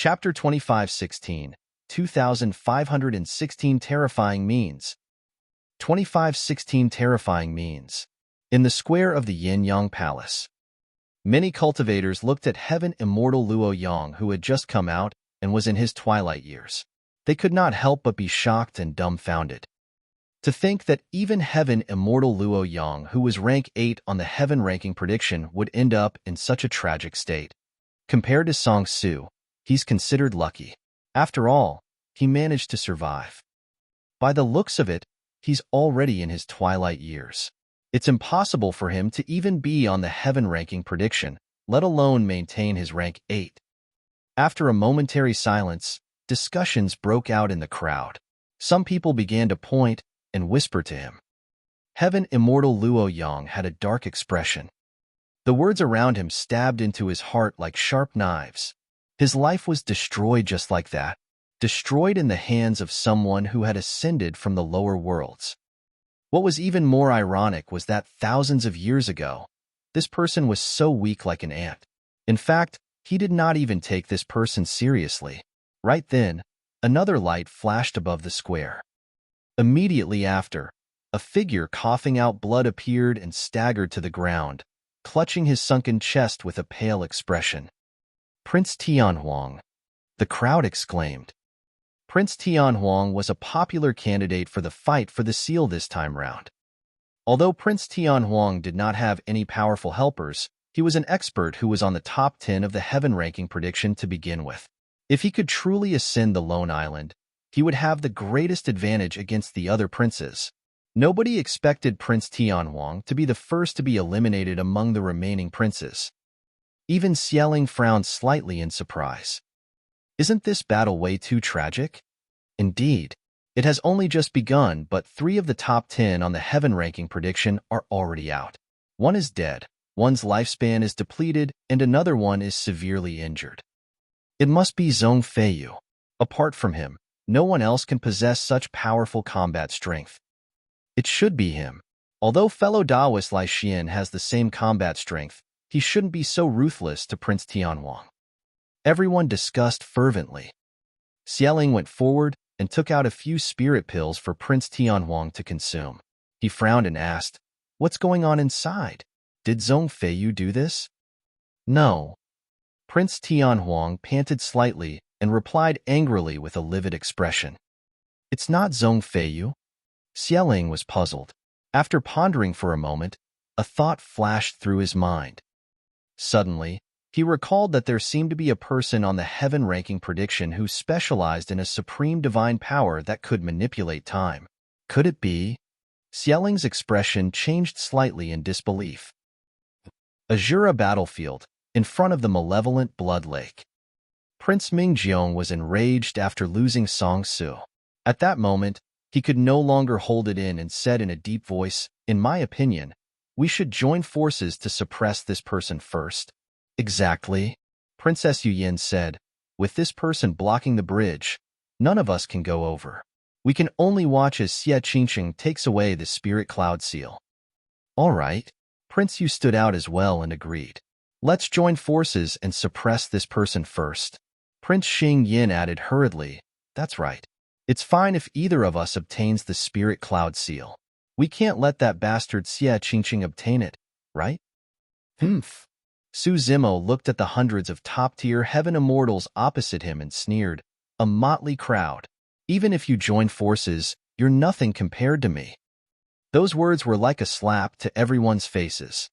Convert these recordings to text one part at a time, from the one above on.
Chapter 2516, 2516 Terrifying Means. 2516 Terrifying Means. In the square of the Yin-Yang Palace, many cultivators looked at Heaven Immortal Luo Yang, who had just come out and was in his twilight years. They could not help but be shocked and dumbfounded. To think that even Heaven Immortal Luo Yang, who was rank 8 on the Heaven ranking prediction, would end up in such a tragic state. Compared to Song Su, he's considered lucky. After all, he managed to survive. By the looks of it, he's already in his twilight years. It's impossible for him to even be on the Heaven ranking prediction, let alone maintain his rank 8. After a momentary silence, discussions broke out in the crowd. Some people began to point and whisper to him. Heaven Immortal Luo Yang had a dark expression. The words around him stabbed into his heart like sharp knives. His life was destroyed just like that, destroyed in the hands of someone who had ascended from the lower worlds. What was even more ironic was that thousands of years ago, this person was so weak like an ant. In fact, he did not even take this person seriously. Right then, another light flashed above the square. Immediately after, a figure coughing out blood appeared and staggered to the ground, clutching his sunken chest with a pale expression. Prince Tianhuang, the crowd exclaimed. Prince Tianhuang was a popular candidate for the fight for the seal this time round. Although Prince Tianhuang did not have any powerful helpers, he was an expert who was on the top 10 of the Heaven ranking prediction to begin with. If he could truly ascend the Lone Island, he would have the greatest advantage against the other princes. Nobody expected Prince Tianhuang to be the first to be eliminated among the remaining princes. Even Xialing frowned slightly in surprise. Isn't this battle way too tragic? Indeed, it has only just begun, but 3 of the top 10 on the Heaven ranking prediction are already out. One is dead, one's lifespan is depleted, and another one is severely injured. It must be Zhong Feiyu. Apart from him, no one else can possess such powerful combat strength. It should be him. Although fellow Daoist Lai Xian has the same combat strength, he shouldn't be so ruthless to Prince Tianhuang. Everyone discussed fervently. Xialing went forward and took out a few spirit pills for Prince Tianhuang to consume. He frowned and asked, "What's going on inside? Did Zhong Feiyu do this?" "No." Prince Tianhuang panted slightly and replied angrily with a livid expression. "It's not Zhong Feiyu." Xialing was puzzled. After pondering for a moment, a thought flashed through his mind. Suddenly, he recalled that there seemed to be a person on the Heaven ranking prediction who specialized in a supreme divine power that could manipulate time. Could it be? Xialing's expression changed slightly in disbelief. Azura battlefield, in front of the malevolent blood lake. Prince Mingjiong was enraged after losing Song Su. At that moment, he could no longer hold it in and said in a deep voice, "In my opinion, we should join forces to suppress this person first." "Exactly," Princess Yuyin said. "With this person blocking the bridge, none of us can go over. We can only watch as Xie Qingqing takes away the spirit cloud seal." "All right." Prince Yu stood out as well and agreed. "Let's join forces and suppress this person first." Prince Xing Yin added hurriedly, "That's right. It's fine if either of us obtains the spirit cloud seal. We can't let that bastard Xie Qingqing obtain it, right?" "Humph." Su Zimo looked at the hundreds of top-tier Heaven Immortals opposite him and sneered, "A motley crowd. Even if you join forces, you're nothing compared to me." Those words were like a slap to everyone's faces.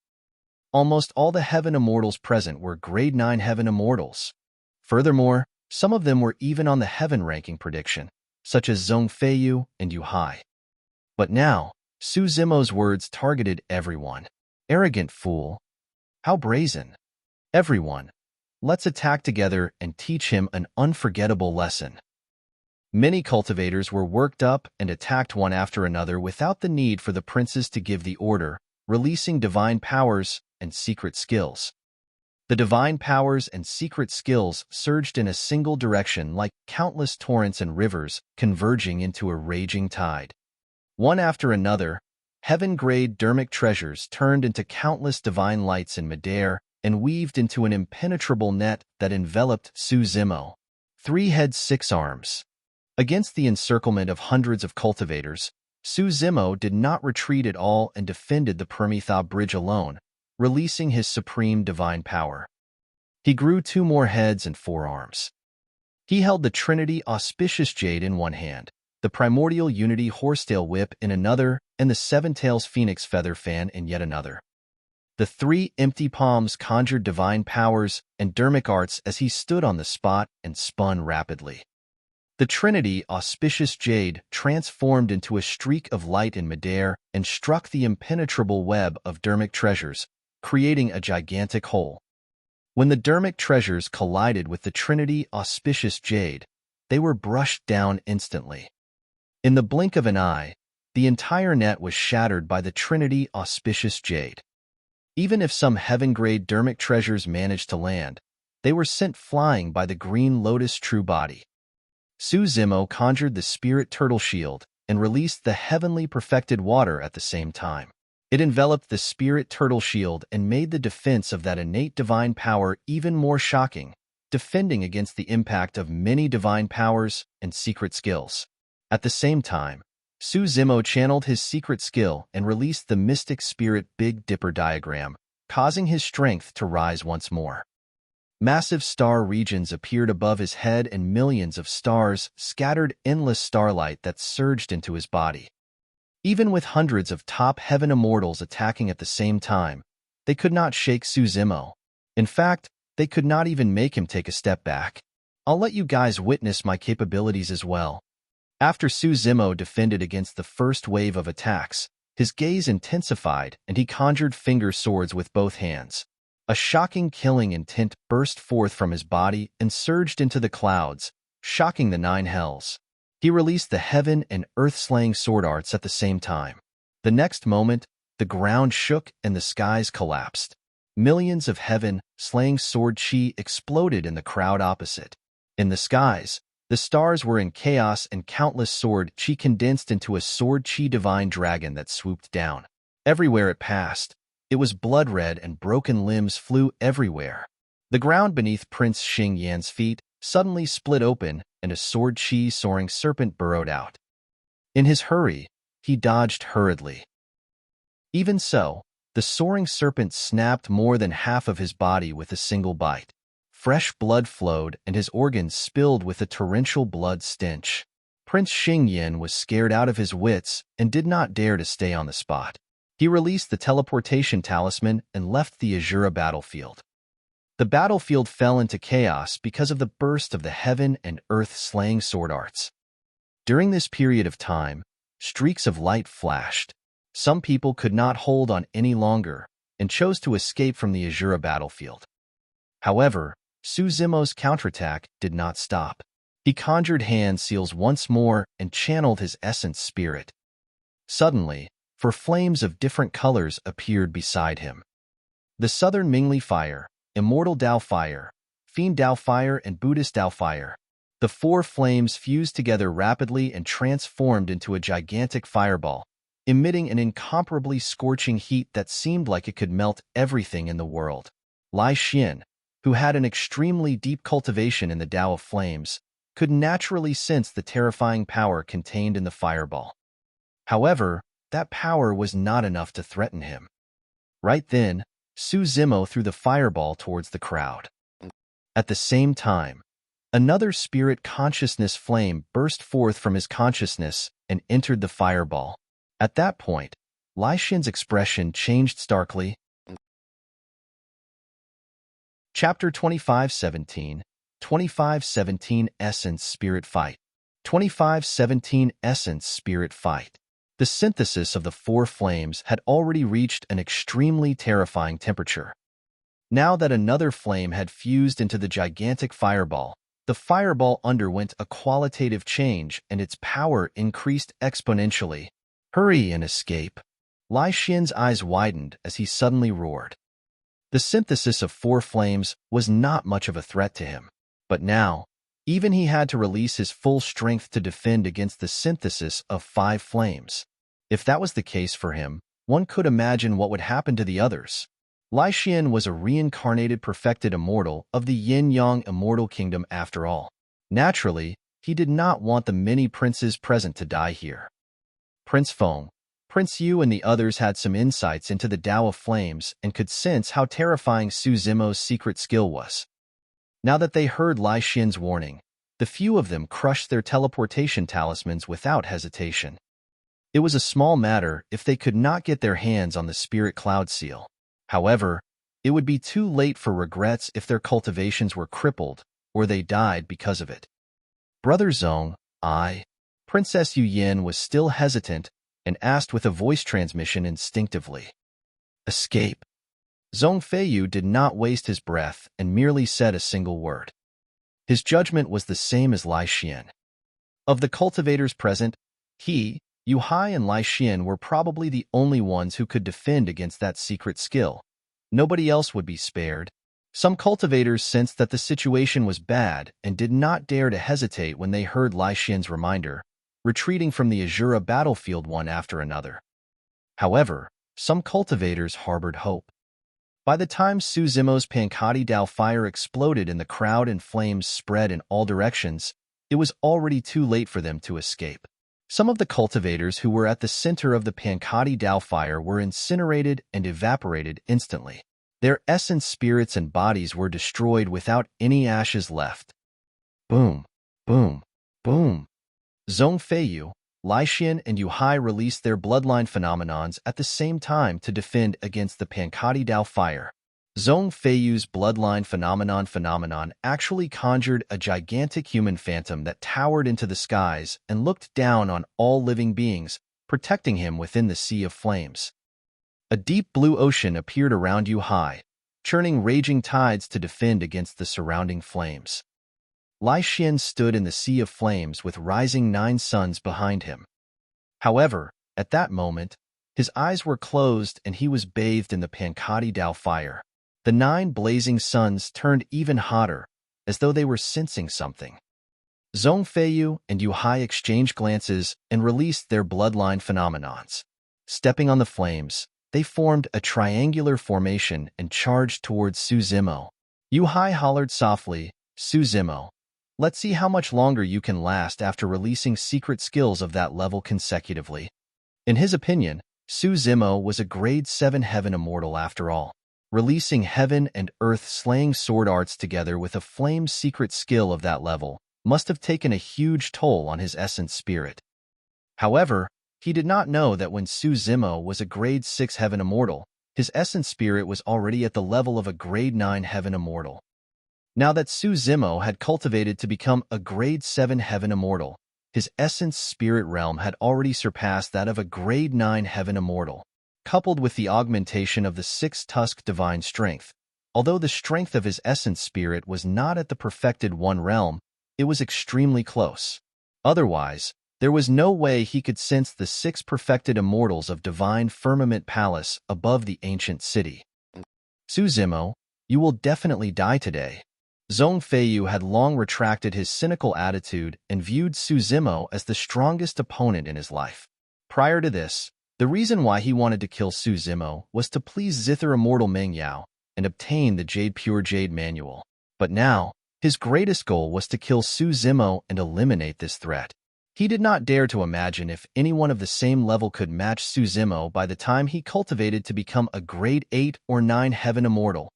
Almost all the Heaven Immortals present were Grade 9 Heaven Immortals. Furthermore, some of them were even on the Heaven ranking prediction, such as Zhong Feiyu and Yu Hai. But now, Su Zimo's words targeted everyone. "Arrogant fool. How brazen. Everyone, let's attack together and teach him an unforgettable lesson." Many cultivators were worked up and attacked one after another without the need for the princes to give the order, releasing divine powers and secret skills. The divine powers and secret skills surged in a single direction like countless torrents and rivers converging into a raging tide. One after another, heaven-grade dermic treasures turned into countless divine lights in midair and weaved into an impenetrable net that enveloped Su Zimo. 3 heads, 6 arms. Against the encirclement of hundreds of cultivators, Su Zimo did not retreat at all and defended the Permitha bridge alone, releasing his supreme divine power. He grew 2 more heads and 4 arms. He held the Trinity Auspicious Jade in one hand, the Primordial Unity Horsetail Whip in another, and the Seven Tails Phoenix Feather Fan in yet another. The 3 empty palms conjured divine powers and dermic arts as he stood on the spot and spun rapidly. The Trinity Auspicious Jade transformed into a streak of light in midair and struck the impenetrable web of dermic treasures, creating a gigantic hole. When the dermic treasures collided with the Trinity Auspicious Jade, they were brushed down instantly. In the blink of an eye, the entire net was shattered by the Trinity Auspicious Jade. Even if some heaven-grade dermic treasures managed to land, they were sent flying by the Green Lotus True Body. Su Zimo conjured the Spirit Turtle Shield and released the heavenly perfected water at the same time. It enveloped the Spirit Turtle Shield and made the defense of that innate divine power even more shocking, defending against the impact of many divine powers and secret skills. At the same time, Su Zimo channeled his secret skill and released the Mystic Spirit Big Dipper diagram, causing his strength to rise once more. Massive star regions appeared above his head and millions of stars scattered endless starlight that surged into his body. Even with hundreds of top heaven immortals attacking at the same time, they could not shake Su Zimo. In fact, they could not even make him take a step back. I'll let you guys witness my capabilities as well. After Su Zimo defended against the first wave of attacks, his gaze intensified and he conjured finger swords with both hands. A shocking killing intent burst forth from his body and surged into the clouds, shocking the 9 hells. He released the heaven and earth-slaying sword arts at the same time. The next moment, the ground shook and the skies collapsed. Millions of heaven-slaying sword chi exploded in the crowd opposite. In the skies, the stars were in chaos and countless sword chi condensed into a sword chi divine dragon that swooped down. Everywhere it passed, it was blood-red and broken limbs flew everywhere. The ground beneath Prince Xing Yan's feet suddenly split open and a sword chi soaring serpent burrowed out. In his hurry, he dodged hurriedly. Even so, the soaring serpent snapped more than half of his body with a single bite. Fresh blood flowed and his organs spilled with a torrential blood stench. Prince Xing Yan was scared out of his wits and did not dare to stay on the spot. He released the teleportation talisman and left the Azura battlefield. The battlefield fell into chaos because of the burst of the heaven and earth-slaying sword arts. During this period of time, streaks of light flashed. Some people could not hold on any longer and chose to escape from the Azura battlefield. However, Su Zimo's counterattack did not stop. He conjured hand seals once more and channeled his essence spirit. Suddenly, 4 flames of different colors appeared beside him. The Southern Mingli Fire, Immortal Tao Fire, Fiend Tao Fire, and Buddhist Tao Fire. The 4 flames fused together rapidly and transformed into a gigantic fireball, emitting an incomparably scorching heat that seemed like it could melt everything in the world. Lai Xian, who had an extremely deep cultivation in the Tao of Flames, could naturally sense the terrifying power contained in the fireball. However, that power was not enough to threaten him. Right then, Su Zimo threw the fireball towards the crowd. At the same time, another spirit consciousness flame burst forth from his consciousness and entered the fireball. At that point, Lai Xian's expression changed starkly. Chapter 2517, 2517 Essence Spirit Fight. 2517 Essence Spirit Fight. The synthesis of the 4 flames had already reached an extremely terrifying temperature. Now that another flame had fused into the gigantic fireball, the fireball underwent a qualitative change and its power increased exponentially. Hurry and escape. Lai Xian's eyes widened as he suddenly roared. The synthesis of 4 flames was not much of a threat to him, but now, even he had to release his full strength to defend against the synthesis of 5 flames. If that was the case for him, one could imagine what would happen to the others. Lai Xian was a reincarnated perfected immortal of the Yin-Yang Immortal Kingdom after all. Naturally, he did not want the many princes present to die here. Prince Feng, Prince Yu and the others had some insights into the Tao of Flames and could sense how terrifying Su Zimo's secret skill was. Now that they heard Lai Xian's warning, the few of them crushed their teleportation talismans without hesitation. It was a small matter if they could not get their hands on the Spirit Cloud Seal. However, it would be too late for regrets if their cultivations were crippled or they died because of it. Brother Zong, Princess Yu Yin was still hesitant and asked with a voice transmission instinctively. Escape. Zong Feiyu did not waste his breath and merely said a single word. His judgment was the same as Lai Xian. Of the cultivators present, he, Yu Hai and Lai Xian were probably the only ones who could defend against that secret skill. Nobody else would be spared. Some cultivators sensed that the situation was bad and did not dare to hesitate when they heard Lai Xian's reminder, retreating from the Azura battlefield one after another. However, some cultivators harbored hope. By the time Su Zimo's Pankati Dao fire exploded in the crowd and flames spread in all directions, it was already too late for them to escape. Some of the cultivators who were at the center of the Pankati Dao fire were incinerated and evaporated instantly. Their essence spirits and bodies were destroyed without any ashes left. Boom, boom, boom. Zong Feiyu, Lai Xian and Yu Hai released their bloodline phenomenons at the same time to defend against the Pankati Dao fire. Zong Feiyu's bloodline phenomenon actually conjured a gigantic human phantom that towered into the skies and looked down on all living beings, protecting him within the sea of flames. A deep blue ocean appeared around Yu Hai, churning raging tides to defend against the surrounding flames. Lai Xian stood in the sea of flames with rising 9 suns behind him. However, at that moment, his eyes were closed and he was bathed in the Pankati Dao fire. The 9 blazing suns turned even hotter, as though they were sensing something. Zong Feiyu and Yu Hai exchanged glances and released their bloodline phenomenons. Stepping on the flames, they formed a triangular formation and charged towards Su Zimo. Yu Hai hollered softly, Su Zimo, let's see how much longer you can last after releasing secret skills of that level consecutively. In his opinion, Su Zimo was a grade 7 heaven immortal after all. Releasing heaven and earth slaying sword arts together with a flame secret skill of that level must have taken a huge toll on his essence spirit. However, he did not know that when Su Zimo was a grade 6 heaven immortal, his essence spirit was already at the level of a grade 9 heaven immortal. Now that Su Zimo had cultivated to become a grade 7 heaven immortal, his essence spirit realm had already surpassed that of a grade 9 heaven immortal. Coupled with the augmentation of the 6-tusk divine strength, although the strength of his essence spirit was not at the perfected 1 realm, it was extremely close. Otherwise, there was no way he could sense the 6 perfected immortals of divine firmament palace above the ancient city. Su Zimo, you will definitely die today. Zong Feiyu had long retracted his cynical attitude and viewed Su Zimo as the strongest opponent in his life. Prior to this, the reason why he wanted to kill Su Zimo was to please Zither Immortal Meng Yao and obtain the Pure Jade Manual. But now, his greatest goal was to kill Su Zimo and eliminate this threat. He did not dare to imagine if anyone of the same level could match Su Zimo by the time he cultivated to become a grade 8 or 9 heaven immortal.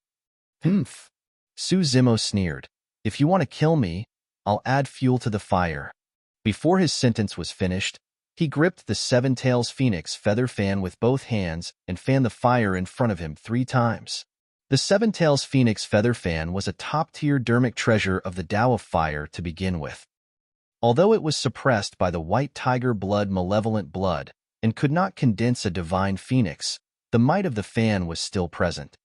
Humph. Su Zimo sneered, if you want to kill me, I'll add fuel to the fire. Before his sentence was finished, he gripped the 7 Tails Phoenix feather fan with both hands and fanned the fire in front of him 3 times. The 7 Tails Phoenix feather fan was a top-tier dermic treasure of the Tao of Fire to begin with. Although it was suppressed by the white tiger blood malevolent blood and could not condense a divine phoenix, the might of the fan was still present.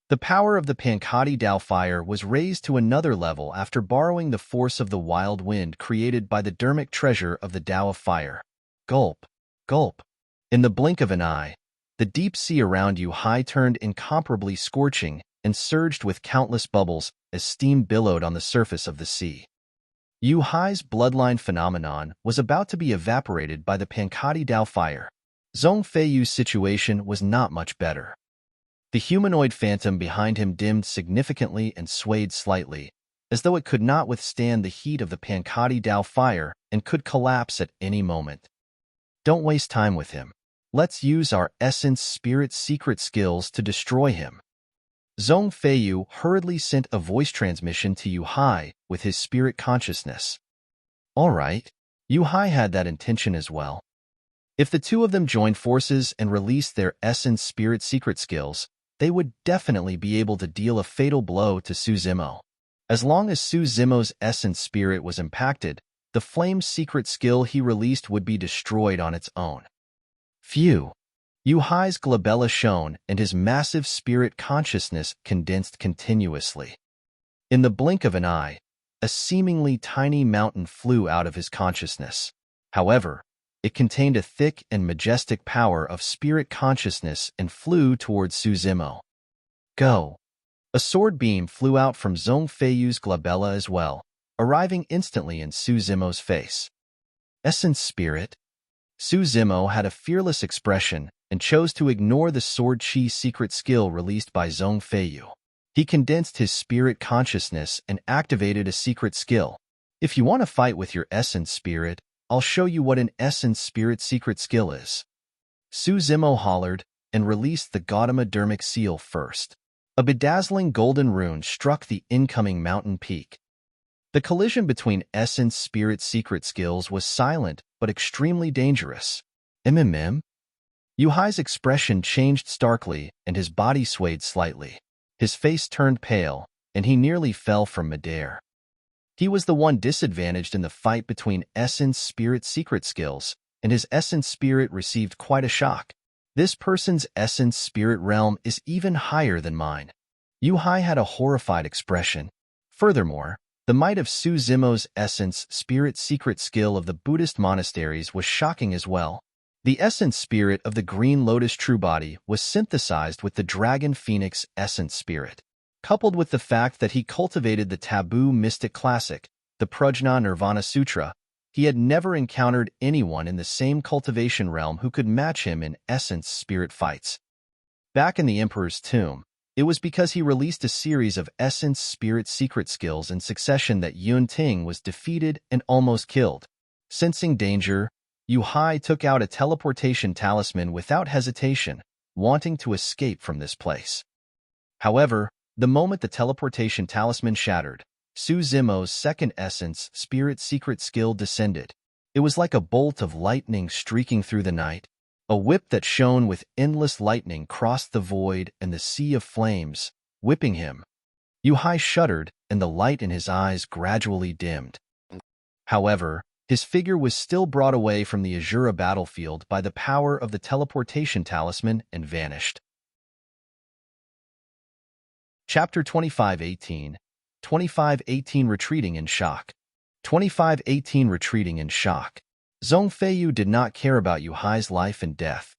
The power of the Pankati Dao fire was raised to another level after borrowing the force of the wild wind created by the dermic treasure of the Tao of Fire. Gulp, gulp. In the blink of an eye, the deep sea around Yu Hai turned incomparably scorching and surged with countless bubbles as steam billowed on the surface of the sea. Yu Hai's bloodline phenomenon was about to be evaporated by the Pankati Dao fire. Zong Feiyu's situation was not much better. The humanoid phantom behind him dimmed significantly and swayed slightly, as though it could not withstand the heat of the Pankati Dao fire and could collapse at any moment. Don't waste time with him. Let's use our essence spirit secret skills to destroy him. Zhong Feiyu hurriedly sent a voice transmission to Yu Hai with his spirit consciousness. All right, Yu Hai had that intention as well. If the two of them joined forces and released their essence spirit secret skills, they would definitely be able to deal a fatal blow to Su Zimo. As long as Su Zimo's essence spirit was impacted, the flame secret skill he released would be destroyed on its own. Phew! Yu Hai's glabella shone and his massive spirit consciousness condensed continuously. In the blink of an eye, a seemingly tiny mountain flew out of his consciousness. However, it contained a thick and majestic power of spirit consciousness and flew towards Su Zimo. Go! A sword beam flew out from Zhong Feiyu's glabella as well, arriving instantly in Su Zimo's face. Essence Spirit? Su Zimo had a fearless expression and chose to ignore the sword chi secret skill released by Zhong Feiyu. He condensed his spirit consciousness and activated a secret skill. If you want to fight with your essence spirit, I'll show you what an essence spirit secret skill is. Su Zimo hollered and released the Gautama dermic seal first. A bedazzling golden rune struck the incoming mountain peak. The collision between essence spirit secret skills was silent but extremely dangerous. Yu Hai's expression changed starkly and his body swayed slightly. His face turned pale, and he nearly fell from midair. He was the one disadvantaged in the fight between essence spirit secret skills, and his essence spirit received quite a shock. This person's essence spirit realm is even higher than mine. Yu Hai had a horrified expression. Furthermore, the might of Su Zimo's essence spirit secret skill of the Buddhist monasteries was shocking as well. The essence spirit of the Green Lotus True Body was synthesized with the Dragon Phoenix essence spirit. Coupled with the fact that he cultivated the taboo mystic classic, the Prajna Nirvana Sutra, he had never encountered anyone in the same cultivation realm who could match him in essence spirit fights. Back in the Emperor's tomb, it was because he released a series of essence spirit secret skills in succession that Yun Ting was defeated and almost killed. Sensing danger, Yu Hai took out a teleportation talisman without hesitation, wanting to escape from this place. However, the moment the teleportation talisman shattered, Su Zimo's second essence spirit secret skill descended. It was like a bolt of lightning streaking through the night. A whip that shone with endless lightning crossed the void and the sea of flames, whipping him. Yu Hai shuddered, and the light in his eyes gradually dimmed. However, his figure was still brought away from the Azura battlefield by the power of the teleportation talisman and vanished. Chapter 2518 2518 Retreating in Shock 2518 Retreating in Shock. Zhong Feiyu did not care about Yu Hai's life and death.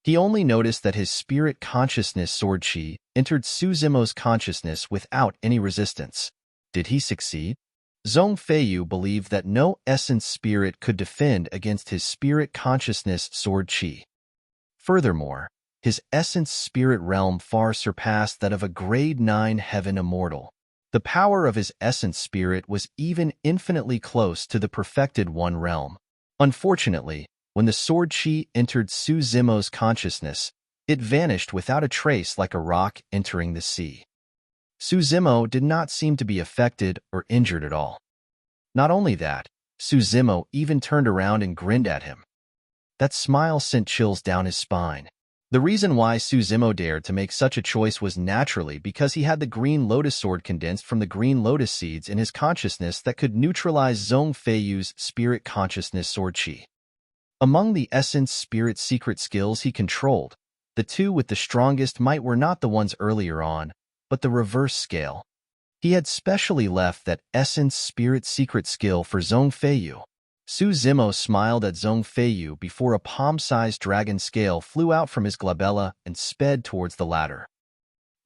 He only noticed that his spirit consciousness sword chi entered Su Zimo's consciousness without any resistance. Did he succeed? Zhong Feiyu believed that no essence spirit could defend against his spirit consciousness sword chi. Furthermore, his essence spirit realm far surpassed that of a grade 9 heaven immortal. The power of his essence spirit was even infinitely close to the perfected one realm. Unfortunately, when the sword chi entered Su Zimo's consciousness, it vanished without a trace like a rock entering the sea. Su Zimo did not seem to be affected or injured at all. Not only that, Su Zimo even turned around and grinned at him. That smile sent chills down his spine. The reason why Su Zimo dared to make such a choice was naturally because he had the Green Lotus Sword condensed from the Green Lotus Seeds in his consciousness that could neutralize Zhong Feiyu's spirit consciousness sword chi. Among the essence spirit secret skills he controlled, the two with the strongest might were not the ones earlier on, but the reverse scale. He had specially left that essence spirit secret skill for Zhong Feiyu. Su Zimo smiled at Zhong Feiyu before a palm-sized dragon scale flew out from his glabella and sped towards the latter.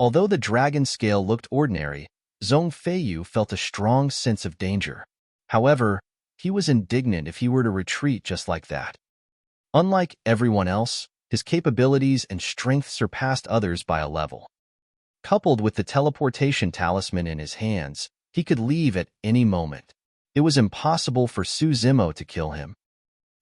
Although the dragon scale looked ordinary, Zhong Feiyu felt a strong sense of danger. However, he was indignant if he were to retreat just like that. Unlike everyone else, his capabilities and strength surpassed others by a level. Coupled with the teleportation talisman in his hands, He could leave at any moment. It was impossible for Su Zimo to kill him.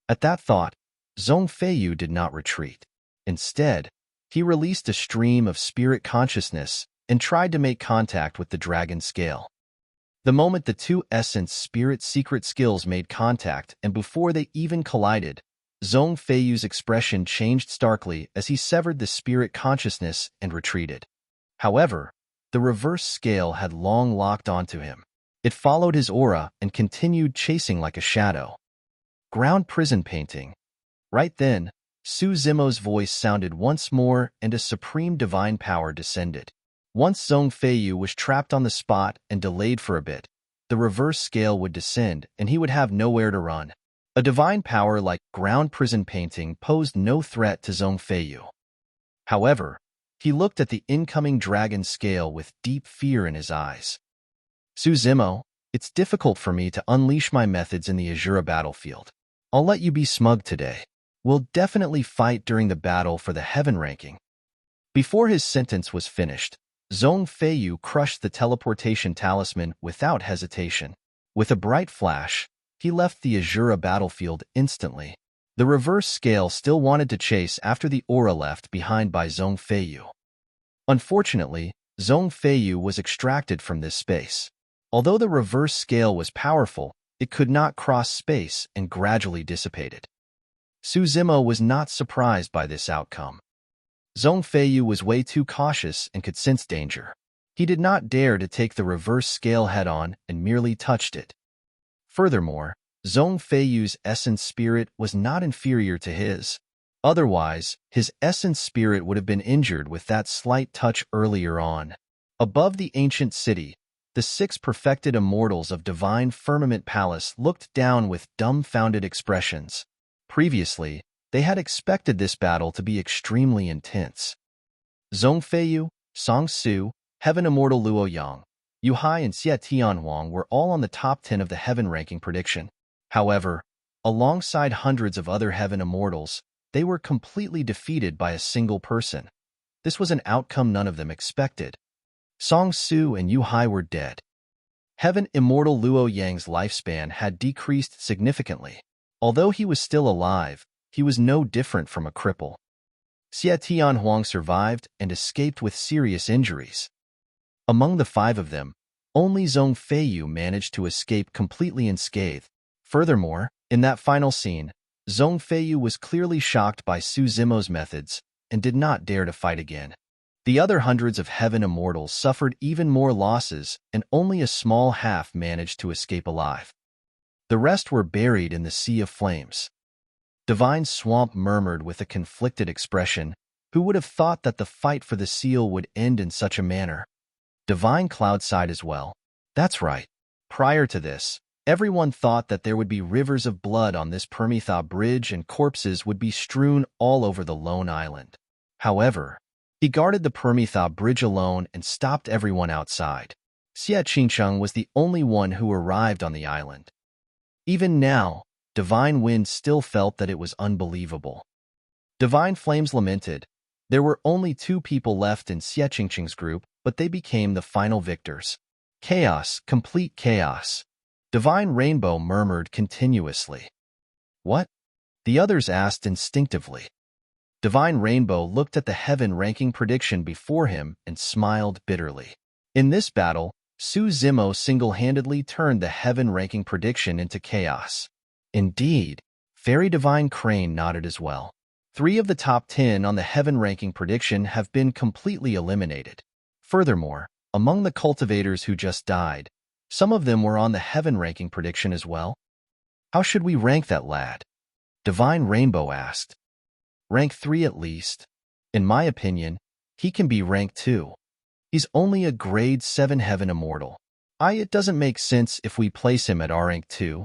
At that thought, Zhong Feiyu did not retreat. Instead, he released a stream of spirit consciousness and tried to make contact with the dragon scale. The moment the two essence spirit secret skills made contact and before they even collided, Zhong Feiyu's expression changed starkly as he severed the spirit consciousness and retreated. However, the reverse scale had long locked onto him. It followed his aura and continued chasing like a shadow. Ground prison painting. Right then, Su Zimo's voice sounded once more and a supreme divine power descended. Once Zhong Feiyu was trapped on the spot and delayed for a bit, the reverse scale would descend and he would have nowhere to run. A divine power like ground prison painting posed no threat to Zhong Feiyu. However, he looked at the incoming dragon scale with deep fear in his eyes. Su Zimo, it's difficult for me to unleash my methods in the Azura battlefield. I'll let you be smug today. We'll definitely fight during the battle for the heaven ranking. Before his sentence was finished, Zhong Feiyu crushed the teleportation talisman without hesitation. With a bright flash, he left the Azura battlefield instantly. The reverse scale still wanted to chase after the aura left behind by Zhong Feiyu. Unfortunately, Zhong Feiyu was extracted from this space. Although the reverse scale was powerful, it could not cross space and gradually dissipated. Su Zimo was not surprised by this outcome. Zhong Feiyu was way too cautious and could sense danger. He did not dare to take the reverse scale head-on and merely touched it. Furthermore, Zhong Feiyu's essence spirit was not inferior to his. Otherwise, his essence spirit would have been injured with that slight touch earlier on. Above the ancient city, the 6 perfected immortals of Divine Firmament Palace looked down with dumbfounded expressions. Previously, they had expected this battle to be extremely intense. Zhong Feiyu, Song Su, Heaven Immortal Luo Yang, Yu Hai and Xie Tianhuang were all on the top 10 of the heaven ranking prediction. However, alongside hundreds of other heaven immortals, they were completely defeated by a single person. This was an outcome none of them expected. Song Su and Yu Hai were dead. Heaven Immortal Luo Yang's lifespan had decreased significantly. Although he was still alive, he was no different from a cripple. Xie Tianhuang survived and escaped with serious injuries. Among the 5 of them, only Zhong Feiyu managed to escape completely unscathed. Furthermore, in that final scene, Zhong Feiyu was clearly shocked by Su Zimo's methods and did not dare to fight again. The other hundreds of heaven immortals suffered even more losses and only a small half managed to escape alive. The rest were buried in the sea of flames. Divine Swamp murmured with a conflicted expression, who would have thought that the fight for the seal would end in such a manner? Divine Cloud sighed as well. That's right. Prior to this, everyone thought that there would be rivers of blood on this Permitha bridge and corpses would be strewn all over the lone island. However, he guarded the Permitha bridge alone and stopped everyone outside. Xie Qingcheng was the only one who arrived on the island. Even now, Divine Wind still felt that it was unbelievable. Divine Flames lamented. There were only 2 people left in Xie Qingcheng's group, but they became the final victors. Chaos, complete chaos. Divine Rainbow murmured continuously. What? The others asked instinctively. Divine Rainbow looked at the heaven ranking prediction before him and smiled bitterly. In this battle, Su Zimo single-handedly turned the heaven ranking prediction into chaos. Indeed, Fairy Divine Crane nodded as well. 3 of the top 10 on the heaven ranking prediction have been completely eliminated. Furthermore, among the cultivators who just died, some of them were on the heaven ranking prediction as well. How should we rank that lad? Divine Rainbow asked. Rank 3 at least. In my opinion, he can be rank 2. He's only a grade 7 heaven immortal. It doesn't make sense if we place him at our rank 2.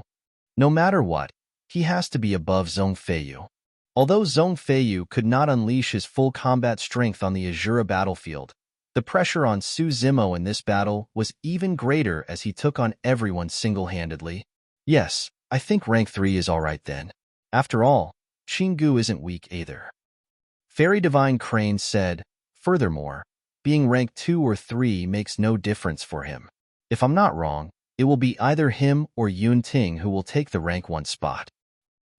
No matter what, he has to be above Zhong Feiyu. Although Zhong Feiyu could not unleash his full combat strength on the Azura battlefield, the pressure on Su Zimo in this battle was even greater as he took on everyone single-handedly. Yes, I think rank 3 is alright then. After all, Xingu isn't weak either. Fairy Divine Crane said, furthermore, being rank 2 or 3 makes no difference for him. If I'm not wrong, it will be either him or Yun Ting who will take the rank 1 spot.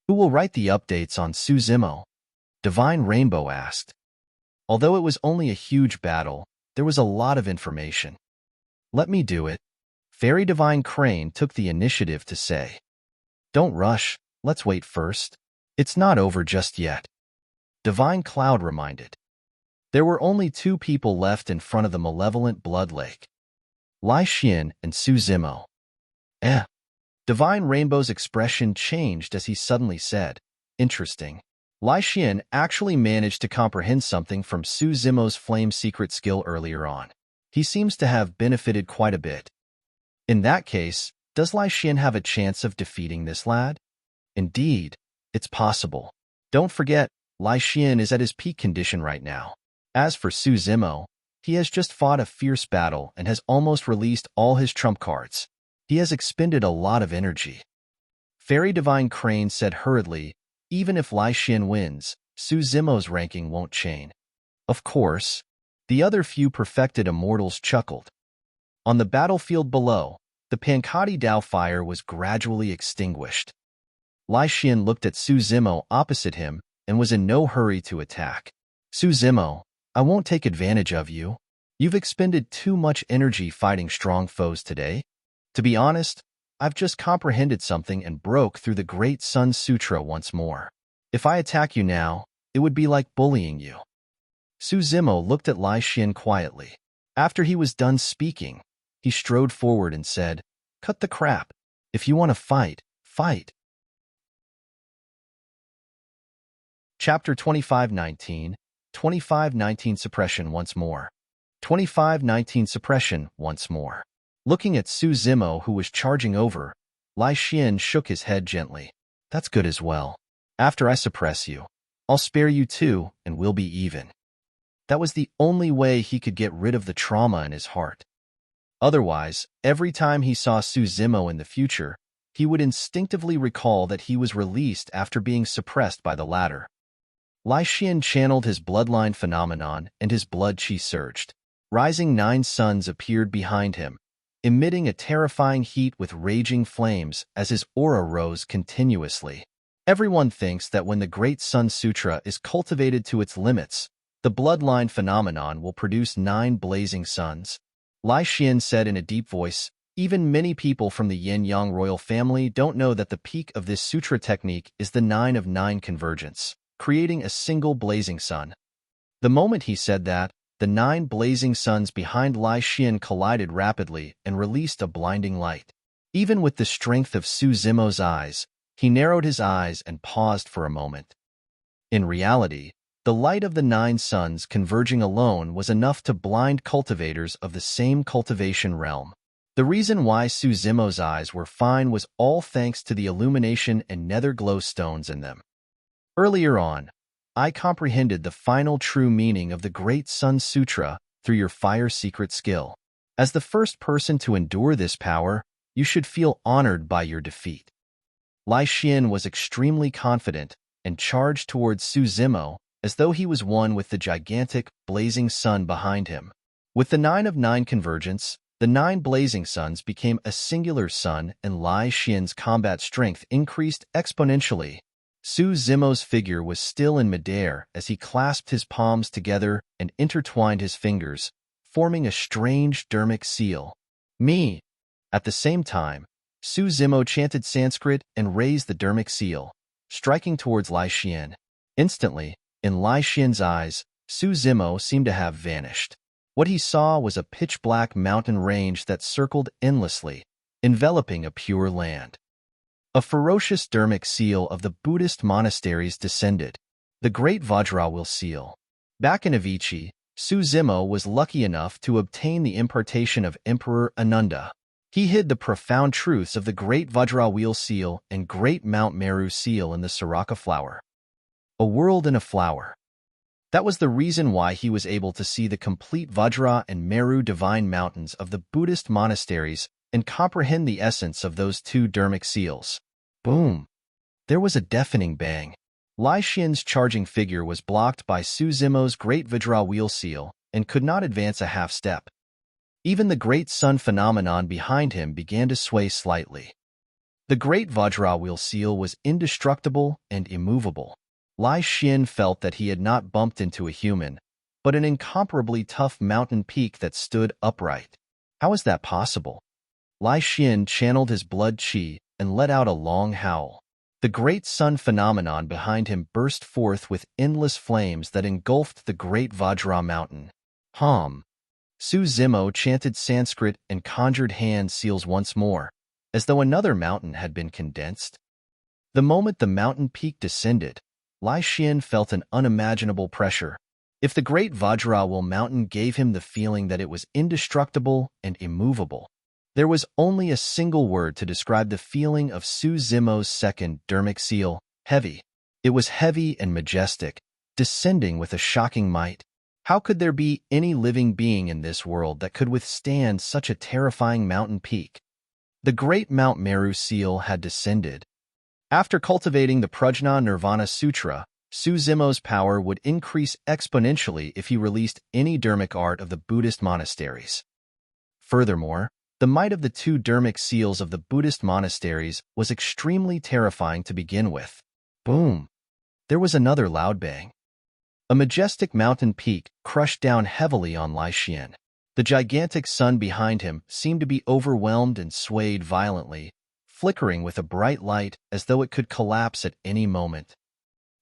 Who will write the updates on Suzimo? Divine Rainbow asked. Although it was only a huge battle, there was a lot of information. Let me do it. Fairy Divine Crane took the initiative to say. Don't rush, let's wait first. It's not over just yet. Divine Cloud reminded. There were only 2 people left in front of the malevolent blood lake. Lai Xian and Suzimo. Divine Rainbow's expression changed as he suddenly said, interesting. Lai Xian actually managed to comprehend something from Suzimo's flame secret skill earlier on. He seems to have benefited quite a bit. In that case, does Lai Xian have a chance of defeating this lad? Indeed, it's possible. Don't forget, Lai Xian is at his peak condition right now. As for Suzimo, he has just fought a fierce battle and has almost released all his trump cards. He has expended a lot of energy. Fairy Divine Crane said hurriedly, even if Lai Xian wins, Suzimo's ranking won't change. Of course. The other few perfected immortals chuckled. On the battlefield below, the Pankati Dao fire was gradually extinguished. Lai Xian looked at Suzimo opposite him and was in no hurry to attack. Suzimo, I won't take advantage of you. You've expended too much energy fighting strong foes today. To be honest, I've just comprehended something and broke through the Great Sun Sutra once more. If I attack you now, it would be like bullying you. Suzimo looked at Lai Xian quietly. After he was done speaking, he strode forward and said, Cut the crap. If you want to fight, fight. Chapter 2519, 2519 Suppression once more. 2519 Suppression once more. Looking at Suzimo, who was charging over, Lai Xian shook his head gently. That's good as well. After I suppress you, I'll spare you too, and we'll be even. That was the only way he could get rid of the trauma in his heart. Otherwise, every time he saw Suzimo in the future, he would instinctively recall that he was released after being suppressed by the latter. Lai Xian channeled his bloodline phenomenon and his blood chi surged. Rising 9 suns appeared behind him, emitting a terrifying heat with raging flames as his aura rose continuously. Everyone thinks that when the Great Sun Sutra is cultivated to its limits, the bloodline phenomenon will produce 9 blazing suns. Lai Xian said in a deep voice, even many people from the Yin-Yang royal family don't know that the peak of this sutra technique is the 9 of 9 convergence, creating a single blazing sun. The moment he said that, the 9 blazing suns behind Lai Xian collided rapidly and released a blinding light. Even with the strength of Suzimo's eyes, he narrowed his eyes and paused for a moment. In reality, the light of the 9 suns converging alone was enough to blind cultivators of the same cultivation realm. The reason why Suzimo's eyes were fine was all thanks to the illumination and nether glow stones in them. Earlier on, I comprehended the final true meaning of the Great Sun Sutra through your fire secret skill. As the first person to endure this power, you should feel honored by your defeat. Lai Xian was extremely confident and charged towards Suzimo as though he was one with the gigantic, blazing sun behind him. With the 9 of 9 convergence, the 9 blazing suns became a singular sun and Lai Xian's combat strength increased exponentially. Suzimo's figure was still in midair as he clasped his palms together and intertwined his fingers, forming a strange dermic seal. Me! At the same time, Suzimo chanted Sanskrit and raised the dermic seal, striking towards Lai Xian. Instantly, in Lai Xian's eyes, Suzimo seemed to have vanished. What he saw was a pitch-black mountain range that circled endlessly, enveloping a pure land. A ferocious dermic seal of the Buddhist monasteries descended, the Great Vajrawheel seal. Back in Avicii, Suzimo was lucky enough to obtain the impartation of Emperor Ananda. He hid the profound truths of the Great Vajrawheel seal and Great Mount Meru seal in the Siraka flower. A world in a flower. That was the reason why he was able to see the complete Vajra and Meru divine mountains of the Buddhist monasteries and comprehend the essence of those 2 dermic seals. Boom! There was a deafening bang. Lai Xian's charging figure was blocked by Suzimo's Great Vajrawheel seal and could not advance a half step. Even the great sun phenomenon behind him began to sway slightly. The great Vajra wheel seal was indestructible and immovable. Lai Xian felt that he had not bumped into a human, but an incomparably tough mountain peak that stood upright. How is that possible? Lai Xian channeled his blood qi and let out a long howl. The great sun phenomenon behind him burst forth with endless flames that engulfed the great Vajra mountain. Su Zimo chanted Sanskrit and conjured hand seals once more, as though another mountain had been condensed. The moment the mountain peak descended, Lai Xian felt an unimaginable pressure. If the great Vajrawal mountain gave him the feeling that it was indestructible and immovable, there was only a single word to describe the feeling of Su Zimo's second dermic seal: heavy. It was heavy and majestic, descending with a shocking might. How could there be any living being in this world that could withstand such a terrifying mountain peak? The great Mount Meru seal had descended. After cultivating the Prajna Nirvana Sutra, Su Zimo's power would increase exponentially if he released any dermic art of the Buddhist monasteries. Furthermore, the might of the two dermic seals of the Buddhist monasteries was extremely terrifying to begin with. Boom! There was another loud bang. A majestic mountain peak crushed down heavily on Lai Xian. The gigantic sun behind him seemed to be overwhelmed and swayed violently, flickering with a bright light as though it could collapse at any moment.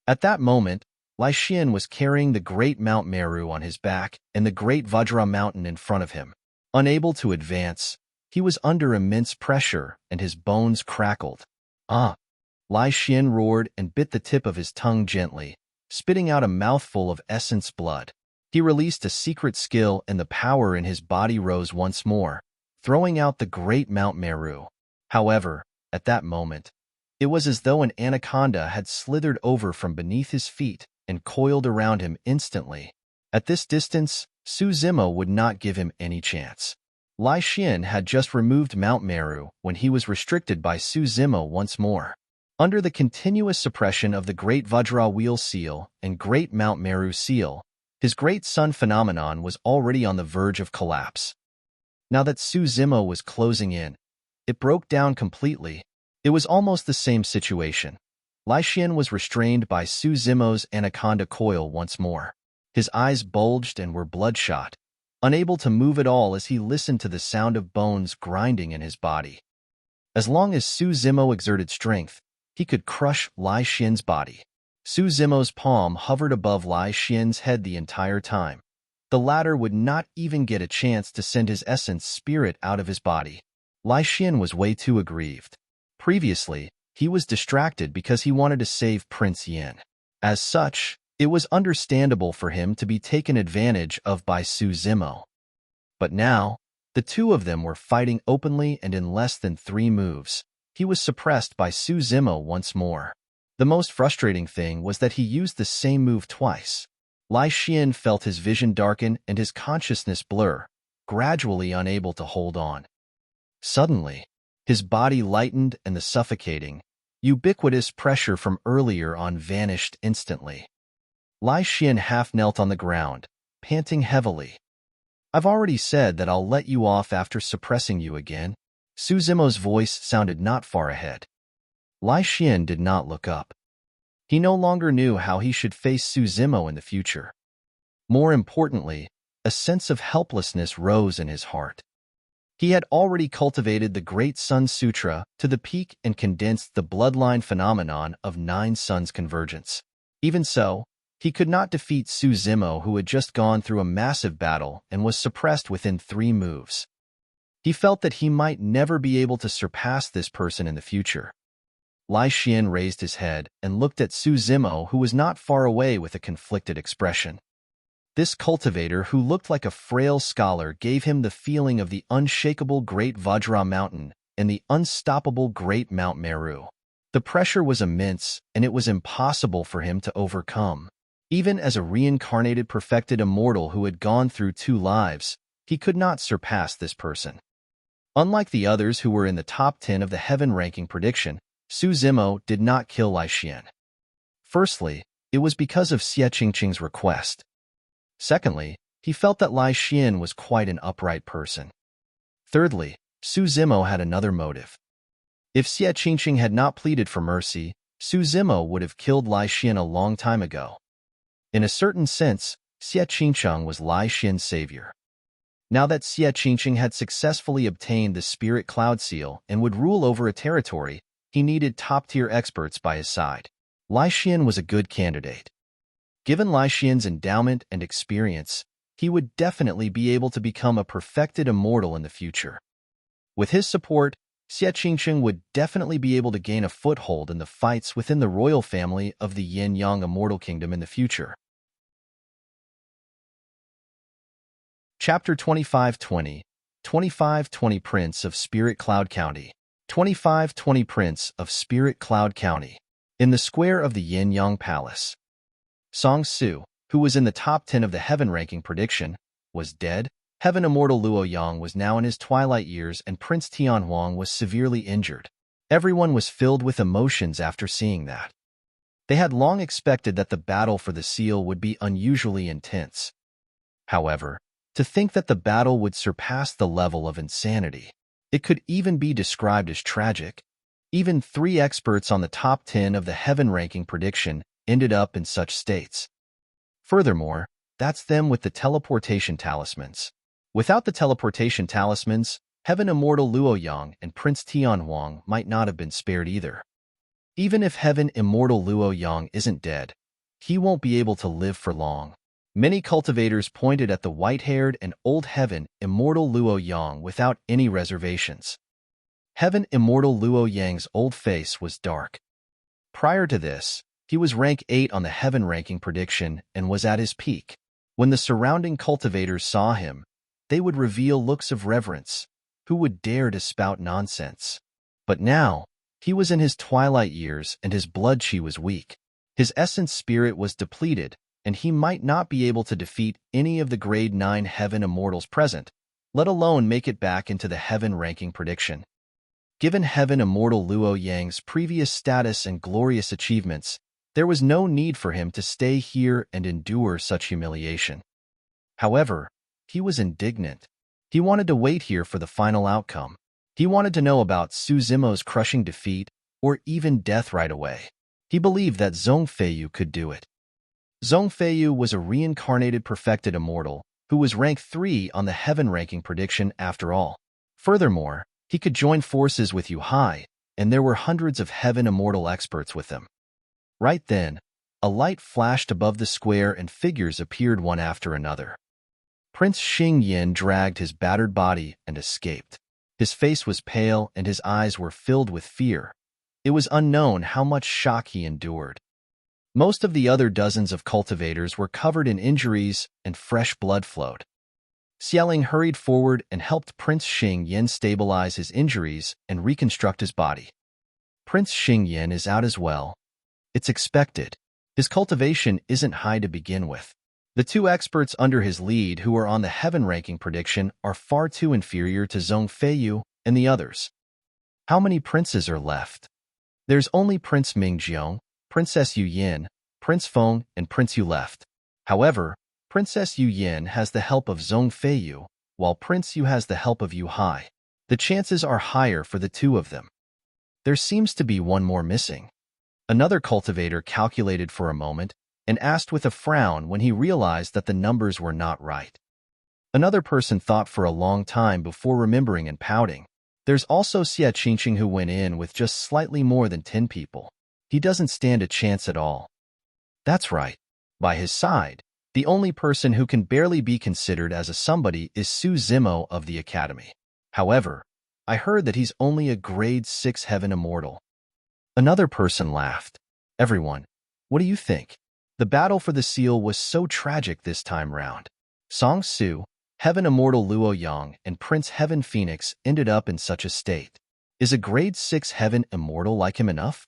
At that moment, Lai Xian was carrying the great Mount Meru on his back and the great Vajra mountain in front of him. Unable to advance, he was under immense pressure and his bones crackled. Lai Xian roared and bit the tip of his tongue gently, spitting out a mouthful of essence blood. He released a secret skill and the power in his body rose once more, throwing out the great Mount Meru. However, at that moment, it was as though an anaconda had slithered over from beneath his feet and coiled around him instantly. At this distance, Su Zimo would not give him any chance. Lai Xian had just removed Mount Meru when he was restricted by Su Zimo once more. Under the continuous suppression of the Great Vajra Wheel Seal and Great Mount Meru Seal, his Great Sun phenomenon was already on the verge of collapse. Now that Su Zimo was closing in, it broke down completely. It was almost the same situation. Lai Xian was restrained by Su Zimo's anaconda coil once more. His eyes bulged and were bloodshot, unable to move at all as he listened to the sound of bones grinding in his body. As long as Su Zimo exerted strength, he could crush Lai Xian's body. Su Zimo's palm hovered above Lai Xian's head the entire time. The latter would not even get a chance to send his essence spirit out of his body. Lai Xian was way too aggrieved. Previously, he was distracted because he wanted to save Prince Yin. As such, it was understandable for him to be taken advantage of by Su Zimo. But now, the two of them were fighting openly and in less than 3 moves. He was suppressed by Su Zimo once more. The most frustrating thing was that he used the same move twice. Lai Xian felt his vision darken and his consciousness blur, gradually unable to hold on. Suddenly, his body lightened and the suffocating, ubiquitous pressure from earlier on vanished instantly. Lai Xian half knelt on the ground, panting heavily. "I've already said that I'll let you off after suppressing you again." Su Zimo's voice sounded not far ahead. Lai Xian did not look up. He no longer knew how he should face Su Zimo in the future. More importantly, a sense of helplessness rose in his heart. He had already cultivated the Great Sun Sutra to the peak and condensed the bloodline phenomenon of 9 suns convergence. Even so, he could not defeat Su Zimo, who had just gone through a massive battle and was suppressed within 3 moves. He felt that he might never be able to surpass this person in the future. Lai Xian raised his head and looked at Su Zimo, who was not far away, with a conflicted expression. This cultivator, who looked like a frail scholar, gave him the feeling of the unshakable Great Vajra Mountain and the unstoppable Great Mount Meru. The pressure was immense, and it was impossible for him to overcome. Even as a reincarnated perfected immortal who had gone through 2 lives, he could not surpass this person. Unlike the others who were in the top 10 of the heaven ranking prediction, Su Zimo did not kill Lai Xian. Firstly, it was because of Xie Qingqing's request. Secondly, he felt that Lai Xian was quite an upright person. Thirdly, Su Zimo had another motive. If Xie Qingqing had not pleaded for mercy, Su Zimo would have killed Lai Xian a long time ago. In a certain sense, Xie Qingqing was Lai Xian's savior. Now that Xie Qingqing had successfully obtained the Spirit Cloud Seal and would rule over a territory, he needed top-tier experts by his side. Lai Xian was a good candidate. Given Lai Xian's endowment and experience, he would definitely be able to become a perfected immortal in the future. With his support, Xie Qingqing would definitely be able to gain a foothold in the fights within the royal family of the Yin-Yang Immortal Kingdom in the future. Chapter 2520, 2520 Prince of Spirit Cloud County. 2520 Prince of Spirit Cloud County. In the square of the Yin-Yang Palace. Song Su, who was in the top 10 of the Heaven ranking prediction, was dead. Heaven Immortal Luo Yang was now in his twilight years and Prince Tian Huang was severely injured. Everyone was filled with emotions after seeing that. They had long expected that the battle for the seal would be unusually intense. However, to think that the battle would surpass the level of insanity. It could even be described as tragic. Even 3 experts on the top 10 of the Heaven ranking prediction ended up in such states. Furthermore, that's them with the teleportation talismans. Without the teleportation talismans, Heaven Immortal Luo Yang and Prince Tian Huang might not have been spared either. Even if Heaven Immortal Luo Yang isn't dead, he won't be able to live for long. Many cultivators pointed at the white-haired and old Heaven Immortal Luo Yang without any reservations. Heaven Immortal Luo Yang's old face was dark. Prior to this, he was rank 8 on the Heaven ranking prediction and was at his peak. When the surrounding cultivators saw him, they would reveal looks of reverence. Who would dare to spout nonsense? But now, he was in his twilight years and his blood chi was weak. His essence spirit was depleted, and he might not be able to defeat any of the grade 9 Heaven Immortals present, let alone make it back into the Heaven ranking prediction. Given Heaven Immortal Luo Yang's previous status and glorious achievements, there was no need for him to stay here and endure such humiliation. However, he was indignant. He wanted to wait here for the final outcome. He wanted to know about Su Zimo's crushing defeat or even death right away. He believed that Zhong Feiyu could do it. Zhong Feiyu was a reincarnated perfected immortal who was rank 3 on the Heaven ranking prediction after all. Furthermore, he could join forces with Yu Hai, and there were hundreds of Heaven Immortal experts with him. Right then, a light flashed above the square and figures appeared one after another. Prince Xing Yin dragged his battered body and escaped. His face was pale and his eyes were filled with fear. It was unknown how much shock he endured. Most of the other dozens of cultivators were covered in injuries and fresh blood flowed. Xiaoling hurried forward and helped Prince Xing Yin stabilize his injuries and reconstruct his body. Prince Xing Yin is out as well. It's expected. His cultivation isn't high to begin with. The 2 experts under his lead who are on the Heaven ranking prediction are far too inferior to Zhong Feiyu and the others. How many princes are left? There's only Prince Mingjiong, Princess Yu Yin, Prince Feng, and Prince Yu left. However, Princess Yu Yin has the help of Zhong Feiyu, while Prince Yu has the help of Yu Hai. The chances are higher for the 2 of them. There seems to be one more missing. Another cultivator calculated for a moment and asked with a frown when he realized that the numbers were not right. Another person thought for a long time before remembering and pouting. There's also Xie Qingqing who went in with just slightly more than 10 people. He doesn't stand a chance at all. That's right. By his side, the only person who can barely be considered as a somebody is Su Zimo of the Academy. However, I heard that he's only a grade 6 Heaven Immortal. Another person laughed. Everyone, what do you think? The battle for the seal was so tragic this time round. Song Su, Heaven Immortal Luo Yang, and Prince Heaven Phoenix ended up in such a state. Is a grade 6 Heaven Immortal like him enough?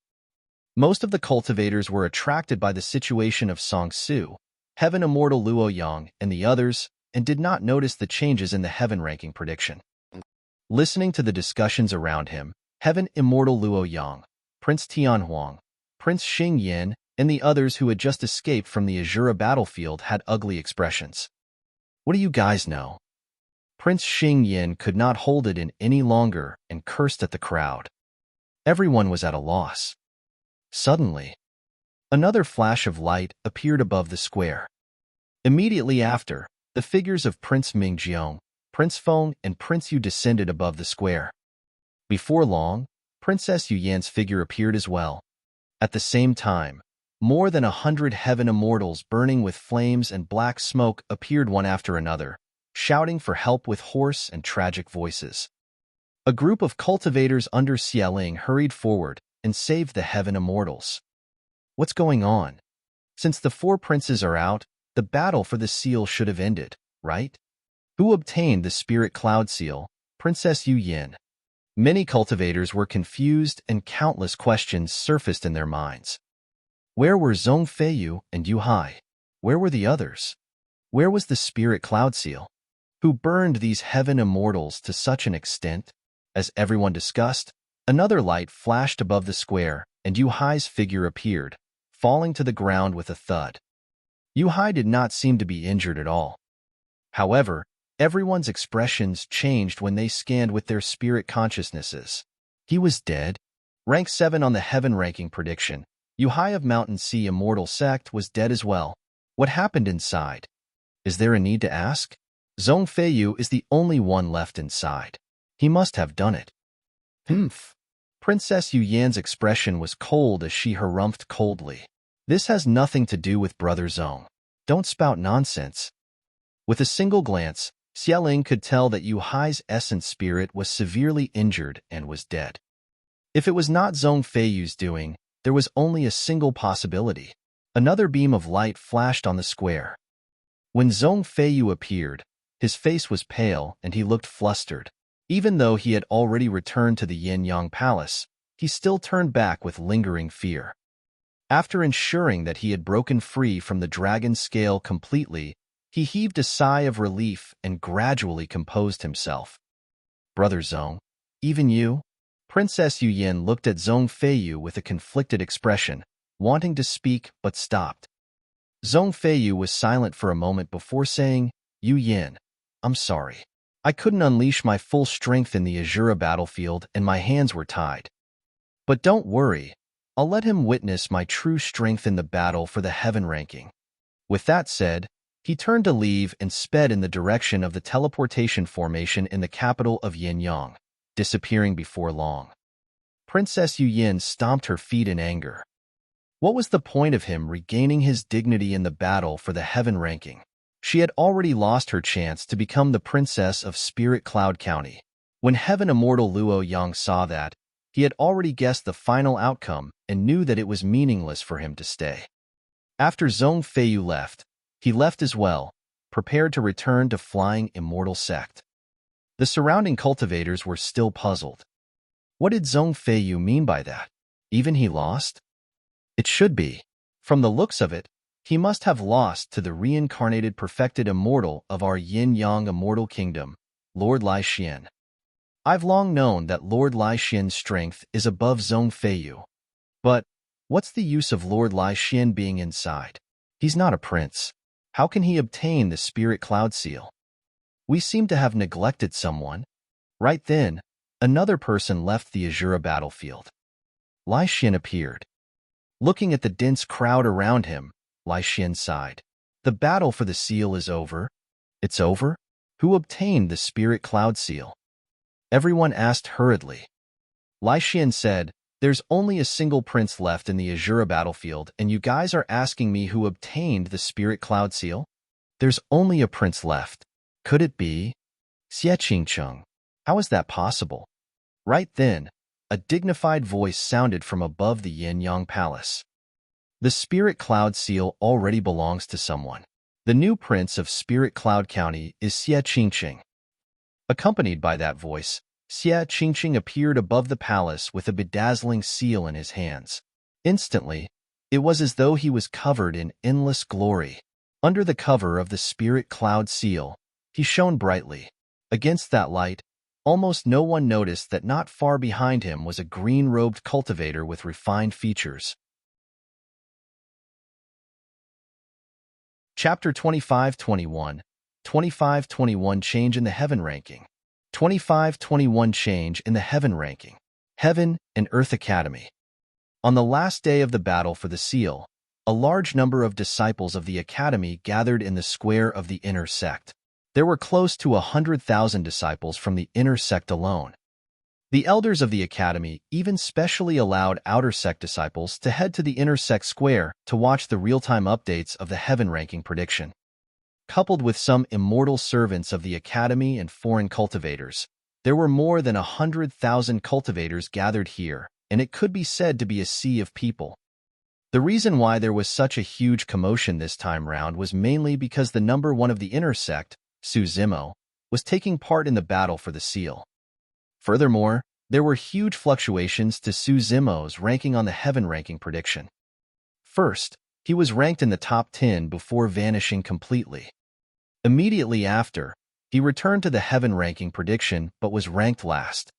Most of the cultivators were attracted by the situation of Song Su, Heaven Immortal Luo Yang, and the others, and did not notice the changes in the Heaven ranking prediction. Listening to the discussions around him, Heaven Immortal Luo Yang, Prince Tian Huang, Prince Xing Yin, and the others who had just escaped from the Azura battlefield had ugly expressions. What do you guys know? Prince Xing Yin could not hold it in any longer and cursed at the crowd. Everyone was at a loss. Suddenly, another flash of light appeared above the square. Immediately after, the figures of Prince Mingjiong, Prince Feng, and Prince Yu descended above the square. Before long, Princess Yu Yan's figure appeared as well. At the same time, more than 100 heaven immortals burning with flames and black smoke appeared one after another, shouting for help with hoarse and tragic voices. A group of cultivators under Xieling hurried forward and saved the heaven immortals. What's going on? Since the four princes are out, the battle for the seal should have ended, right? Who obtained the spirit cloud seal? Princess Yu Yin. Many cultivators were confused and countless questions surfaced in their minds. Where were Zhong Feiyu and Yu Hai? Where were the others? Where was the spirit cloud seal? Who burned these heaven immortals to such an extent? As everyone discussed, another light flashed above the square, and Yu Hai's figure appeared, falling to the ground with a thud. Yu Hai did not seem to be injured at all. However, everyone's expressions changed when they scanned with their spirit consciousnesses. He was dead. Rank 7 on the heaven ranking prediction. Yu Hai of Mountain Sea Immortal Sect was dead as well. What happened inside? Is there a need to ask? Zhong Feiyu is the only one left inside. He must have done it. Humph. Princess Yu Yan's expression was cold as she harumphed coldly. This has nothing to do with Brother Zhong. Don't spout nonsense. With a single glance, Xieling could tell that Yu Hai's essence spirit was severely injured and was dead. If it was not Zhong Feiyu's doing, there was only a single possibility. Another beam of light flashed on the square. When Zhong Feiyu appeared, his face was pale and he looked flustered. Even though he had already returned to the Yin-Yang Palace, he still turned back with lingering fear. After ensuring that he had broken free from the dragon scale completely, he heaved a sigh of relief and gradually composed himself. Brother Zhong, even you? Princess Yu Yin looked at Zhong Feiyu with a conflicted expression, wanting to speak but stopped. Zhong Feiyu was silent for a moment before saying, Yu Yin, I'm sorry. I couldn't unleash my full strength in the Azura battlefield and my hands were tied. But don't worry, I'll let him witness my true strength in the battle for the heaven ranking. With that said, he turned to leave and sped in the direction of the teleportation formation in the capital of Yin-Yang, disappearing before long. Princess Yu Yin stomped her feet in anger. What was the point of him regaining his dignity in the battle for the heaven ranking? She had already lost her chance to become the princess of Spirit Cloud County. When Heaven Immortal Luo Yang saw that, he had already guessed the final outcome and knew that it was meaningless for him to stay. After Zhong Feiyu left, he left as well, prepared to return to Flying Immortal Sect. The surrounding cultivators were still puzzled. What did Zhong Feiyu mean by that? Even he lost? It should be. From the looks of it, he must have lost to the reincarnated perfected immortal of our Yin-Yang Immortal Kingdom, Lord Lai Xian. I've long known that Lord Lai Xian's strength is above Zhong Feiyu. But what's the use of Lord Lai Xian being inside? He's not a prince. How can he obtain the Spirit Cloud Seal? We seem to have neglected someone. Right then, another person left the Azura battlefield. Lai Xian appeared. Looking at the dense crowd around him, Lai Xian sighed. The battle for the seal is over. It's over? Who obtained the Spirit Cloud Seal? Everyone asked hurriedly. Lai Xian said, there's only a single prince left in the Azura battlefield, and you guys are asking me who obtained the Spirit Cloud Seal? There's only a prince left. Could it be? Xie Qingcheng. How is that possible? Right then, a dignified voice sounded from above the Yin-Yang Palace. The Spirit Cloud Seal already belongs to someone. The new prince of Spirit Cloud County is Xie Qingcheng. Accompanied by that voice, Xie Qingcheng appeared above the palace with a bedazzling seal in his hands. Instantly, it was as though he was covered in endless glory. Under the cover of the Spirit Cloud Seal, he shone brightly. Against that light, almost no one noticed that not far behind him was a green-robed cultivator with refined features. Chapter 25-21 25-21 change in the heaven ranking. 25-21 change in the heaven ranking. Heaven and Earth Academy. On the last day of the battle for the seal, a large number of disciples of the Academy gathered in the square of the inner sect. There were close to 100,000 disciples from the inner sect alone. The elders of the Academy even specially allowed outer sect disciples to head to the inner sect square to watch the real-time updates of the heaven ranking prediction. Coupled with some immortal servants of the Academy and foreign cultivators, there were more than 100,000 cultivators gathered here, and it could be said to be a sea of people. The reason why there was such a huge commotion this time round was mainly because the number one of the inner sect, Suzimo, was taking part in the battle for the seal. Furthermore, there were huge fluctuations to Suzimo's ranking on the heaven ranking prediction. First, he was ranked in the top 10 before vanishing completely. Immediately after, he returned to the heaven ranking prediction but was ranked last.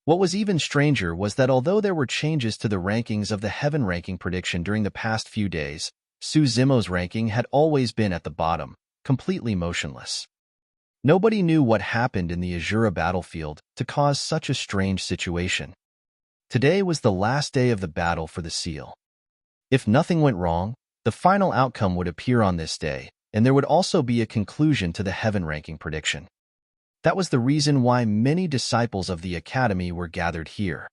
What was even stranger was that although there were changes to the rankings of the heaven ranking prediction during the past few days, Suzimo's ranking had always been at the bottom, completely motionless. Nobody knew what happened in the Azura battlefield to cause such a strange situation. Today was the last day of the battle for the seal. If nothing went wrong, the final outcome would appear on this day, and there would also be a conclusion to the heaven ranking prediction. That was the reason why many disciples of the Academy were gathered here.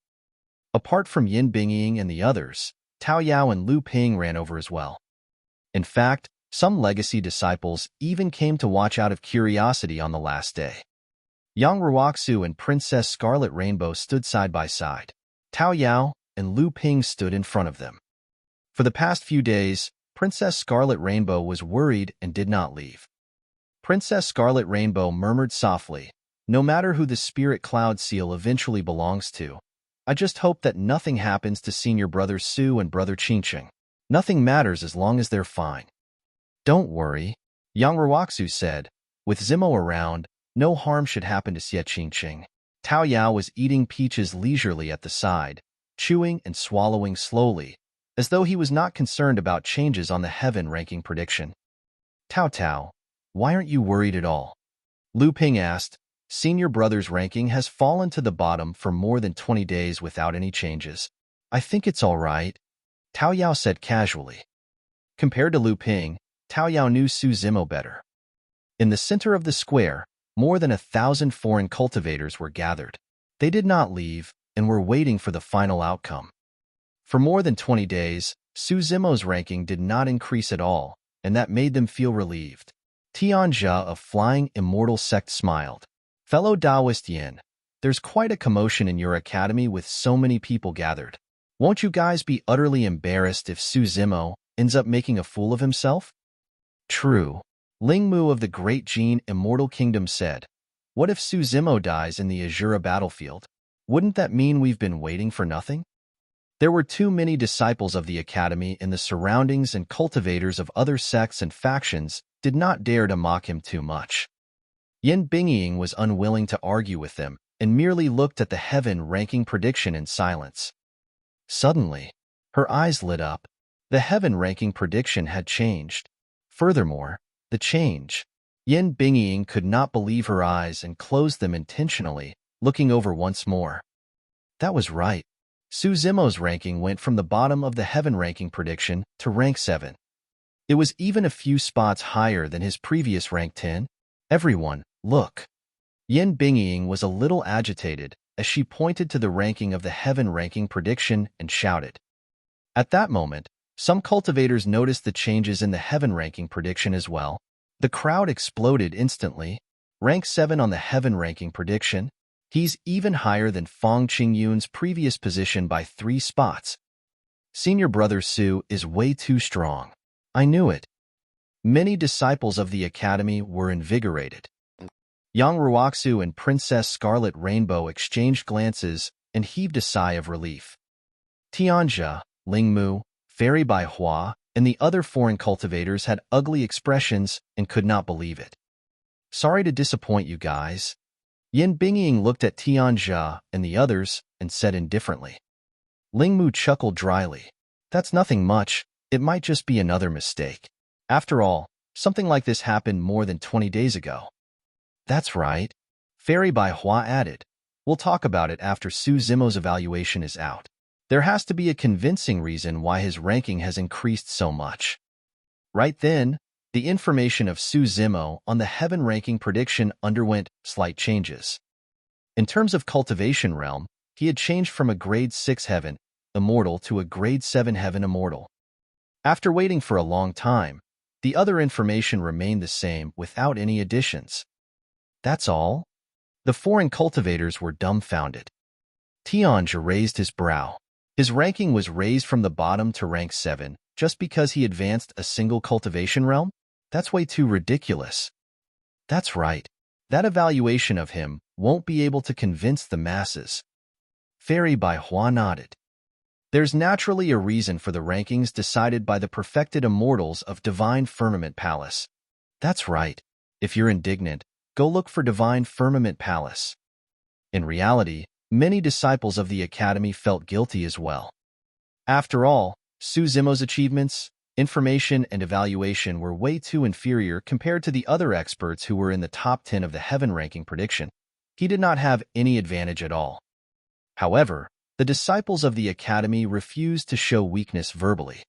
Apart from Yin Bingying and the others, Tao Yao and Lu Ping ran over as well. In fact, some legacy disciples even came to watch out of curiosity on the last day. Yang Ruoxu and Princess Scarlet Rainbow stood side by side. Tao Yao and Lu Ping stood in front of them. For the past few days, Princess Scarlet Rainbow was worried and did not leave. Princess Scarlet Rainbow murmured softly, "No matter who the spirit cloud seal eventually belongs to, I just hope that nothing happens to senior brother Su and brother Qingqing. Nothing matters as long as they're fine." "Don't worry," Yang Ruoxu said. "With Zimo around, no harm should happen to Xie Qingqing." Tao Yao was eating peaches leisurely at the side, chewing and swallowing slowly, as though he was not concerned about changes on the heaven ranking prediction. "Tao, why aren't you worried at all?" Lu Ping asked. "Senior brother's ranking has fallen to the bottom for more than 20 days without any changes. I think it's all right," Tao Yao said casually. Compared to Lu Ping, Tao Yao knew Suzimo better. In the center of the square, more than 1,000 foreign cultivators were gathered. They did not leave and were waiting for the final outcome. For more than 20 days, Suzimo's ranking did not increase at all, and that made them feel relieved. Tianjia of Flying Immortal Sect smiled. "Fellow Taoist Yin, there's quite a commotion in your academy with so many people gathered. Won't you guys be utterly embarrassed if Suzimo ends up making a fool of himself?" "True," Ling Mu of the Great Jin Immortal Kingdom said. "What if Suzimo dies in the Azura battlefield? Wouldn't that mean we've been waiting for nothing?" There were too many disciples of the Academy in the surroundings, and cultivators of other sects and factions did not dare to mock him too much. Yin Bingying was unwilling to argue with them and merely looked at the heaven ranking prediction in silence. Suddenly, her eyes lit up. The heaven ranking prediction had changed. Furthermore, the change. Yin Bingying could not believe her eyes and closed them intentionally, looking over once more. That was right. Suzimo's ranking went from the bottom of the heaven ranking prediction to rank 7. It was even a few spots higher than his previous rank 10. "Everyone, look." Yin Bingying was a little agitated as she pointed to the ranking of the heaven ranking prediction and shouted. At that moment, some cultivators noticed the changes in the heaven ranking prediction as well. The crowd exploded instantly. Rank 7 on the heaven ranking prediction. He's even higher than Fang Qingyun's previous position by 3 spots. Senior brother Su is way too strong. I knew it. Many disciples of the Academy were invigorated. Yang Ruoxu and Princess Scarlet Rainbow exchanged glances and heaved a sigh of relief. Tianjia, Ling Mu, Fairy Bai Hua, and the other foreign cultivators had ugly expressions and could not believe it. "Sorry to disappoint you guys." Yin Bingying looked at Tianjia and the others and said indifferently. Ling Mu chuckled dryly. "That's nothing much. It might just be another mistake. After all, Something like this happened more than 20 days ago. That's right. Fairy by Hua added. We'll talk about it after Su Zimo's evaluation is out. There has to be a convincing reason why his ranking has increased so much. Right then, the information of Su Zimo on the heaven ranking prediction underwent slight changes. In terms of cultivation realm, he had changed from a grade 6 heaven immortal to a grade 7 heaven immortal. After waiting for a long time, the other information remained the same without any additions. That's all? The foreign cultivators were dumbfounded. Tianjia raised his brow. His ranking was raised from the bottom to rank 7 just because he advanced a single cultivation realm? That's way too ridiculous. That's right. That evaluation of him won't be able to convince the masses. Fairy by Hua nodded. There's naturally a reason for the rankings decided by the perfected immortals of Divine Firmament Palace. That's right. If you're indignant, go look for Divine Firmament Palace. In reality, many disciples of the Academy felt guilty as well. After all, Su Zimo's achievements, information, and evaluation were way too inferior compared to the other experts who were in the top 10 of the heaven ranking prediction. He did not have any advantage at all. However, the disciples of the Academy refused to show weakness verbally.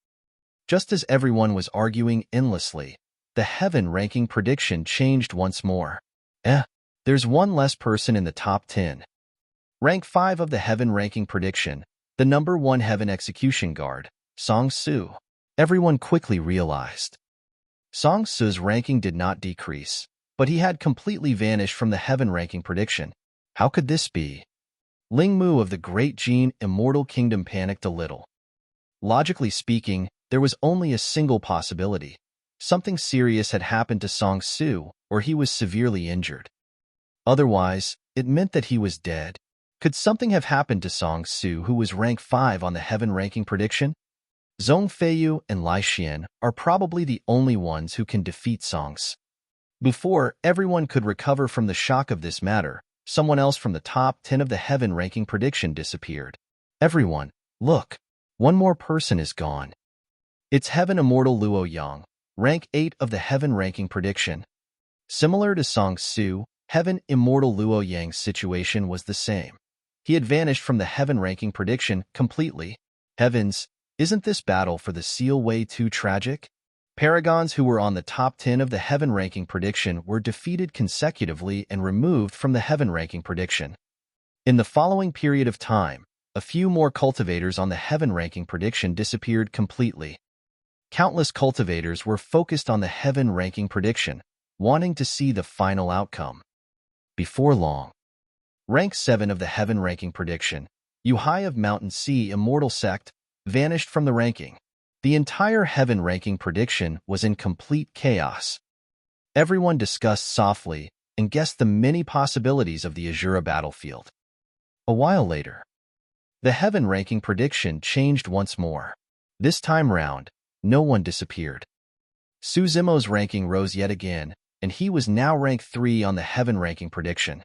Just as everyone was arguing endlessly, the heaven ranking prediction changed once more. There's one less person in the top 10. Rank 5 of the heaven ranking prediction, the number 1 heaven execution guard, Song Su. Everyone quickly realized. Song Su's ranking did not decrease, but he had completely vanished from the heaven ranking prediction. How could this be? Ling Mu of the Great Jin Immortal Kingdom panicked a little. Logically speaking, there was only a single possibility. Something serious had happened to Song Su, or he was severely injured. Otherwise, it meant that he was dead. Could something have happened to Song Su, who was rank 5 on the heaven ranking prediction? Zhong Feiyu and Lai Xian are probably the only ones who can defeat Song Su. Before everyone could recover from the shock of this matter, someone else from the top 10 of the heaven ranking prediction disappeared. Everyone, look, one more person is gone. It's Heaven Immortal Luo Yang, rank 8 of the heaven ranking prediction. Similar to Song Su, Heaven Immortal Luo Yang's situation was the same. He had vanished from the heaven ranking prediction completely. Heavens, isn't this battle for the seal way too tragic? Paragons who were on the top 10 of the heaven ranking prediction were defeated consecutively and removed from the heaven ranking prediction. In the following period of time, a few more cultivators on the heaven ranking prediction disappeared completely. Countless cultivators were focused on the heaven ranking prediction, wanting to see the final outcome. Before long, rank 7 of the heaven ranking prediction, Yuhai of Mountain Sea Immortal Sect, vanished from the ranking. The entire heaven ranking prediction was in complete chaos. Everyone discussed softly and guessed the many possibilities of the Azura battlefield. A while later, the heaven ranking prediction changed once more. This time round, no one disappeared. Su Zimo's ranking rose yet again, and he was now rank 3 on the heaven ranking prediction.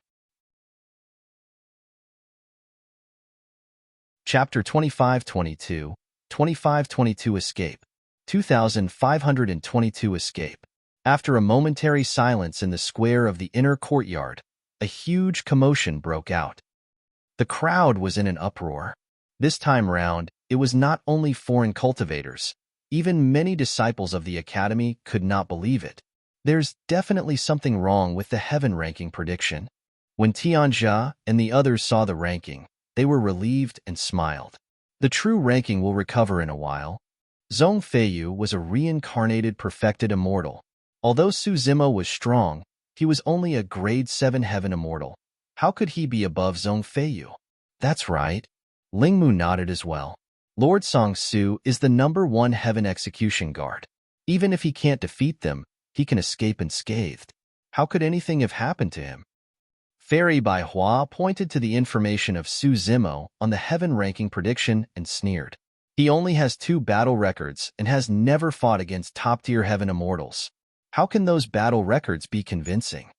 Chapter 2522, 2522 Escape. 2522 Escape. After a momentary silence in the square of the inner courtyard, a huge commotion broke out. The crowd was in an uproar. This time round, it was not only foreign cultivators. Even many disciples of the Academy could not believe it. There's definitely something wrong with the heaven ranking prediction. When Tianjia and the others saw the ranking, they were relieved and smiled. The true ranking will recover in a while. Zhong Feiyu was a reincarnated perfected immortal. Although Su Zimo was strong, he was only a grade 7 heaven immortal. How could he be above Zhong Feiyu? That's right. Ling Mu nodded as well. Lord Song Su is the number 1 heaven execution guard. Even if he can't defeat them, he can escape unscathed. How could anything have happened to him? Fairy by Hua pointed to the information of Su Zimo on the heaven ranking prediction and sneered. He only has 2 battle records and has never fought against top-tier heaven immortals. How can those battle records be convincing?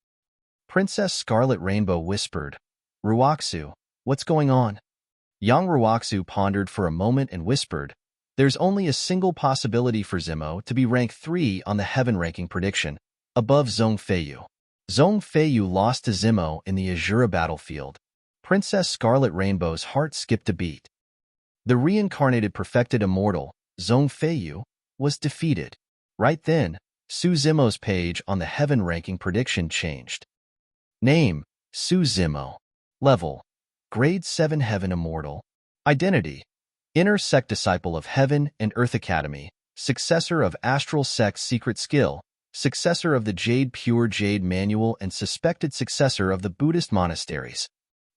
Princess Scarlet Rainbow whispered, Ruoxu, what's going on? Young Ruoxu pondered for a moment and whispered, There's only a single possibility for Zemo to be rank 3 on the heaven ranking prediction, above Zhong Feiyu. Zhong Feiyu lost to Zemo in the Azura battlefield. Princess Scarlet Rainbow's heart skipped a beat. The reincarnated perfected immortal, Zhong Feiyu, was defeated. Right then, Su Zemo's page on the heaven ranking prediction changed. Name, Su Zemo. Level, Grade 7 Heaven Immortal. Identity, Inner Sect Disciple of Heaven and Earth Academy, successor of Astral Sect's secret skill, successor of the Jade Pure Jade Manual and suspected successor of the Buddhist monasteries.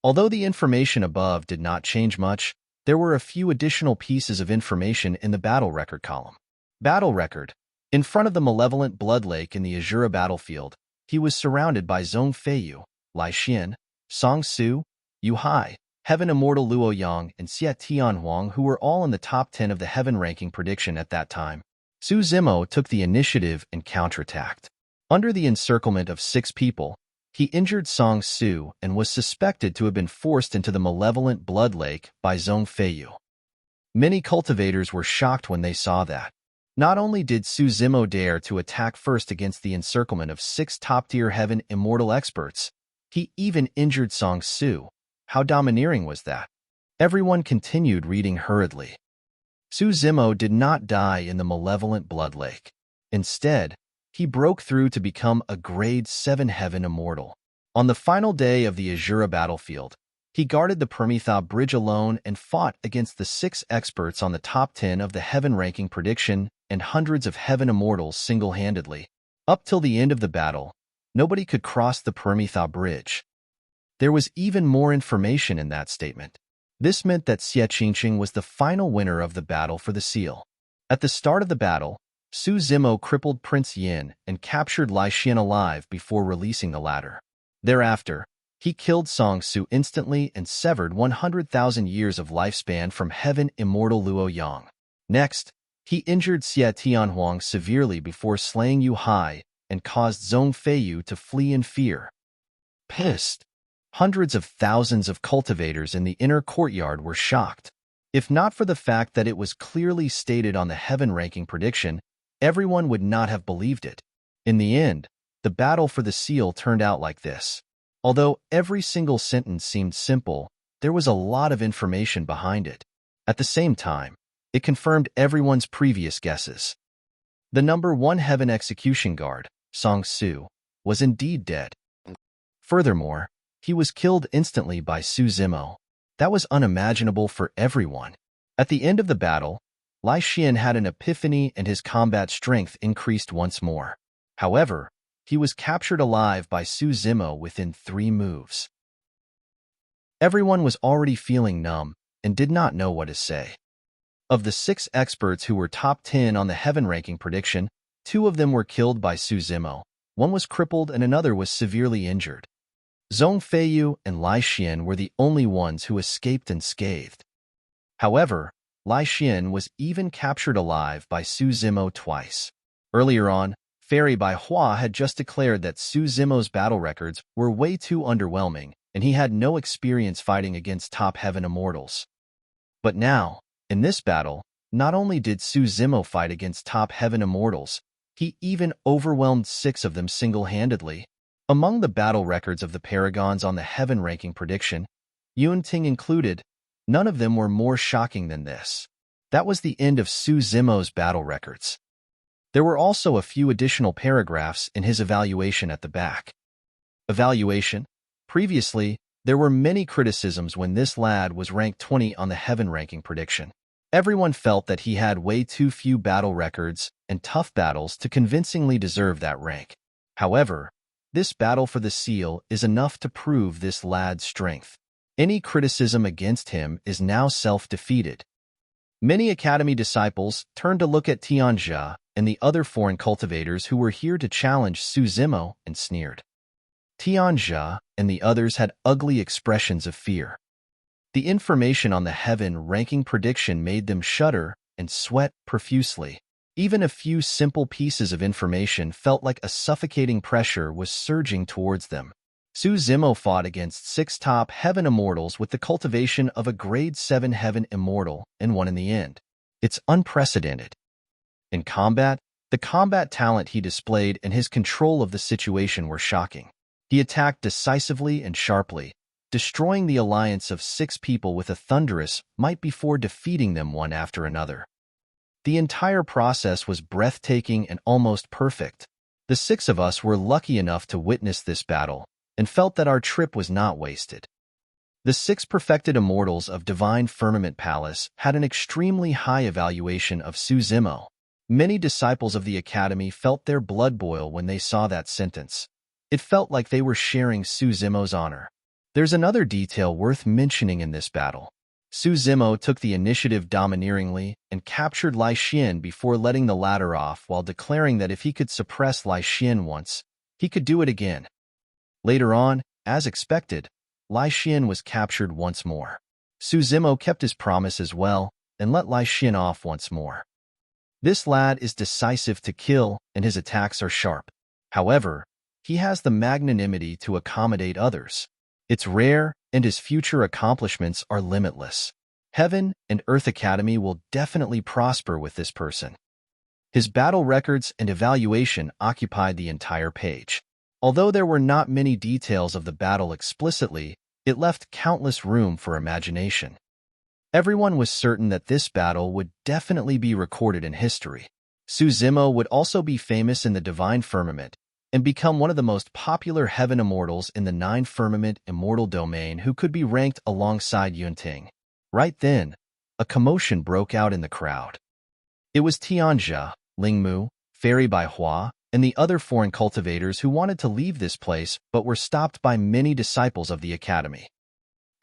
Although the information above did not change much, there were a few additional pieces of information in the battle record column. Battle record. In front of the malevolent blood lake in the Azura battlefield, he was surrounded by Zhong Feiyu, Lai Xian, Song Su, Yu Hai, Heaven Immortal Luo Yang, and Xie Tianhuang, who were all in the top 10 of the heaven ranking prediction at that time. Su Zemo took the initiative and counterattacked. Under the encirclement of 6 people, he injured Song Su and was suspected to have been forced into the malevolent blood lake by Zhong Feiyu. Many cultivators were shocked when they saw that. Not only did Su Zemo dare to attack first against the encirclement of 6 top-tier heaven immortal experts, he even injured Song Su. How domineering was that? Everyone continued reading hurriedly. Su Zemo did not die in the malevolent blood lake. Instead, he broke through to become a Grade 7 Heaven Immortal. On the final day of the Azura battlefield, he guarded the Permitha Bridge alone and fought against the 6 experts on the top 10 of the heaven ranking prediction and hundreds of heaven immortals single-handedly. Up till the end of the battle, nobody could cross the Permitha Bridge. There was even more information in that statement. This meant that Xie Qingqing was the final winner of the battle for the seal. At the start of the battle, Su Zemo crippled Prince Yin and captured Lai Xian alive before releasing the latter. Thereafter, he killed Song Su instantly and severed 100,000 years of lifespan from Heaven Immortal Luo Yang. Next, he injured Xie Tianhuang severely before slaying Yu Hai and caused Zhong Feiyu to flee in fear. Pissed, hundreds of thousands of cultivators in the inner courtyard were shocked. If not for the fact that it was clearly stated on the heaven ranking prediction, everyone would not have believed it. In the end, the battle for the seal turned out like this. Although every single sentence seemed simple, there was a lot of information behind it. At the same time, it confirmed everyone's previous guesses. The number 1 heaven execution guard, Song Su, was indeed dead. Furthermore, he was killed instantly by Su Zemo. That was unimaginable for everyone. At the end of the battle, Lai Xian had an epiphany and his combat strength increased once more. However, he was captured alive by Su Zemo within 3 moves. Everyone was already feeling numb and did not know what to say. Of the 6 experts who were top 10 on the heaven ranking prediction, 2 of them were killed by Su Zemo, 1 was crippled and another was severely injured. Zhong Feiyu and Lai Xian were the only ones who escaped unscathed. However, Lai Xian was even captured alive by Su Zemo twice. Earlier on, Fairy Bai Hua had just declared that Su Zemo's battle records were way too underwhelming and he had no experience fighting against top heaven immortals. But now, in this battle, not only did Su Zemo fight against top heaven immortals, he even overwhelmed 6 of them single-handedly. Among the battle records of the paragons on the heaven ranking prediction, Yun Ting included, none of them were more shocking than this. That was the end of Su Zemo's battle records. There were also a few additional paragraphs in his evaluation at the back. Evaluation. Previously, there were many criticisms when this lad was ranked 20 on the heaven ranking prediction. Everyone felt that he had way too few battle records and tough battles to convincingly deserve that rank. However, this battle for the seal is enough to prove this lad's strength. Any criticism against him is now self-defeated. Many Academy disciples turned to look at Tianjia and the other foreign cultivators who were here to challenge Su Zemo and sneered. Tianjia and the others had ugly expressions of fear. The information on the heaven ranking prediction made them shudder and sweat profusely. Even a few simple pieces of information felt like a suffocating pressure was surging towards them. Su Zemo fought against 6 top heaven immortals with the cultivation of a Grade 7 heaven immortal and won in the end. It's unprecedented. In combat, the combat talent he displayed and his control of the situation were shocking. He attacked decisively and sharply, destroying the alliance of 6 people with a thunderous might before defeating them one after another. The entire process was breathtaking and almost perfect. The 6 of us were lucky enough to witness this battle and felt that our trip was not wasted. The 6 perfected immortals of Divine Firmament Palace had an extremely high evaluation of Su Zimo. Many disciples of the Academy felt their blood boil when they saw that sentence. It felt like they were sharing Su Zimo's honor. There's another detail worth mentioning in this battle. Su Zimo took the initiative domineeringly and captured Lai Xian before letting the latter off while declaring that if he could suppress Lai Xian once, he could do it again. Later on, as expected, Lai Xian was captured once more. Su Zimo kept his promise as well and let Lai Xian off once more. This lad is decisive to kill and his attacks are sharp. However, he has the magnanimity to accommodate others. It's rare, and his future accomplishments are limitless. Heaven and Earth Academy will definitely prosper with this person. His battle records and evaluation occupied the entire page. Although there were not many details of the battle explicitly, it left countless room for imagination. Everyone was certain that this battle would definitely be recorded in history. Su Zimo would also be famous in the Divine Firmament and become one of the most popular heaven immortals in the 9 Firmament Immortal Domain who could be ranked alongside Yunting. Right then, a commotion broke out in the crowd. It was Tianjia, Lingmu, Fairy Bai Hua, and the other foreign cultivators who wanted to leave this place but were stopped by many disciples of the Academy.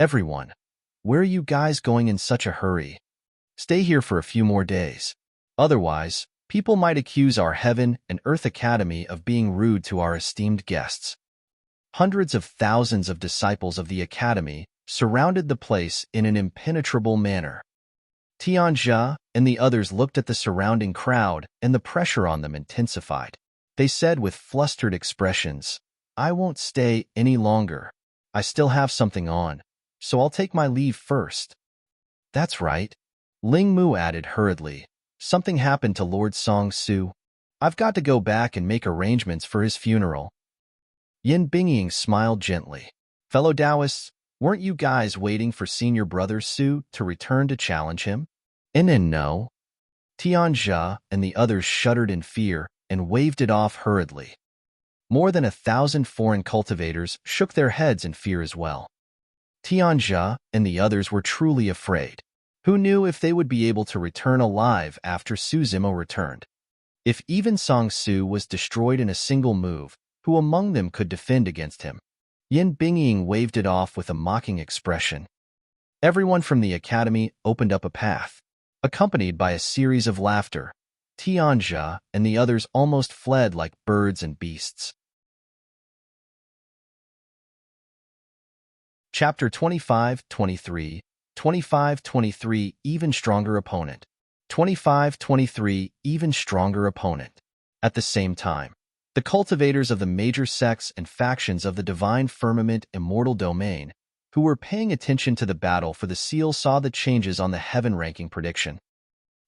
Everyone, where are you guys going in such a hurry? Stay here for a few more days. Otherwise, people might accuse our Heaven and Earth Academy of being rude to our esteemed guests. Hundreds of thousands of disciples of the Academy surrounded the place in an impenetrable manner. Tianjia and the others looked at the surrounding crowd, and the pressure on them intensified. They said with flustered expressions, "I won't stay any longer. I still have something on, so I'll take my leave first." "That's right," Ling Mu added hurriedly. "Something happened to Lord Song Su. I've got to go back and make arrangements for his funeral." Yin Bingying smiled gently. "Fellow Taoists, weren't you guys waiting for senior brother Su to return to challenge him?" No." Tianjia and the others shuddered in fear and waved it off hurriedly. More than 1,000 foreign cultivators shook their heads in fear as well. Tianjia and the others were truly afraid. Who knew if they would be able to return alive after Su Zimo returned? If even Song Su was destroyed in a single move, who among them could defend against him? Yin Bingying waved it off with a mocking expression. Everyone from the Academy opened up a path. Accompanied by a series of laughter, Tianjia and the others almost fled like birds and beasts. Chapter 25-23 25-23 Even Stronger Opponent 25-23 Even Stronger Opponent. At the same time, the cultivators of the major sects and factions of the Divine Firmament Immortal Domain, who were paying attention to the battle for the seal, saw the changes on the heaven ranking prediction.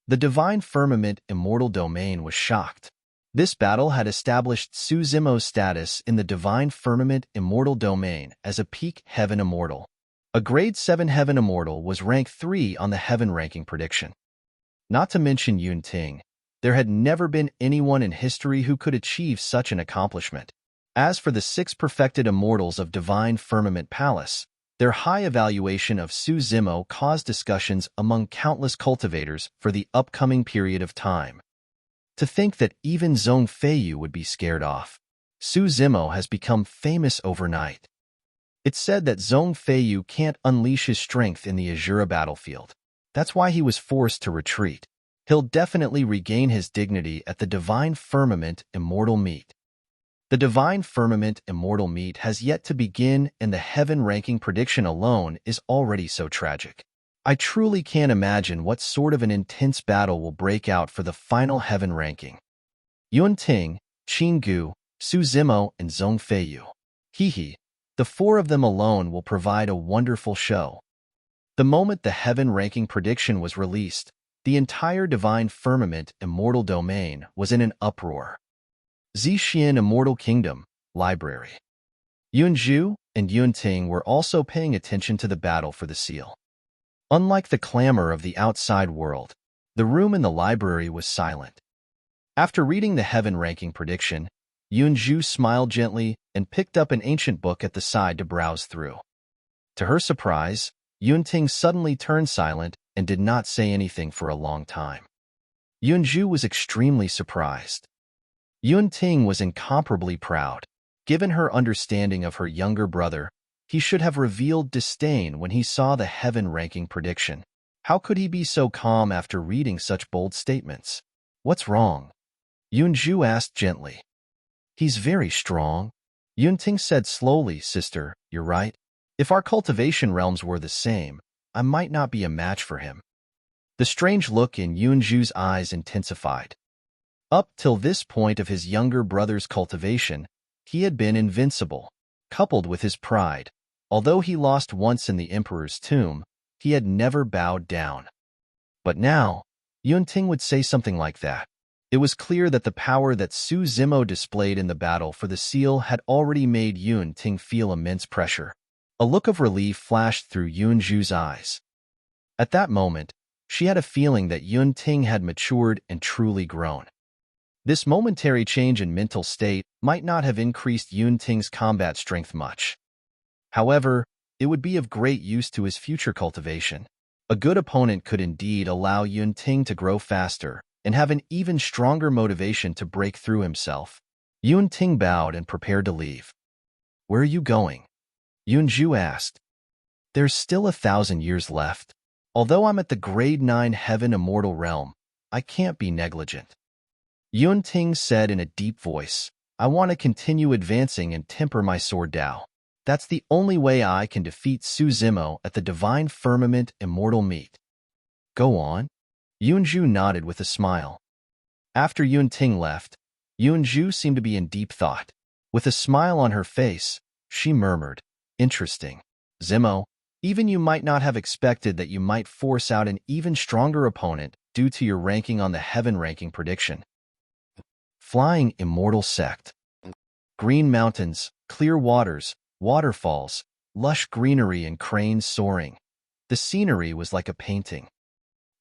The Divine Firmament Immortal Domain was shocked. This battle had established Su Zimo's status in the Divine Firmament Immortal Domain as a peak heaven immortal. A grade 7 heaven immortal was rank 3 on the heaven ranking prediction. Not to mention Yun Ting, there had never been anyone in history who could achieve such an accomplishment. As for the 6 perfected immortals of Divine Firmament Palace, their high evaluation of Su Zimo caused discussions among countless cultivators for the upcoming period of time. To think that even Zhong Feiyu would be scared off. Su Zimo has become famous overnight. It's said that Zhong Feiyu can't unleash his strength in the Azura battlefield. That's why he was forced to retreat. He'll definitely regain his dignity at the Divine Firmament Immortal Meet. The Divine Firmament Immortal Meet has yet to begin, and the heaven ranking prediction alone is already so tragic. I truly can't imagine what sort of an intense battle will break out for the final heaven ranking. Yun Ting, Qin Gu, Su Zimo, and Zhong Feiyu. Hehe, the 4 of them alone will provide a wonderful show. The moment the heaven ranking prediction was released, The entire divine firmament immortal domain was in an uproar. Zixin Immortal Kingdom, Library. Yunzhu and Yunting were also paying attention to the battle for the seal. Unlike the clamor of the outside world, the room in the library was silent. After reading the heaven ranking prediction, Yunzhu smiled gently and picked up an ancient book at the side to browse through. To her surprise, Yunting suddenly turned silent and did not say anything for a long time. Yunzhu was extremely surprised. Yunting was incomparably proud. Given her understanding of her younger brother, he should have revealed disdain when he saw the heaven-ranking prediction. How could he be so calm after reading such bold statements? What's wrong? Yunzhu asked gently. He's very strong. Yunting said slowly, Sister, you're right. If our cultivation realms were the same, I might not be a match for him. The strange look in Yunzhu's eyes intensified. Up till this point of his younger brother's cultivation, he had been invincible. Coupled with his pride, although he lost once in the emperor's tomb, he had never bowed down. But now, Yunting would say something like that. It was clear that the power that Su Zimo displayed in the battle for the seal had already made Yunting feel immense pressure. A look of relief flashed through Yunzhu's eyes. At that moment, she had a feeling that Yunting had matured and truly grown. This momentary change in mental state might not have increased Yunting's combat strength much. However, it would be of great use to his future cultivation. A good opponent could indeed allow Yunting to grow faster and have an even stronger motivation to break through himself. Yunting bowed and prepared to leave. Where are you going? Yunzhu asked. There's still 1,000 years left. Although I'm at the grade 9 heaven immortal realm, I can't be negligent. Yunting said in a deep voice, I want to continue advancing and temper my sword Dao. That's the only way I can defeat Su Zimo at the divine firmament immortal meet. Go on. Yunzhu nodded with a smile. After Yunting left, Yunzhu seemed to be in deep thought. With a smile on her face, she murmured, Interesting. Zimo, even you might not have expected that you might force out an even stronger opponent due to your ranking on the heaven ranking prediction. Flying Immortal Sect. Green mountains, clear waters, waterfalls, lush greenery and cranes soaring. The scenery was like a painting.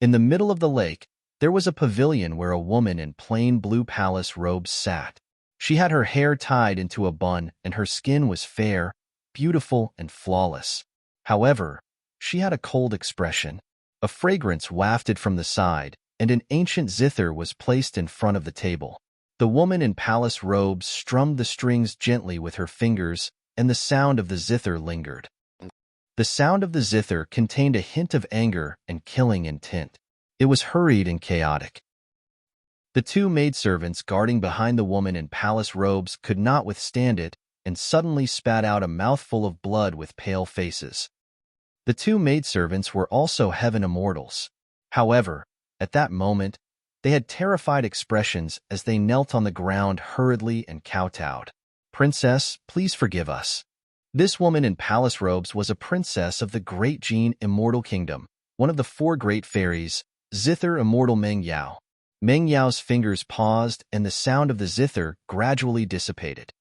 In the middle of the lake, there was a pavilion where a woman in plain blue palace robes sat. She had her hair tied into a bun and her skin was fair, beautiful, and flawless. However, she had a cold expression. A fragrance wafted from the side, and an ancient zither was placed in front of the table. The woman in palace robes strummed the strings gently with her fingers, and the sound of the zither lingered. The sound of the zither contained a hint of anger and killing intent. It was hurried and chaotic. The two maidservants guarding behind the woman in palace robes could not withstand it and suddenly spat out a mouthful of blood with pale faces. The two maidservants were also heaven immortals. However, at that moment, they had terrified expressions as they knelt on the ground hurriedly and kowtowed. Princess, please forgive us. This woman in palace robes was a princess of the Great Jin Immortal Kingdom, one of the 4 great fairies, Zither Immortal Meng Yao. Meng Yao's fingers paused and the sound of the zither gradually dissipated.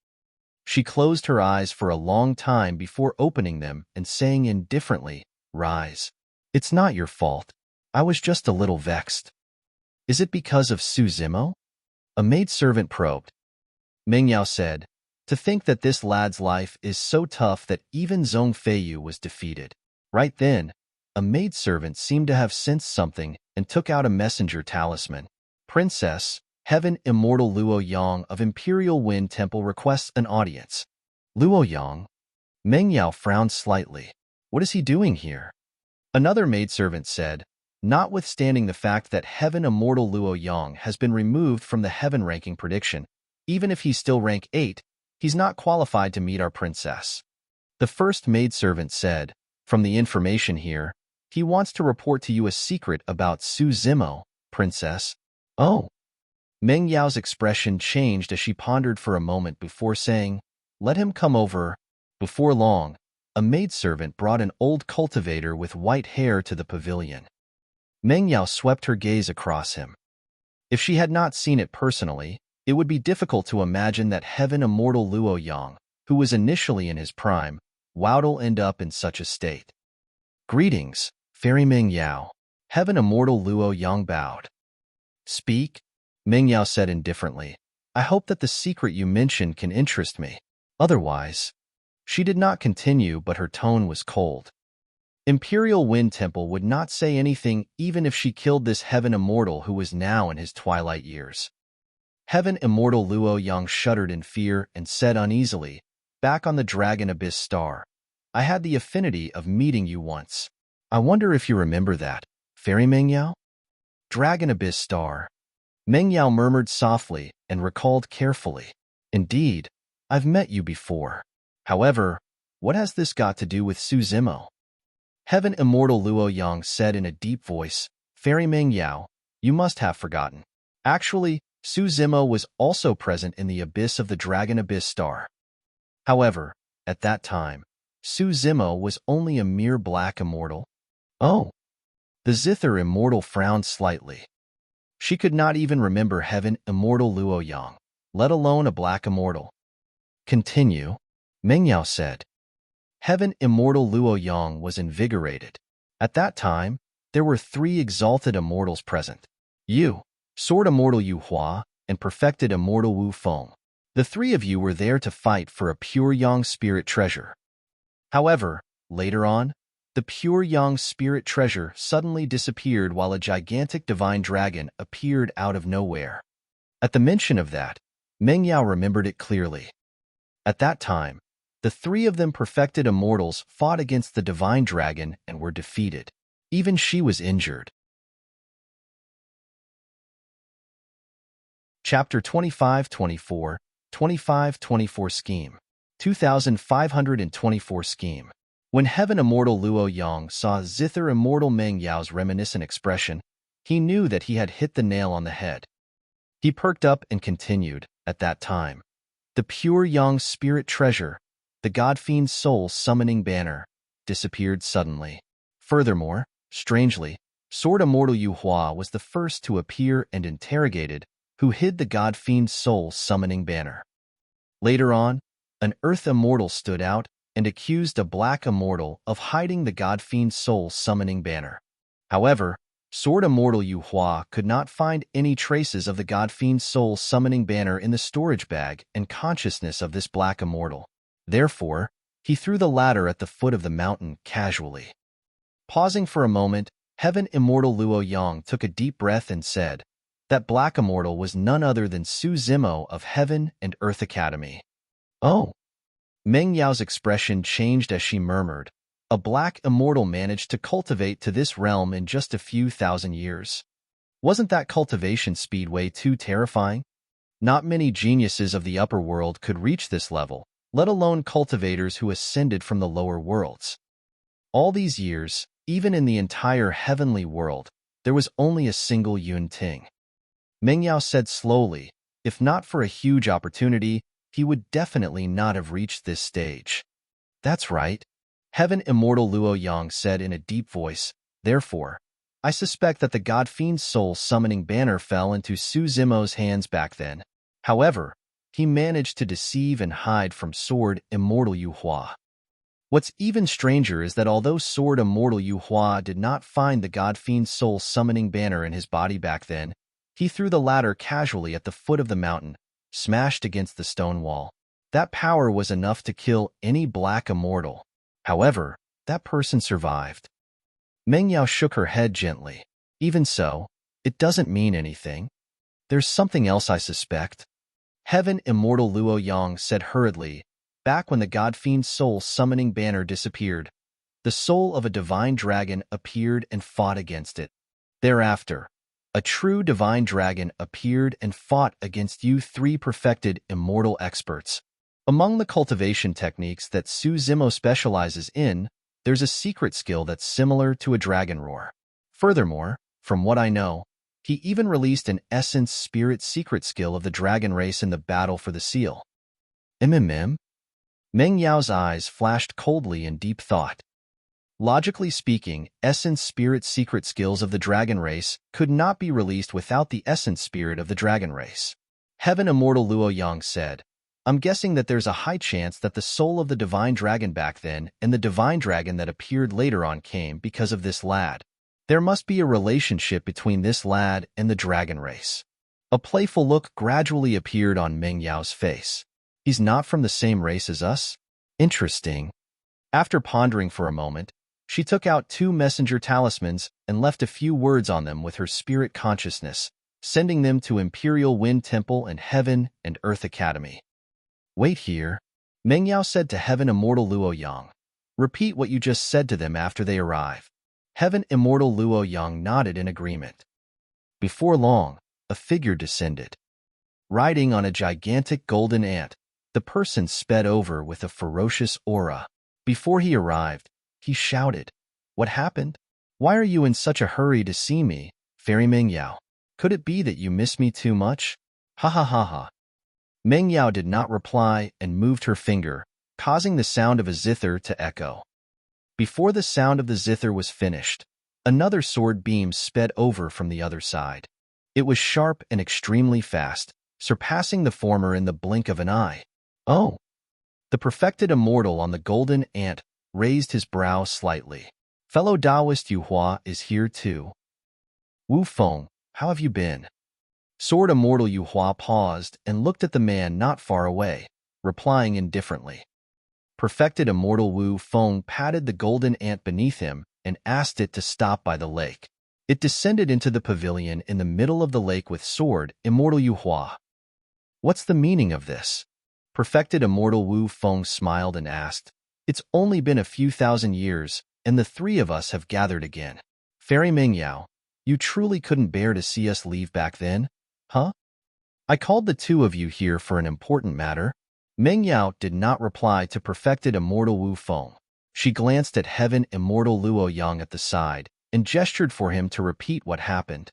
She closed her eyes for a long time before opening them and saying indifferently, Rise. It's not your fault. I was just a little vexed. Is it because of Su Zimo? A maidservant probed. Meng Yao said, To think that this lad's life is so tough that even Zhong Feiyu was defeated. Right then, a maidservant seemed to have sensed something and took out a messenger talisman. Princess, Heaven Immortal Luo Yang of Imperial Wind Temple requests an audience. Luo Yang? Meng Yao frowned slightly. What is he doing here? Another maidservant said, Notwithstanding the fact that Heaven Immortal Luo Yang has been removed from the heaven ranking prediction, even if he's still rank 8, he's not qualified to meet our princess. The first maidservant said, From the information here, he wants to report to you a secret about Su Zimo, princess. Oh. Meng Yao's expression changed as she pondered for a moment before saying, Let him come over. Before long, a maidservant brought an old cultivator with white hair to the pavilion. Meng Yao swept her gaze across him. If she had not seen it personally, it would be difficult to imagine that Heaven Immortal Luo Yang, who was initially in his prime, would end up in such a state. Greetings, Fairy Meng Yao. Heaven Immortal Luo Yang bowed. Speak, Meng Yao said indifferently. I hope that the secret you mentioned can interest me. Otherwise, she did not continue, but her tone was cold. Imperial Wind Temple would not say anything even if she killed this Heaven Immortal who was now in his twilight years. Heaven Immortal Luo Yang shuddered in fear and said uneasily, back on the Dragon Abyss Star, I had the affinity of meeting you once. I wonder if you remember that, Fairy Meng Yao? Dragon Abyss Star. Meng Yao murmured softly and recalled carefully. Indeed, I've met you before. However, what has this got to do with Su Zimo? Heaven Immortal Luo Yang said in a deep voice, Fairy Meng Yao, you must have forgotten. Actually, Su Zimo was also present in the abyss of the Dragon Abyss Star. However, at that time, Su Zimo was only a mere black immortal. Oh. The Zither Immortal frowned slightly. She could not even remember Heaven Immortal Luo Yang, let alone a black immortal. Continue, Meng Yao said. Heaven Immortal Luo Yang was invigorated. At that time, there were 3 exalted immortals present. You, Sword Immortal Yu Hua, and Perfected Immortal Wu Feng. The 3 of you were there to fight for a pure Yang spirit treasure. However, later on, the pure Yang spirit treasure suddenly disappeared while a gigantic divine dragon appeared out of nowhere. At the mention of that, Meng Yao remembered it clearly. At that time, the 3 of them perfected immortals fought against the divine dragon and were defeated. Even she was injured. Chapter 25-24, 25-24 Scheme. 2524 Scheme. When Heaven Immortal Luo Yang saw Zither Immortal Meng Yao's reminiscent expression, he knew that he had hit the nail on the head. He perked up and continued, at that time. The pure Yang spirit treasure, the God Fiend's soul summoning banner, disappeared suddenly. Furthermore, strangely, Sword Immortal Yu Hua was the first to appear and interrogated who hid the God Fiend's soul summoning banner. Later on, an Earth Immortal stood out and accused a Black Immortal of hiding the God Fiend's soul summoning banner. However, Sword Immortal Yu Hua could not find any traces of the God Fiend's soul summoning banner in the storage bag and consciousness of this Black Immortal. Therefore, he threw the latter at the foot of the mountain casually. Pausing for a moment, Heaven Immortal Luo Yang took a deep breath and said, that Black Immortal was none other than Su Zimo of Heaven and Earth Academy. Oh. Meng Yao's expression changed as she murmured, a Black Immortal managed to cultivate to this realm in just a few thousand years. Wasn't that cultivation speed way too terrifying? Not many geniuses of the upper world could reach this level, let alone cultivators who ascended from the lower worlds. All these years, even in the entire heavenly world, there was only a single Yun Ting. Meng Yao said slowly, if not for a huge opportunity, he would definitely not have reached this stage. That's right. Heaven Immortal Luo Yang said in a deep voice, therefore, I suspect that the God Fiend's soul summoning banner fell into Su Zimo's hands back then. However, he managed to deceive and hide from Sword Immortal Yu Hua. What's even stranger is that although Sword Immortal Yu Hua did not find the God Fiend's soul summoning banner in his body back then, he threw the latter casually at the foot of the mountain, smashed against the stone wall. That power was enough to kill any Black Immortal. However, that person survived. Meng Yao shook her head gently. Even so, it doesn't mean anything. There's something else I suspect. Heaven Immortal Luo Yang said hurriedly, back when the God Fiend's soul summoning banner disappeared, the soul of a divine dragon appeared and fought against it. Thereafter, a true divine dragon appeared and fought against you 3 perfected immortal experts. Among the cultivation techniques that Su Zimo specializes in, there's a secret skill that's similar to a dragon roar. Furthermore, from what I know, he even released an essence spirit secret skill of the dragon race in the battle for the seal. Mmm. Meng Yao's eyes flashed coldly in deep thought. Logically speaking, essence spirit secret skills of the dragon race could not be released without the essence spirit of the dragon race. Heaven Immortal Luo Yang said, I'm guessing that there's a high chance that the soul of the divine dragon back then and the divine dragon that appeared later on came because of this lad. There must be a relationship between this lad and the dragon race. A playful look gradually appeared on Meng Yao's face. He's not from the same race as us? Interesting. After pondering for a moment, she took out 2 messenger talismans and left a few words on them with her spirit consciousness, sending them to Imperial Wind Temple and Heaven and Earth Academy. Wait here, Meng Yao said to Heaven Immortal Luo Yang. Repeat what you just said to them after they arrive. Heaven Immortal Luo Yang nodded in agreement. Before long, a figure descended. Riding on a gigantic golden ant, the person sped over with a ferocious aura. Before he arrived, he shouted, What happened? Why are you in such a hurry to see me, Fairy Meng Yao? Could it be that you miss me too much? Ha ha ha ha. Meng Yao did not reply and moved her finger, causing the sound of a zither to echo. Before the sound of the zither was finished, another sword beam sped over from the other side. It was sharp and extremely fast, surpassing the former in the blink of an eye. Oh! The perfected immortal on the golden ant raised his brow slightly. Fellow Taoist Yu Hua is here too. Wu Feng, how have you been? Sword Immortal Yu Hua paused and looked at the man not far away, replying indifferently. Perfected Immortal Wu Feng patted the golden ant beneath him and asked it to stop by the lake. It descended into the pavilion in the middle of the lake with Sword Immortal Yu Hua. What's the meaning of this? Perfected Immortal Wu Feng smiled and asked, It's only been a few thousand years, and the 3 of us have gathered again. Fairy Meng Yao, you truly couldn't bear to see us leave back then? Huh? I called the 2 of you here for an important matter. Meng Yao did not reply to Perfected Immortal Wu Feng. She glanced at Heaven Immortal Luo Yang at the side and gestured for him to repeat what happened.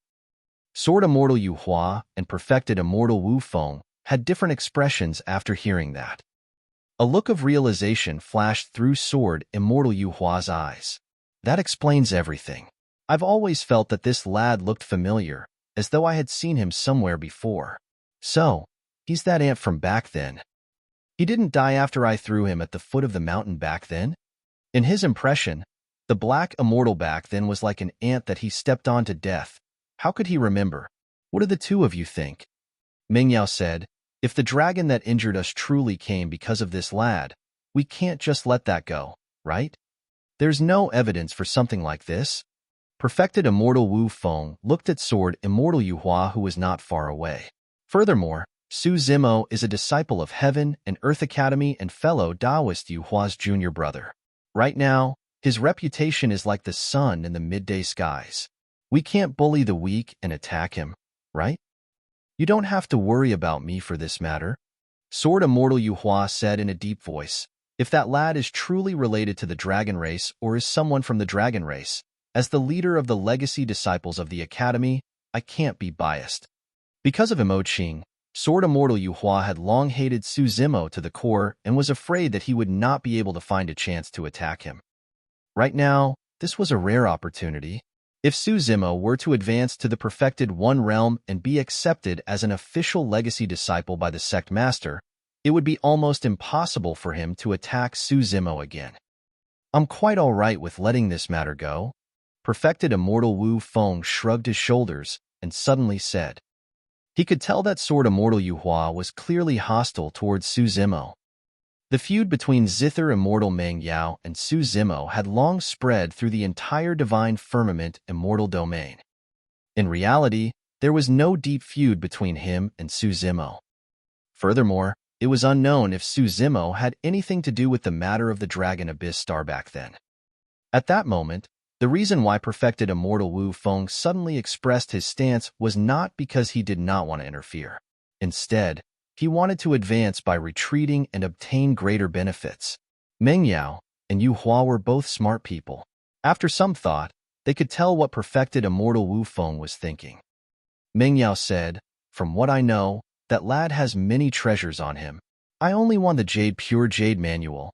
Sword Immortal Yu Hua and Perfected Immortal Wu Feng had different expressions after hearing that. A look of realization flashed through Sword Immortal Yu Hua's eyes. That explains everything. I've always felt that this lad looked familiar, as though I had seen him somewhere before. So, he's that ant from back then. He didn't die after I threw him at the foot of the mountain back then? In his impression, the black immortal back then was like an ant that he stepped on to death. How could he remember? What do the 2 of you think? Meng Yao said, If the dragon that injured us truly came because of this lad, we can't just let that go, right? There's no evidence for something like this. Perfected Immortal Wu Feng looked at Sword Immortal Yu Hua, who was not far away. Furthermore, Su Zimo is a disciple of Heaven and Earth Academy and fellow Taoist Yu Hua's junior brother. Right now, his reputation is like the sun in the midday skies. We can't bully the weak and attack him, right? You don't have to worry about me for this matter. Sword Immortal Yu Hua said in a deep voice, If that lad is truly related to the dragon race or is someone from the dragon race, as the leader of the legacy disciples of the academy, I can't be biased. Because of Imoqing, Sword Immortal Yu Hua had long hated Su Zimo to the core and was afraid that he would not be able to find a chance to attack him. Right now, this was a rare opportunity. If Su Zimo were to advance to the perfected One Realm and be accepted as an official legacy disciple by the sect master, it would be almost impossible for him to attack Su Zimo again. I'm quite all right with letting this matter go. Perfected Immortal Wu Feng shrugged his shoulders and suddenly said. He could tell that Sword Immortal Yu Hua was clearly hostile towards Su Zimo. The feud between Zither Immortal Meng Yao and Su Zimo had long spread through the entire Divine Firmament Immortal Domain. In reality, there was no deep feud between him and Su Zimo. Furthermore, it was unknown if Su Zimo had anything to do with the matter of the Dragon Abyss Star back then. At that moment, the reason why Perfected Immortal Wu Feng suddenly expressed his stance was not because he did not want to interfere. Instead, he wanted to advance by retreating and obtain greater benefits. Meng Yao and Yu Hua were both smart people. After some thought, they could tell what Perfected Immortal Wu Feng was thinking. Meng Yao said, From what I know, that lad has many treasures on him. I only want the Pure Jade Manual.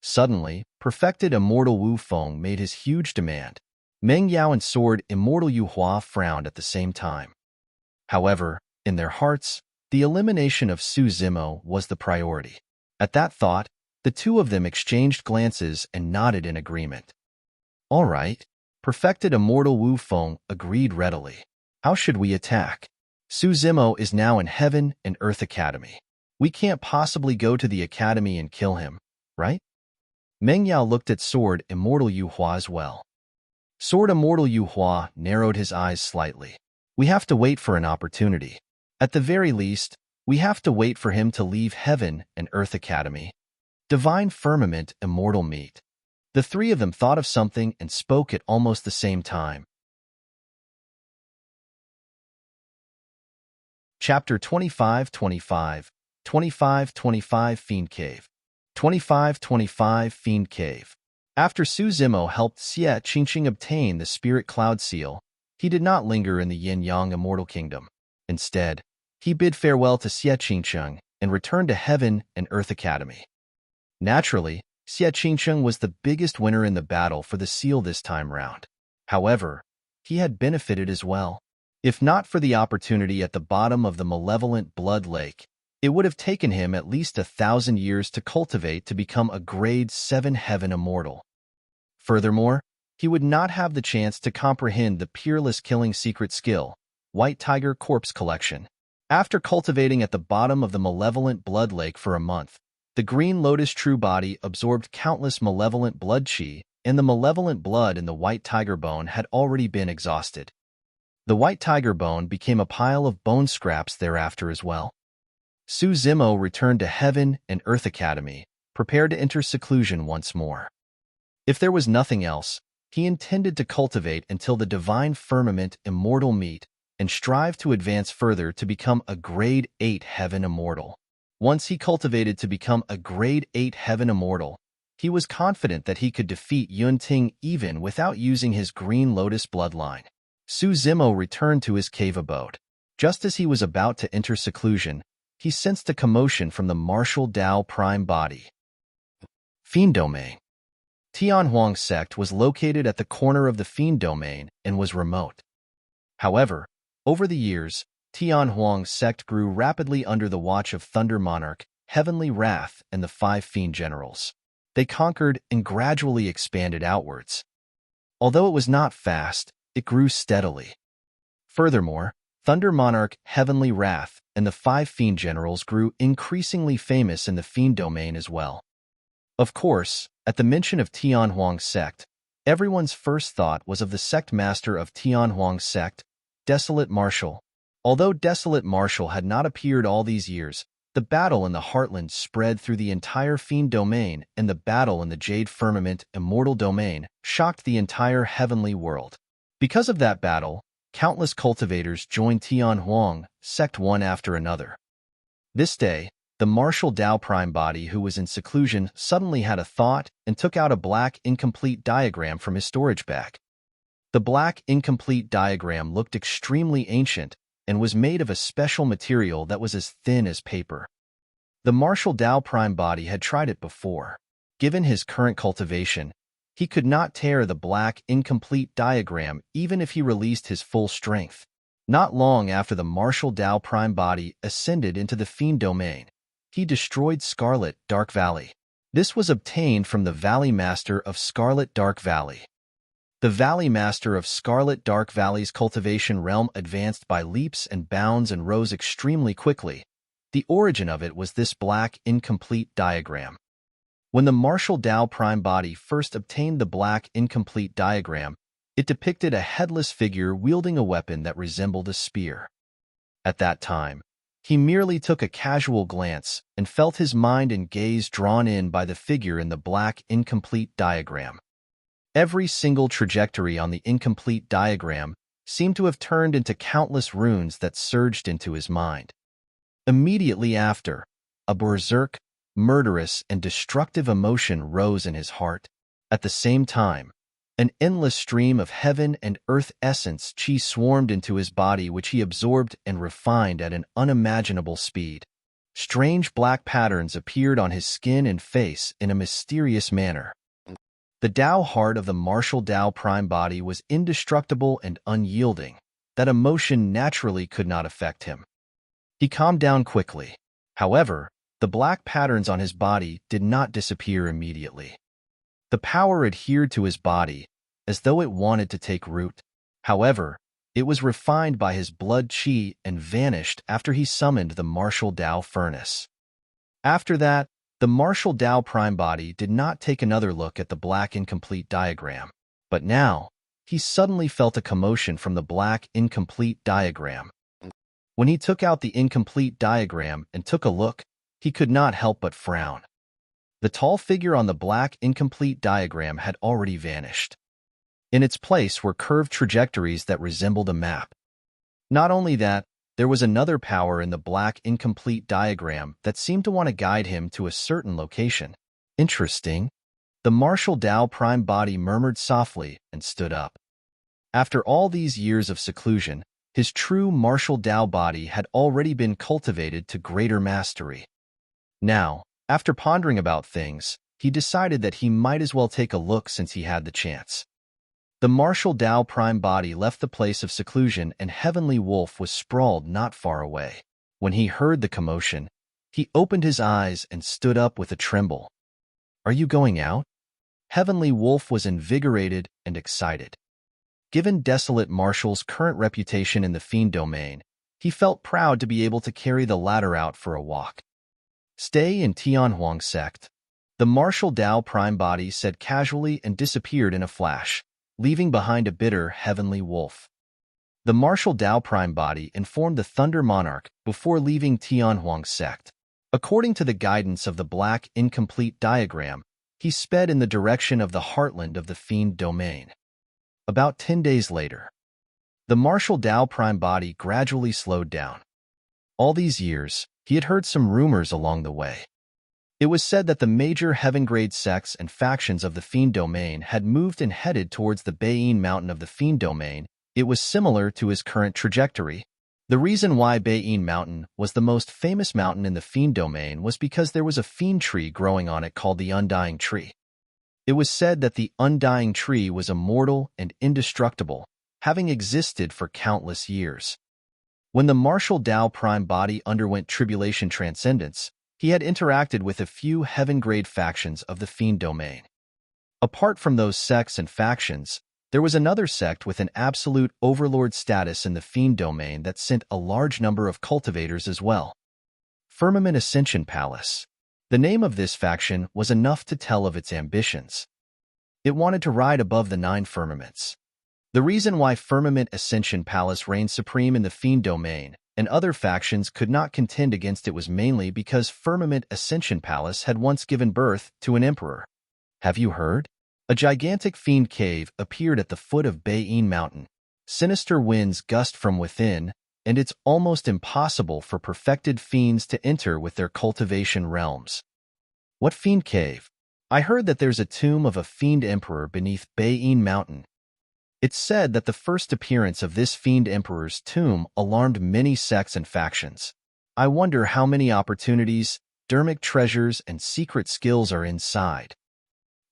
Suddenly, perfected immortal Wu Feng made his huge demand. Meng Yao and sword immortal Yu Hua frowned at the same time. However, in their hearts, the elimination of Su Zimo was the priority. At that thought, the two of them exchanged glances and nodded in agreement. All right, perfected immortal Wu Feng agreed readily. How should we attack? Su Zimo is now in Heaven and Earth Academy. We can't possibly go to the academy and kill him, right? Meng Yao looked at sword immortal Yu Hua as well. Sword immortal Yu Hua narrowed his eyes slightly. We have to wait for an opportunity. At the very least, we have to wait for him to leave Heaven and Earth Academy. Divine Firmament immortal meet. The three of them thought of something and spoke at almost the same time. Chapter 25-25, 25-25 Fiend Cave. 25-25 Fiend Cave. After Su Zimo helped Xie Qingqing obtain the Spirit Cloud Seal, he did not linger in the Yin-Yang Immortal Kingdom. Instead, he bid farewell to Xie Qingqing and returned to Heaven and Earth Academy. Naturally, Xie Qingqing was the biggest winner in the battle for the seal this time round. However, he had benefited as well. If not for the opportunity at the bottom of the malevolent blood lake, it would have taken him at least 1,000 years to cultivate to become a grade 7 Heaven Immortal. Furthermore, he would not have the chance to comprehend the peerless killing secret skill, White Tiger Corpse Collection. After cultivating at the bottom of the malevolent blood lake for a month, the Green Lotus True Body absorbed countless malevolent blood chi, and the malevolent blood in the White Tiger Bone had already been exhausted. The White Tiger Bone became a pile of bone scraps thereafter as well. Su Zimo returned to Heaven and Earth Academy, prepared to enter seclusion once more. If there was nothing else, he intended to cultivate until the Divine Firmament Immortal meet and strive to advance further to become a Grade 8 Heaven Immortal. Once he cultivated to become a Grade 8 Heaven Immortal, he was confident that he could defeat Yunting even without using his Green Lotus bloodline. Su Zimo returned to his cave abode. Just as he was about to enter seclusion, he sensed a commotion from the martial Dao Prime Body. Fiend Domain. Tianhuang sect was located at the corner of the Fiend Domain and was remote. However, over the years, Tianhuang sect grew rapidly under the watch of Thunder Monarch, Heavenly Wrath, and the 5 Fiend Generals. They conquered and gradually expanded outwards. Although it was not fast, it grew steadily. Furthermore, Thunder Monarch, Heavenly Wrath, and the 5 Fiend Generals grew increasingly famous in the Fiend Domain as well. Of course, at the mention of Tianhuang sect, everyone's first thought was of the sect master of Tianhuang sect, Desolate Marshal. Although Desolate Marshal had not appeared all these years, the battle in the Heartland spread through the entire Fiend Domain, and the battle in the Jade Firmament Immortal Domain shocked the entire heavenly world. Because of that battle, countless cultivators joined Tianhuang sect one after another. This day, the Martial Dao Prime Body who was in seclusion suddenly had a thought and took out a black incomplete diagram from his storage bag. The black incomplete diagram looked extremely ancient and was made of a special material that was as thin as paper. The Martial Dao Prime Body had tried it before. Given his current cultivation, he could not tear the black incomplete diagram even if he released his full strength. Not long after the Martial Dao Prime Body ascended into the Fiend Domain, he destroyed Scarlet Dark Valley. This was obtained from the Valley Master of Scarlet Dark Valley. The Valley Master of Scarlet Dark Valley's cultivation realm advanced by leaps and bounds and rose extremely quickly. The origin of it was this black incomplete diagram. When the Martial Dao Prime Body first obtained the black incomplete diagram, it depicted a headless figure wielding a weapon that resembled a spear. At that time, he merely took a casual glance and felt his mind and gaze drawn in by the figure in the black incomplete diagram. Every single trajectory on the incomplete diagram seemed to have turned into countless runes that surged into his mind. Immediately after, a berserk, murderous, and destructive emotion rose in his heart. At the same time, an endless stream of heaven and earth essence chi swarmed into his body, which he absorbed and refined at an unimaginable speed. Strange black patterns appeared on his skin and face in a mysterious manner. The Tao heart of the martial Tao prime body was indestructible and unyielding, that emotion naturally could not affect him. He calmed down quickly. However, the black patterns on his body did not disappear immediately. The power adhered to his body, as though it wanted to take root. However, it was refined by his blood qi and vanished after he summoned the martial Tao furnace. After that, the martial Tao prime body did not take another look at the black incomplete diagram, but now, he suddenly felt a commotion from the black incomplete diagram. When he took out the incomplete diagram and took a look, he could not help but frown. The tall figure on the black incomplete diagram had already vanished. In its place were curved trajectories that resembled a map. Not only that, there was another power in the black incomplete diagram that seemed to want to guide him to a certain location. Interesting. The martial Tao prime body murmured softly and stood up. After all these years of seclusion, his true martial Tao body had already been cultivated to greater mastery. Now, after pondering about things, he decided that he might as well take a look since he had the chance. The martial Tao prime body left the place of seclusion and Heavenly Wolf was sprawled not far away. When he heard the commotion, he opened his eyes and stood up with a tremble. "Are you going out?" Heavenly Wolf was invigorated and excited. Given Desolate Martial's current reputation in the Fiend domain, he felt proud to be able to carry the latter out for a walk. "Stay in Tianhuang sect," the martial Tao prime body said casually and disappeared in a flash, leaving behind a bitter Heavenly Wolf. The martial Tao prime body informed the Thunder Monarch before leaving Tianhuang sect. According to the guidance of the black incomplete diagram, he sped in the direction of the heartland of the Fiend domain. About 10 days later, the martial Tao prime body gradually slowed down. All these years, he had heard some rumors along the way. It was said that the major heaven-grade sects and factions of the Fiend domain had moved and headed towards the Baiyin Mountain of the Fiend domain. It was similar to his current trajectory. The reason why Baiyin Mountain was the most famous mountain in the Fiend domain was because there was a fiend tree growing on it called the Undying Tree. It was said that the Undying Tree was immortal and indestructible, having existed for countless years. When the martial Tao prime body underwent tribulation transcendence, he had interacted with a few heaven-grade factions of the Fiend domain. Apart from those sects and factions, there was another sect with an absolute overlord status in the Fiend domain that sent a large number of cultivators as well. Firmament Ascension Palace. The name of this faction was enough to tell of its ambitions. It wanted to ride above the 9 firmaments. The reason why Firmament Ascension Palace reigned supreme in the Fiend domain and other factions could not contend against it was mainly because Firmament Ascension Palace had once given birth to an emperor. Have you heard? A gigantic fiend cave appeared at the foot of Baiyin Mountain. Sinister winds gust from within, and it's almost impossible for perfected fiends to enter with their cultivation realms. What fiend cave? I heard that there's a tomb of a fiend emperor beneath Baiyin Mountain. It's said that the first appearance of this fiend emperor's tomb alarmed many sects and factions. I wonder how many opportunities, dermic treasures, and secret skills are inside.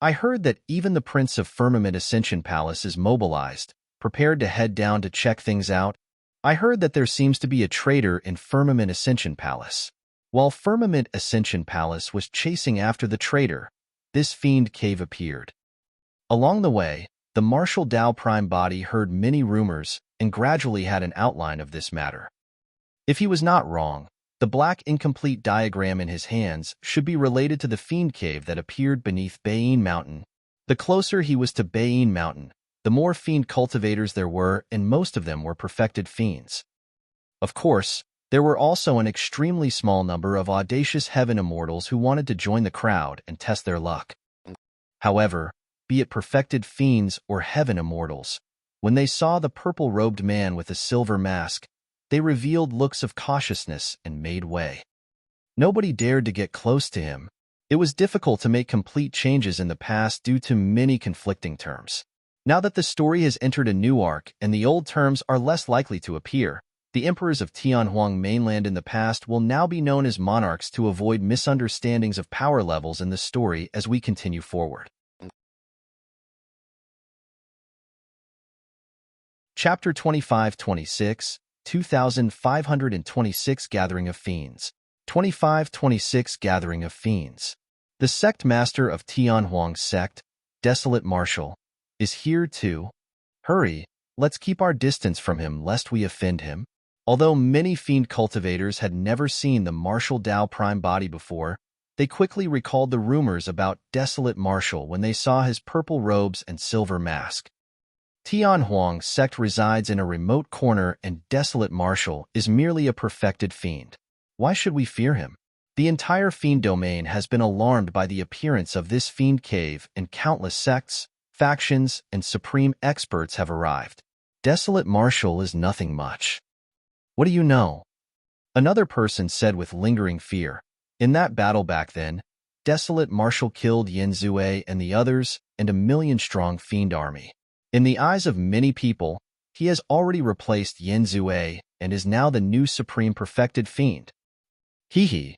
I heard that even the Prince of Firmament Ascension Palace is mobilized, prepared to head down to check things out. I heard that there seems to be a traitor in Firmament Ascension Palace. While Firmament Ascension Palace was chasing after the traitor, this fiend cave appeared. Along the way, the martial Tao prime body heard many rumors and gradually had an outline of this matter. If he was not wrong, the black incomplete diagram in his hands should be related to the fiend cave that appeared beneath Baiyin Mountain. The closer he was to Baiyin Mountain, the more fiend cultivators there were, and most of them were perfected fiends. Of course, there were also an extremely small number of audacious heaven immortals who wanted to join the crowd and test their luck. However, be it perfected fiends or heaven immortals, when they saw the purple-robed man with a silver mask, they revealed looks of cautiousness and made way. Nobody dared to get close to him. It was difficult to make complete changes in the past due to many conflicting terms. Now that the story has entered a new arc and the old terms are less likely to appear, the emperors of Tianhuang mainland in the past will now be known as monarchs to avoid misunderstandings of power levels in the story as we continue forward. Chapter 25-26, 2526 Gathering of Fiends. 2526 Gathering of Fiends. The sect master of Tianhuang's sect, Desolate Marshal, is here too. Hurry, let's keep our distance from him lest we offend him. Although many fiend cultivators had never seen the Martial Dao Prime body before, they quickly recalled the rumors about Desolate Marshal when they saw his purple robes and silver mask. Tianhuang's sect resides in a remote corner and Desolate Marshal is merely a perfected fiend. Why should we fear him? The entire fiend domain has been alarmed by the appearance of this fiend cave and countless sects, factions, and supreme experts have arrived. Desolate Marshal is nothing much. What do you know? Another person said with lingering fear. In that battle back then, Desolate Marshal killed Yin Zue and the others and a million-strong fiend army. In the eyes of many people, he has already replaced Yin Zue and is now the new supreme perfected fiend. Hee.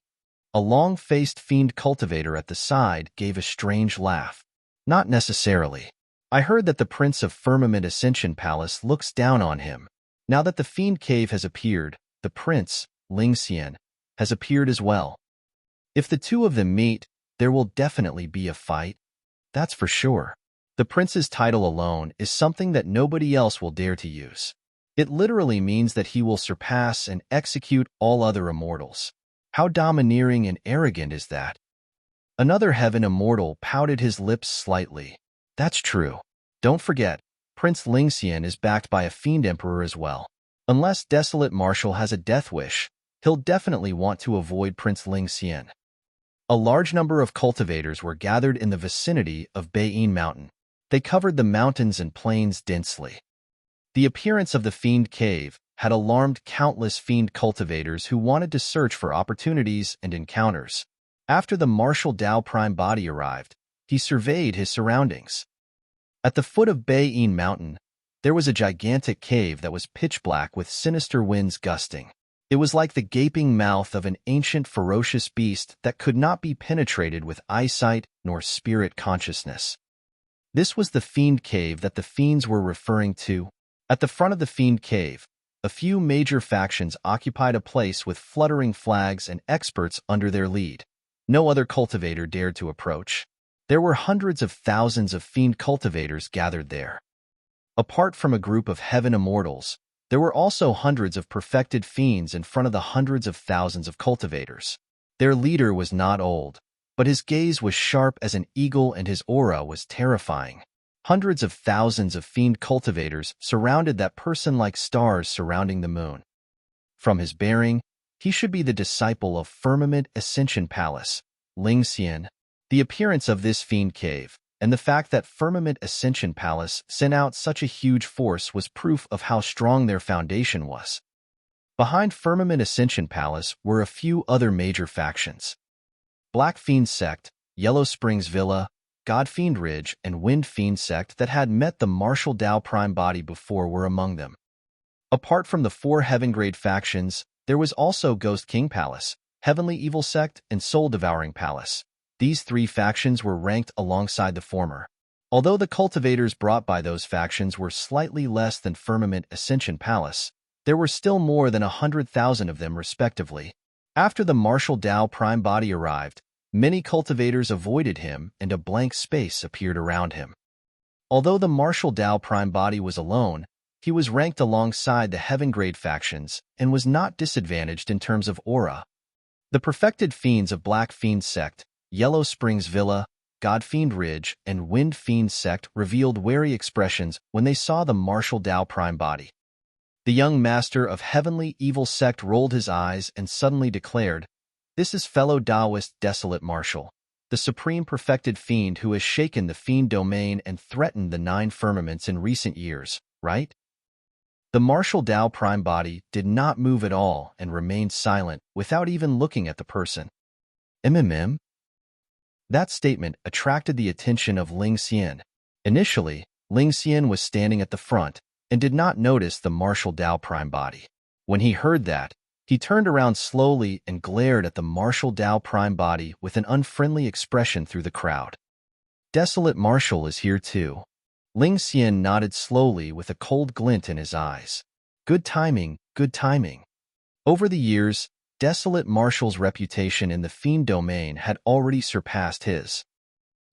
A long-faced fiend cultivator at the side gave a strange laugh. Not necessarily. I heard that the Prince of Firmament Ascension Palace looks down on him. Now that the fiend cave has appeared, the Prince, Ling Xian, has appeared as well. If the two of them meet, there will definitely be a fight. That's for sure. The Prince's title alone is something that nobody else will dare to use. It literally means that he will surpass and execute all other immortals. How domineering and arrogant is that? Another heaven immortal pouted his lips slightly. That's true. Don't forget, Prince Ling Xian is backed by a fiend emperor as well. Unless Desolate Marshal has a death wish, he'll definitely want to avoid Prince Ling Xian. A large number of cultivators were gathered in the vicinity of Beiyin Mountain. They covered the mountains and plains densely. The appearance of the fiend cave had alarmed countless fiend cultivators who wanted to search for opportunities and encounters. After the Martial Dao Prime body arrived, he surveyed his surroundings. At the foot of Beiyin Mountain, there was a gigantic cave that was pitch black with sinister winds gusting. It was like the gaping mouth of an ancient ferocious beast that could not be penetrated with eyesight nor spirit consciousness. This was the fiend cave that the fiends were referring to. At the front of the fiend cave, a few major factions occupied a place with fluttering flags and experts under their lead. No other cultivator dared to approach. There were hundreds of thousands of fiend cultivators gathered there. Apart from a group of heaven immortals, there were also hundreds of perfected fiends in front of the hundreds of thousands of cultivators. Their leader was not old, but his gaze was sharp as an eagle and his aura was terrifying. Hundreds of thousands of fiend cultivators surrounded that person like stars surrounding the moon. From his bearing, he should be the disciple of Firmament Ascension Palace, Ling Xian. The appearance of this fiend cave, and the fact that Firmament Ascension Palace sent out such a huge force was proof of how strong their foundation was. Behind Firmament Ascension Palace were a few other major factions. Black Fiend Sect, Yellow Springs Villa, God Fiend Ridge, and Wind Fiend Sect that had met the Martial Dao Prime body before were among them. Apart from the four Heaven-grade factions, there was also Ghost King Palace, Heavenly Evil Sect, and Soul Devouring Palace. These three factions were ranked alongside the former. Although the cultivators brought by those factions were slightly less than Firmament Ascension Palace, there were still more than 100,000 of them respectively. After the Martial Dao Prime body arrived, many cultivators avoided him and a blank space appeared around him. Although the Martial Dao Prime body was alone, he was ranked alongside the Heaven-grade factions and was not disadvantaged in terms of aura. The perfected fiends of Black Fiend Sect, Yellow Springs Villa, God Fiend Ridge, and Wind Fiend Sect revealed wary expressions when they saw the Martial Dao Prime body. The young master of Heavenly Evil Sect rolled his eyes and suddenly declared, "This is fellow Taoist Desolate Marshal, the supreme perfected fiend who has shaken the fiend domain and threatened the 9 firmaments in recent years, right?" The Martial Dao Prime body did not move at all and remained silent without even looking at the person. "MMM?" That statement attracted the attention of Ling Xian. Initially, Ling Xian was standing at the front and did not notice the Martial Dao Prime body. When he heard that, he turned around slowly and glared at the Martial Dao Prime body with an unfriendly expression through the crowd. Desolate Marshal is here too. Ling Xian nodded slowly with a cold glint in his eyes. Good timing, good timing. Over the years, Desolate Marshal's reputation in the Fiend domain had already surpassed his.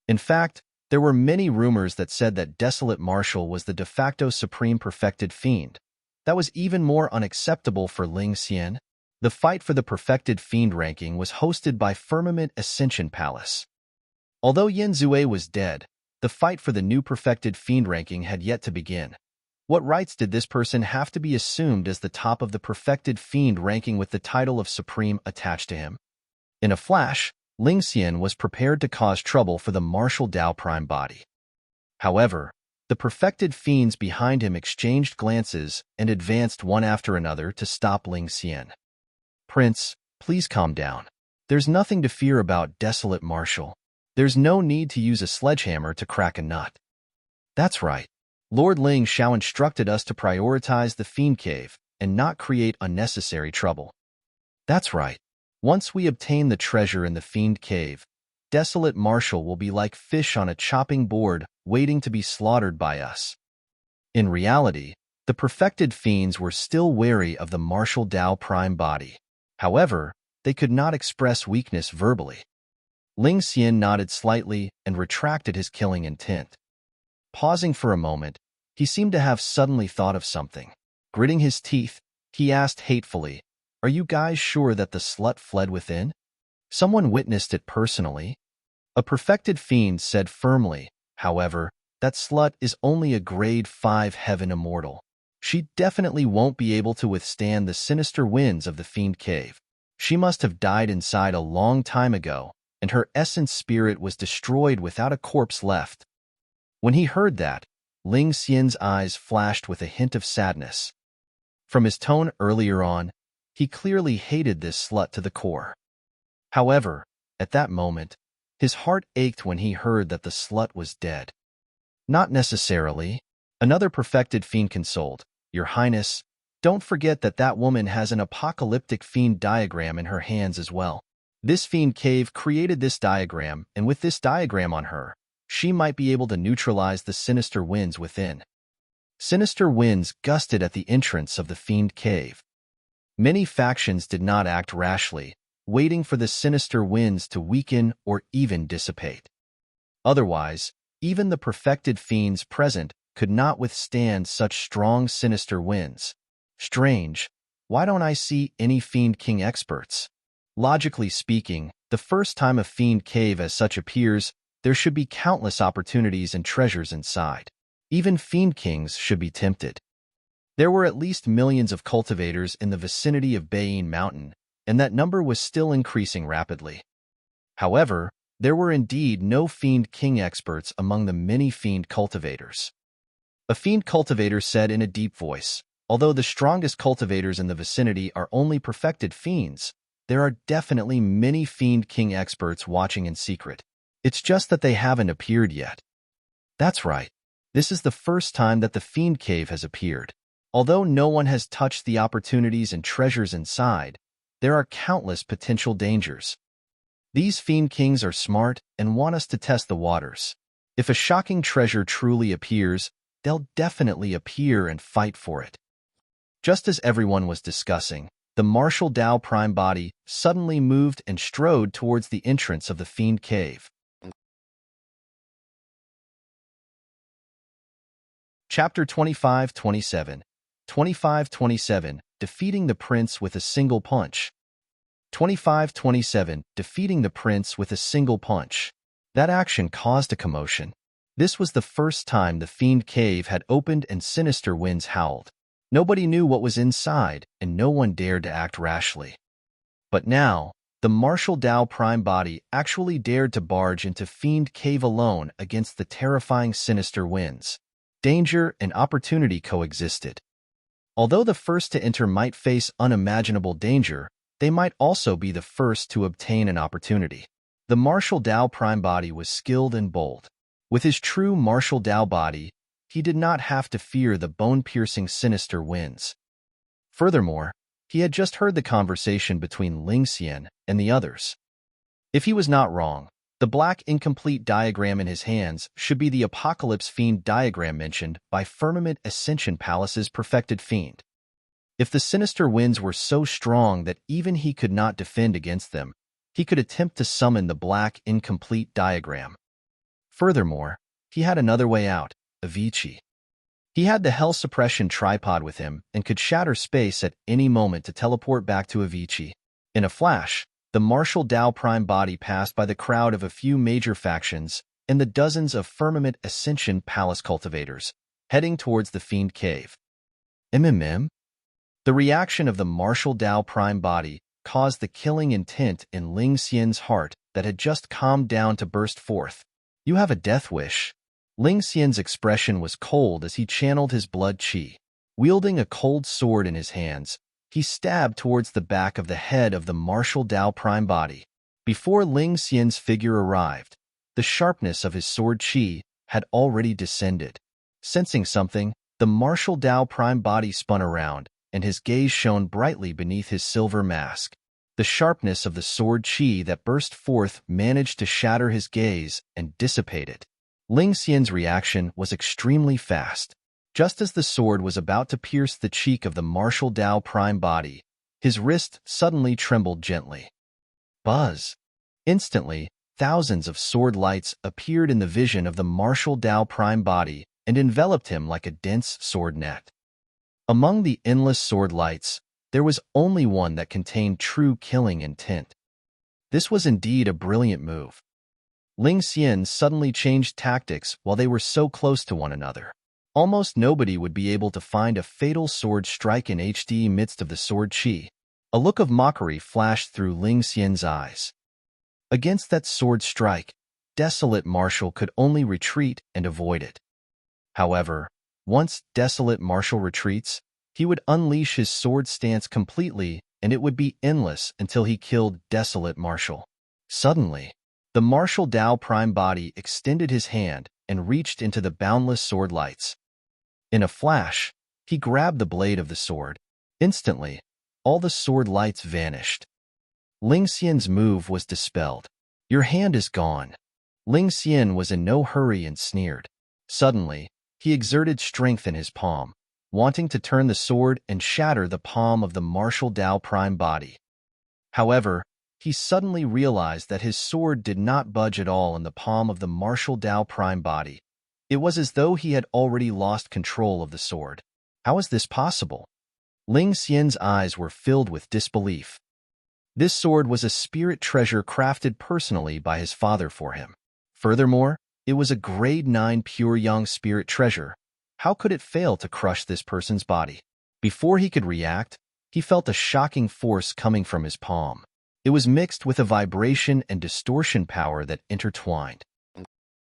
In fact, there were many rumors that said that Desolate Marshal was the de facto supreme perfected Fiend. That was even more unacceptable for Ling Xian. The fight for the perfected Fiend ranking was hosted by Firmament Ascension Palace. Although Yin Zue was dead, the fight for the new perfected Fiend ranking had yet to begin. What rights did this person have to be assumed as the top of the perfected Fiend ranking with the title of Supreme attached to him? In a flash, Ling Xian was prepared to cause trouble for the Martial Dao Prime body. However, the perfected Fiends behind him exchanged glances and advanced one after another to stop Ling Xian. Prince, please calm down. There's nothing to fear about Desolate Marshal. There's no need to use a sledgehammer to crack a nut. That's right. Lord Ling Xiao instructed us to prioritize the Fiend Cave and not create unnecessary trouble. That's right. Once we obtain the treasure in the Fiend Cave, Desolate Marshal will be like fish on a chopping board waiting to be slaughtered by us. In reality, the perfected Fiends were still wary of the Martial Dao Prime body. However, they could not express weakness verbally. Ling Xian nodded slightly and retracted his killing intent. Pausing for a moment, he seemed to have suddenly thought of something. Gritting his teeth, he asked hatefully, "Are you guys sure that the slut fled within? Someone witnessed it personally?" A perfected Fiend said firmly, "However, that slut is only a grade 5 heaven immortal. She definitely won't be able to withstand the sinister winds of the Fiend Cave. She must have died inside a long time ago, and her essence spirit was destroyed without a corpse left." When he heard that, Ling Xian's eyes flashed with a hint of sadness. From his tone earlier on, he clearly hated this slut to the core. However, at that moment, his heart ached when he heard that the slut was dead. Not necessarily. Another perfected Fiend consoled, "Your Highness, don't forget that that woman has an apocalyptic Fiend diagram in her hands as well. This Fiend Cave created this diagram, and with this diagram on her, she might be able to neutralize the sinister winds within." Sinister winds gusted at the entrance of the Fiend Cave. Many factions did not act rashly, waiting for the sinister winds to weaken or even dissipate. Otherwise, even the perfected Fiends present could not withstand such strong sinister winds. Strange, why don't I see any Fiend King experts? Logically speaking, the first time a Fiend Cave as such appears, there should be countless opportunities and treasures inside. Even Fiend Kings should be tempted. There were at least millions of cultivators in the vicinity of Baiyin Mountain, and that number was still increasing rapidly. However, there were indeed no Fiend King experts among the many Fiend cultivators. A Fiend cultivator said in a deep voice, "Although the strongest cultivators in the vicinity are only perfected Fiends, there are definitely many Fiend King experts watching in secret. It's just that they haven't appeared yet." That's right. This is the first time that the Fiend Cave has appeared. Although no one has touched the opportunities and treasures inside, there are countless potential dangers. These Fiend Kings are smart and want us to test the waters. If a shocking treasure truly appears, they'll definitely appear and fight for it. Just as everyone was discussing, the Martial Dao Prime body suddenly moved and strode towards the entrance of the Fiend Cave. Chapter 25-27 25-27 Defeating the Prince with a Single Punch. 25-27 Defeating the Prince with a Single Punch. That action caused a commotion. This was the first time the Fiend Cave had opened and sinister winds howled. Nobody knew what was inside, and no one dared to act rashly. But now, the Martial Dao Prime body actually dared to barge into Fiend Cave alone against the terrifying sinister winds. Danger and opportunity coexisted. Although the first to enter might face unimaginable danger, they might also be the first to obtain an opportunity. The Martial Dao Prime body was skilled and bold. With his true Martial Dao body, he did not have to fear the bone-piercing sinister winds. Furthermore, he had just heard the conversation between Ling Xian and the others. If he was not wrong, The black incomplete diagram in his hands should be the Apocalypse Fiend diagram mentioned by Firmament Ascension Palace's perfected Fiend. If the sinister winds were so strong that even he could not defend against them, he could attempt to summon the black incomplete diagram. Furthermore, he had another way out, Avicii. He had the Hell Suppression tripod with him and could shatter space at any moment to teleport back to Avicii. In a flash, the Martial Dao Prime body passed by the crowd of a few major factions and the dozens of Firmament Ascension Palace cultivators, heading towards the Fiend Cave. The reaction of the Martial Dao Prime body caused the killing intent in Ling Xian's heart that had just calmed down to burst forth. "You have a death wish." Ling Xian's expression was cold as he channeled his blood qi. Wielding a cold sword in his hands, he stabbed towards the back of the head of the Martial Dao Prime body. Before Ling Xian's figure arrived, the sharpness of his sword qi had already descended. Sensing something, the Martial Dao Prime body spun around, and his gaze shone brightly beneath his silver mask. The sharpness of the sword qi that burst forth managed to shatter his gaze and dissipate it. Ling Xian's reaction was extremely fast. Just as the sword was about to pierce the cheek of the Martial Dao Prime body, his wrist suddenly trembled gently. Buzz! Instantly, thousands of sword lights appeared in the vision of the Martial Dao Prime body and enveloped him like a dense sword net. Among the endless sword lights, there was only one that contained true killing intent. This was indeed a brilliant move. Ling Xian suddenly changed tactics while they were so close to one another. Almost nobody would be able to find a fatal sword strike in HD midst of the sword qi. A look of mockery flashed through Ling Xian's eyes. Against that sword strike, Desolate Martial could only retreat and avoid it. However, once Desolate Martial retreats, he would unleash his sword stance completely, and it would be endless until he killed Desolate Martial. Suddenly, the Martial Dao Prime body extended his hand and reached into the boundless sword lights. In a flash, he grabbed the blade of the sword. Instantly, all the sword lights vanished. Ling Xian's move was dispelled. "Your hand is gone." Ling Xian was in no hurry and sneered. Suddenly, he exerted strength in his palm, wanting to turn the sword and shatter the palm of the Martial Dao Prime body. However, he suddenly realized that his sword did not budge at all in the palm of the Martial Dao Prime body. It was as though he had already lost control of the sword. How is this possible? Ling Xian's eyes were filled with disbelief. This sword was a spirit treasure crafted personally by his father for him. Furthermore, it was a grade 9 pure young spirit treasure. How could it fail to crush this person's body? Before he could react, he felt a shocking force coming from his palm. It was mixed with a vibration and distortion power that intertwined.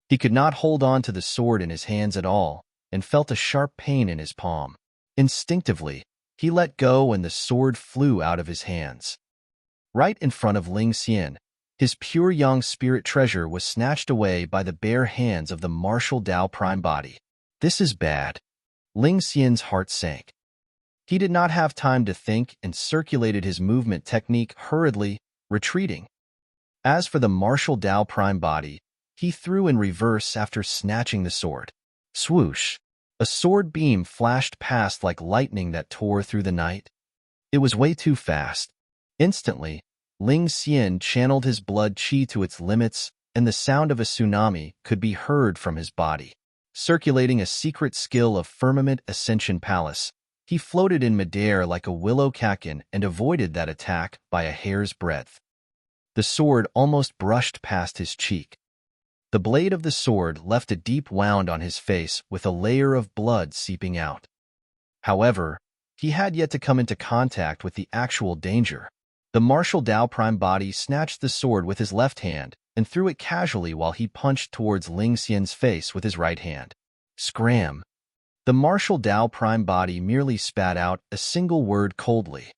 He could not hold on to the sword in his hands at all, and felt a sharp pain in his palm. Instinctively, he let go and the sword flew out of his hands. Right in front of Ling Xian, his pure young spirit treasure was snatched away by the bare hands of the Martial Dao Prime body. This is bad. Ling Xian's heart sank. He did not have time to think and circulated his movement technique hurriedly, retreating. As for the Martial Dao Prime body, he threw in reverse after snatching the sword. Swoosh! A sword beam flashed past like lightning that tore through the night. It was way too fast. Instantly, Ling Xian channeled his blood qi to its limits, and the sound of a tsunami could be heard from his body. Circulating a secret skill of Firmament Ascension Palace, he floated in midair like a willow kakin and avoided that attack by a hair's breadth. The sword almost brushed past his cheek. The blade of the sword left a deep wound on his face with a layer of blood seeping out. However, he had yet to come into contact with the actual danger. The Martial Dao Prime body snatched the sword with his left hand and threw it casually while he punched towards Ling Xian's face with his right hand. Scram! The Martial Dao Prime body merely spat out a single word coldly.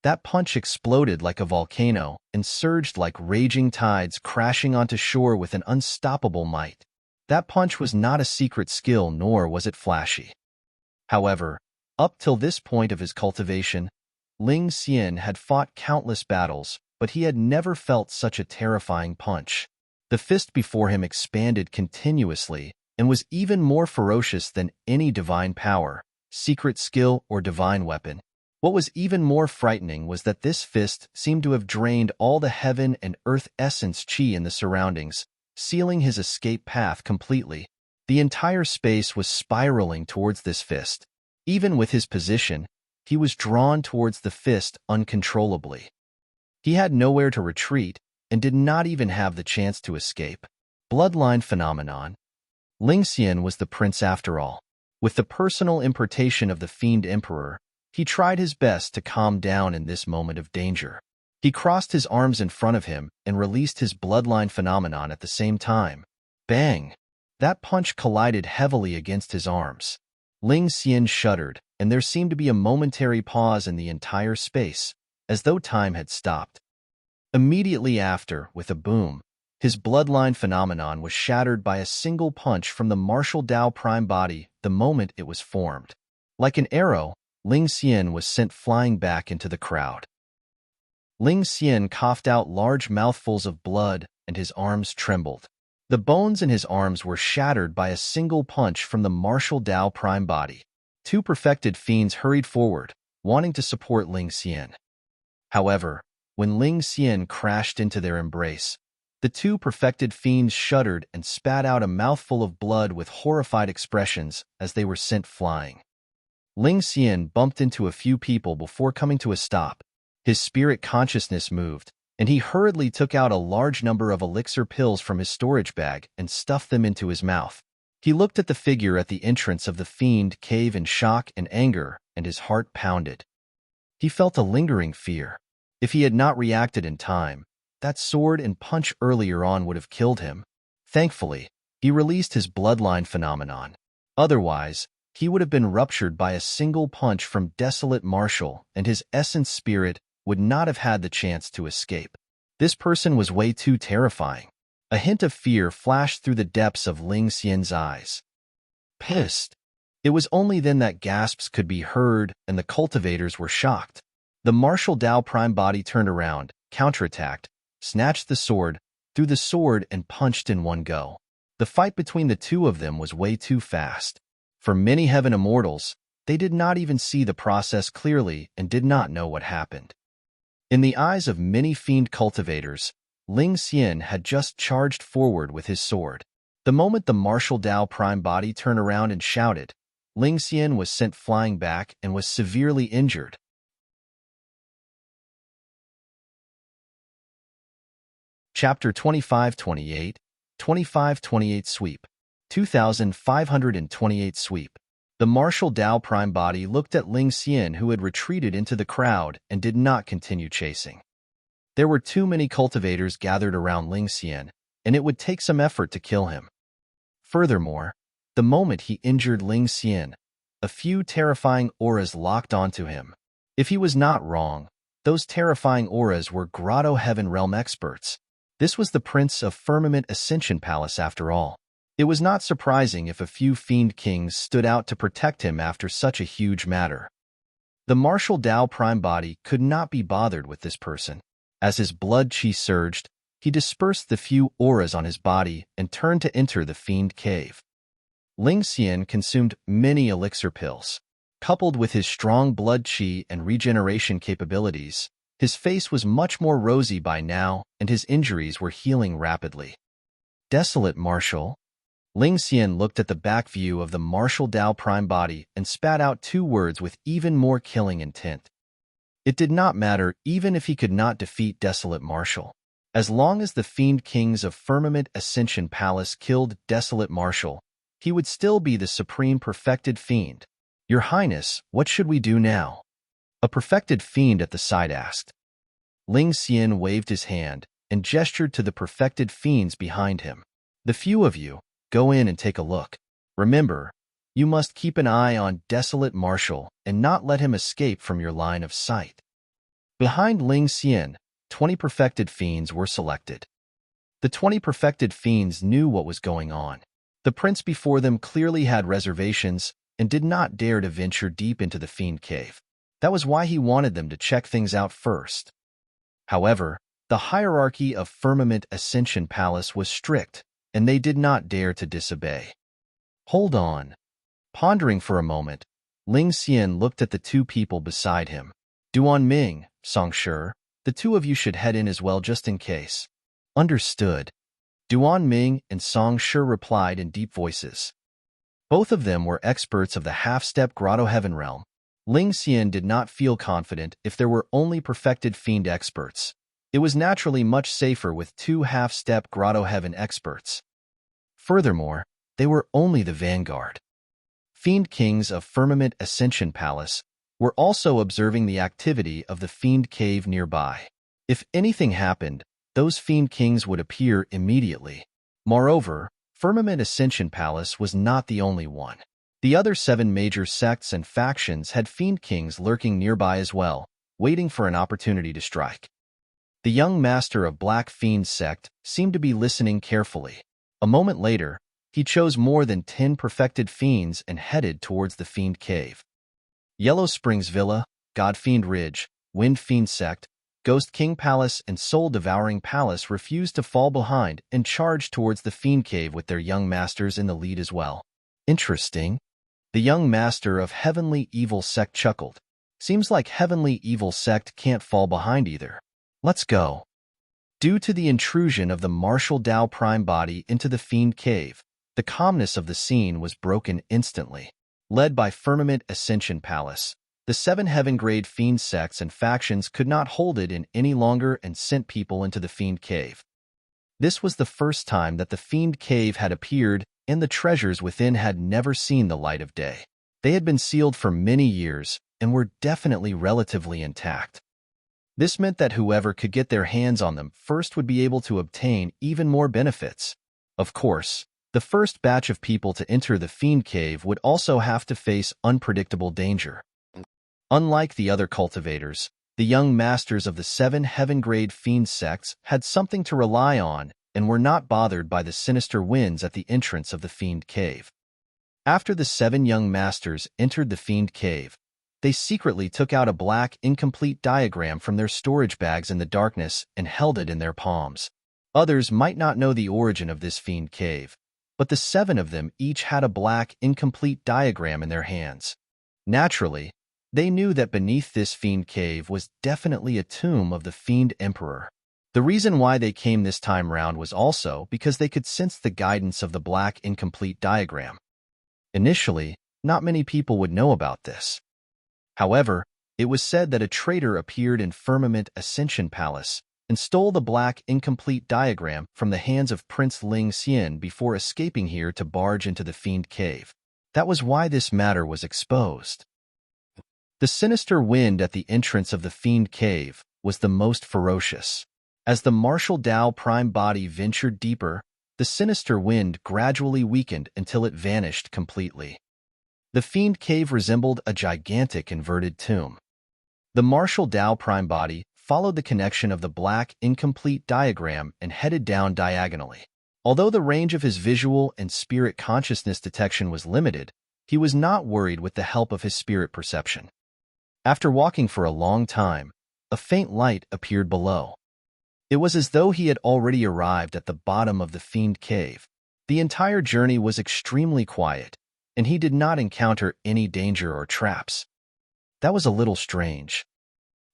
That punch exploded like a volcano and surged like raging tides crashing onto shore with an unstoppable might. That punch was not a secret skill nor was it flashy. However, up till this point of his cultivation, Ling Xian had fought countless battles, but he had never felt such a terrifying punch. The fist before him expanded continuously and was even more ferocious than any divine power, secret skill, or divine weapon. What was even more frightening was that this fist seemed to have drained all the heaven and earth essence chi in the surroundings, sealing his escape path completely. The entire space was spiraling towards this fist. Even with his position, he was drawn towards the fist uncontrollably. He had nowhere to retreat and did not even have the chance to escape. Bloodline phenomenon. Ling Xian was the prince after all. With the personal importation of the Fiend Emperor, he tried his best to calm down in this moment of danger. He crossed his arms in front of him and released his bloodline phenomenon at the same time. Bang! That punch collided heavily against his arms. Ling Xian shuddered, and there seemed to be a momentary pause in the entire space, as though time had stopped. Immediately after, with a boom, his bloodline phenomenon was shattered by a single punch from the martial Dao prime body the moment it was formed. Like an arrow, Ling Xian was sent flying back into the crowd. Ling Xian coughed out large mouthfuls of blood, and his arms trembled. The bones in his arms were shattered by a single punch from the martial Dao prime body. Two perfected fiends hurried forward, wanting to support Ling Xian. However, when Ling Xian crashed into their embrace, the two perfected fiends shuddered and spat out a mouthful of blood with horrified expressions as they were sent flying. Ling Xian bumped into a few people before coming to a stop. His spirit consciousness moved, and he hurriedly took out a large number of elixir pills from his storage bag and stuffed them into his mouth. He looked at the figure at the entrance of the Fiend cave in shock and anger, and his heart pounded. He felt a lingering fear. If he had not reacted in time, that sword and punch earlier on would have killed him. Thankfully, he released his bloodline phenomenon. Otherwise, he would have been ruptured by a single punch from Desolate Marshal, and his essence spirit would not have had the chance to escape. This person was way too terrifying. A hint of fear flashed through the depths of Ling Xian's eyes. Pissed. It was only then that gasps could be heard, and the cultivators were shocked. The martial Dao prime body turned around, counterattacked, snatched the sword, threw the sword, and punched in one go. The fight between the two of them was way too fast. For many heaven immortals, they did not even see the process clearly and did not know what happened. In the eyes of many fiend cultivators, Ling Xian had just charged forward with his sword. The moment the martial Dao prime body turned around and shouted, Ling Xian was sent flying back and was severely injured. Chapter 2528, 2528 Sweep, 2528 Sweep. The martial Dao prime body looked at Ling Xian, who had retreated into the crowd and did not continue chasing. There were too many cultivators gathered around Ling Xian, and it would take some effort to kill him. Furthermore, the moment he injured Ling Xian, a few terrifying auras locked onto him. If he was not wrong, those terrifying auras were Grotto-heaven realm experts. This was the Prince of Firmament Ascension Palace after all. It was not surprising if a few fiend kings stood out to protect him after such a huge matter. The martial Dao prime body could not be bothered with this person. As his blood chi surged, he dispersed the few auras on his body and turned to enter the Fiend cave. Ling Xian consumed many elixir pills. Coupled with his strong blood chi and regeneration capabilities, his face was much more rosy by now, and his injuries were healing rapidly. Desolate Marshal. Ling Xian looked at the back view of the martial Dao prime body and spat out two words with even more killing intent. It did not matter even if he could not defeat Desolate Marshal. As long as the Fiend Kings of Firmament Ascension Palace killed Desolate Marshal, he would still be the supreme perfected fiend. Your Highness, what should we do now? A perfected fiend at the side asked. Ling Xian waved his hand and gestured to the perfected fiends behind him. The few of you, go in and take a look. Remember, you must keep an eye on Desolate Marshal and not let him escape from your line of sight. Behind Ling Xian, 20 perfected fiends were selected. The 20 perfected fiends knew what was going on. The prince before them clearly had reservations and did not dare to venture deep into the Fiend cave. That was why he wanted them to check things out first. However, The hierarchy of Firmament Ascension Palace was strict, and they did not dare to disobey. Hold on. Pondering for a moment, Ling Xian looked at the two people beside him. Duan Ming, Song Shi, the two of you should head in as well just in case. Understood. Duan Ming and Song Shi replied in deep voices. Both of them were experts of the half-step Grotto-heaven realm. Ling Xian did not feel confident if there were only perfected Fiend experts. It was naturally much safer with two half-step Grotto-heaven experts. Furthermore, they were only the vanguard. Fiend Kings of Firmament Ascension Palace were also observing the activity of the Fiend Cave nearby. If anything happened, those Fiend Kings would appear immediately. Moreover, Firmament Ascension Palace was not the only one. The other 7 major sects and factions had Fiend Kings lurking nearby as well, waiting for an opportunity to strike. The young master of Black Fiend sect seemed to be listening carefully. A moment later, he chose more than 10 perfected fiends and headed towards the Fiend Cave. Yellow Springs Villa, God Fiend Ridge, Wind Fiend Sect, Ghost King Palace, and Soul Devouring Palace refused to fall behind and charged towards the Fiend Cave with their young masters in the lead as well. Interesting. The young master of Heavenly Evil Sect chuckled. Seems like Heavenly Evil Sect can't fall behind either. Let's go. Due to the intrusion of the martial Dao Prime body into the Fiend Cave, the calmness of the scene was broken instantly. Led by Firmament Ascension Palace, the 7 heaven-grade Fiend sects and factions could not hold it in any longer and sent people into the Fiend Cave. This was the first time that the Fiend Cave had appeared, and the treasures within had never seen the light of day. They had been sealed for many years and were definitely relatively intact. This meant that whoever could get their hands on them first would be able to obtain even more benefits. Of course, the first batch of people to enter the Fiend Cave would also have to face unpredictable danger. Unlike the other cultivators, the young masters of the 7 heaven-grade Fiend sects had something to rely on and were not bothered by the sinister winds at the entrance of the Fiend Cave. After the 7 young masters entered the Fiend Cave, they secretly took out a black, incomplete diagram from their storage bags in the darkness and held it in their palms. Others might not know the origin of this Fiend Cave, but the 7 of them each had a black, incomplete diagram in their hands. Naturally, they knew that beneath this Fiend Cave was definitely a tomb of the Fiend Emperor. The reason why they came this time round was also because they could sense the guidance of the black, incomplete diagram. Initially, not many people would know about this. However, it was said that a traitor appeared in Firmament Ascension Palace and stole the black, incomplete diagram from the hands of Prince Ling Xian before escaping here to barge into the Fiend Cave. That was why this matter was exposed. The sinister wind at the entrance of the Fiend Cave was the most ferocious. As the martial Dao Prime body ventured deeper, the sinister wind gradually weakened until it vanished completely. The Fiend Cave resembled a gigantic inverted tomb. The martial Dao Prime body followed the connection of the black, incomplete diagram and headed down diagonally. Although the range of his visual and spirit consciousness detection was limited, he was not worried with the help of his spirit perception. After walking for a long time, a faint light appeared below. It was as though he had already arrived at the bottom of the Fiend Cave. The entire journey was extremely quiet, and he did not encounter any danger or traps. That was a little strange.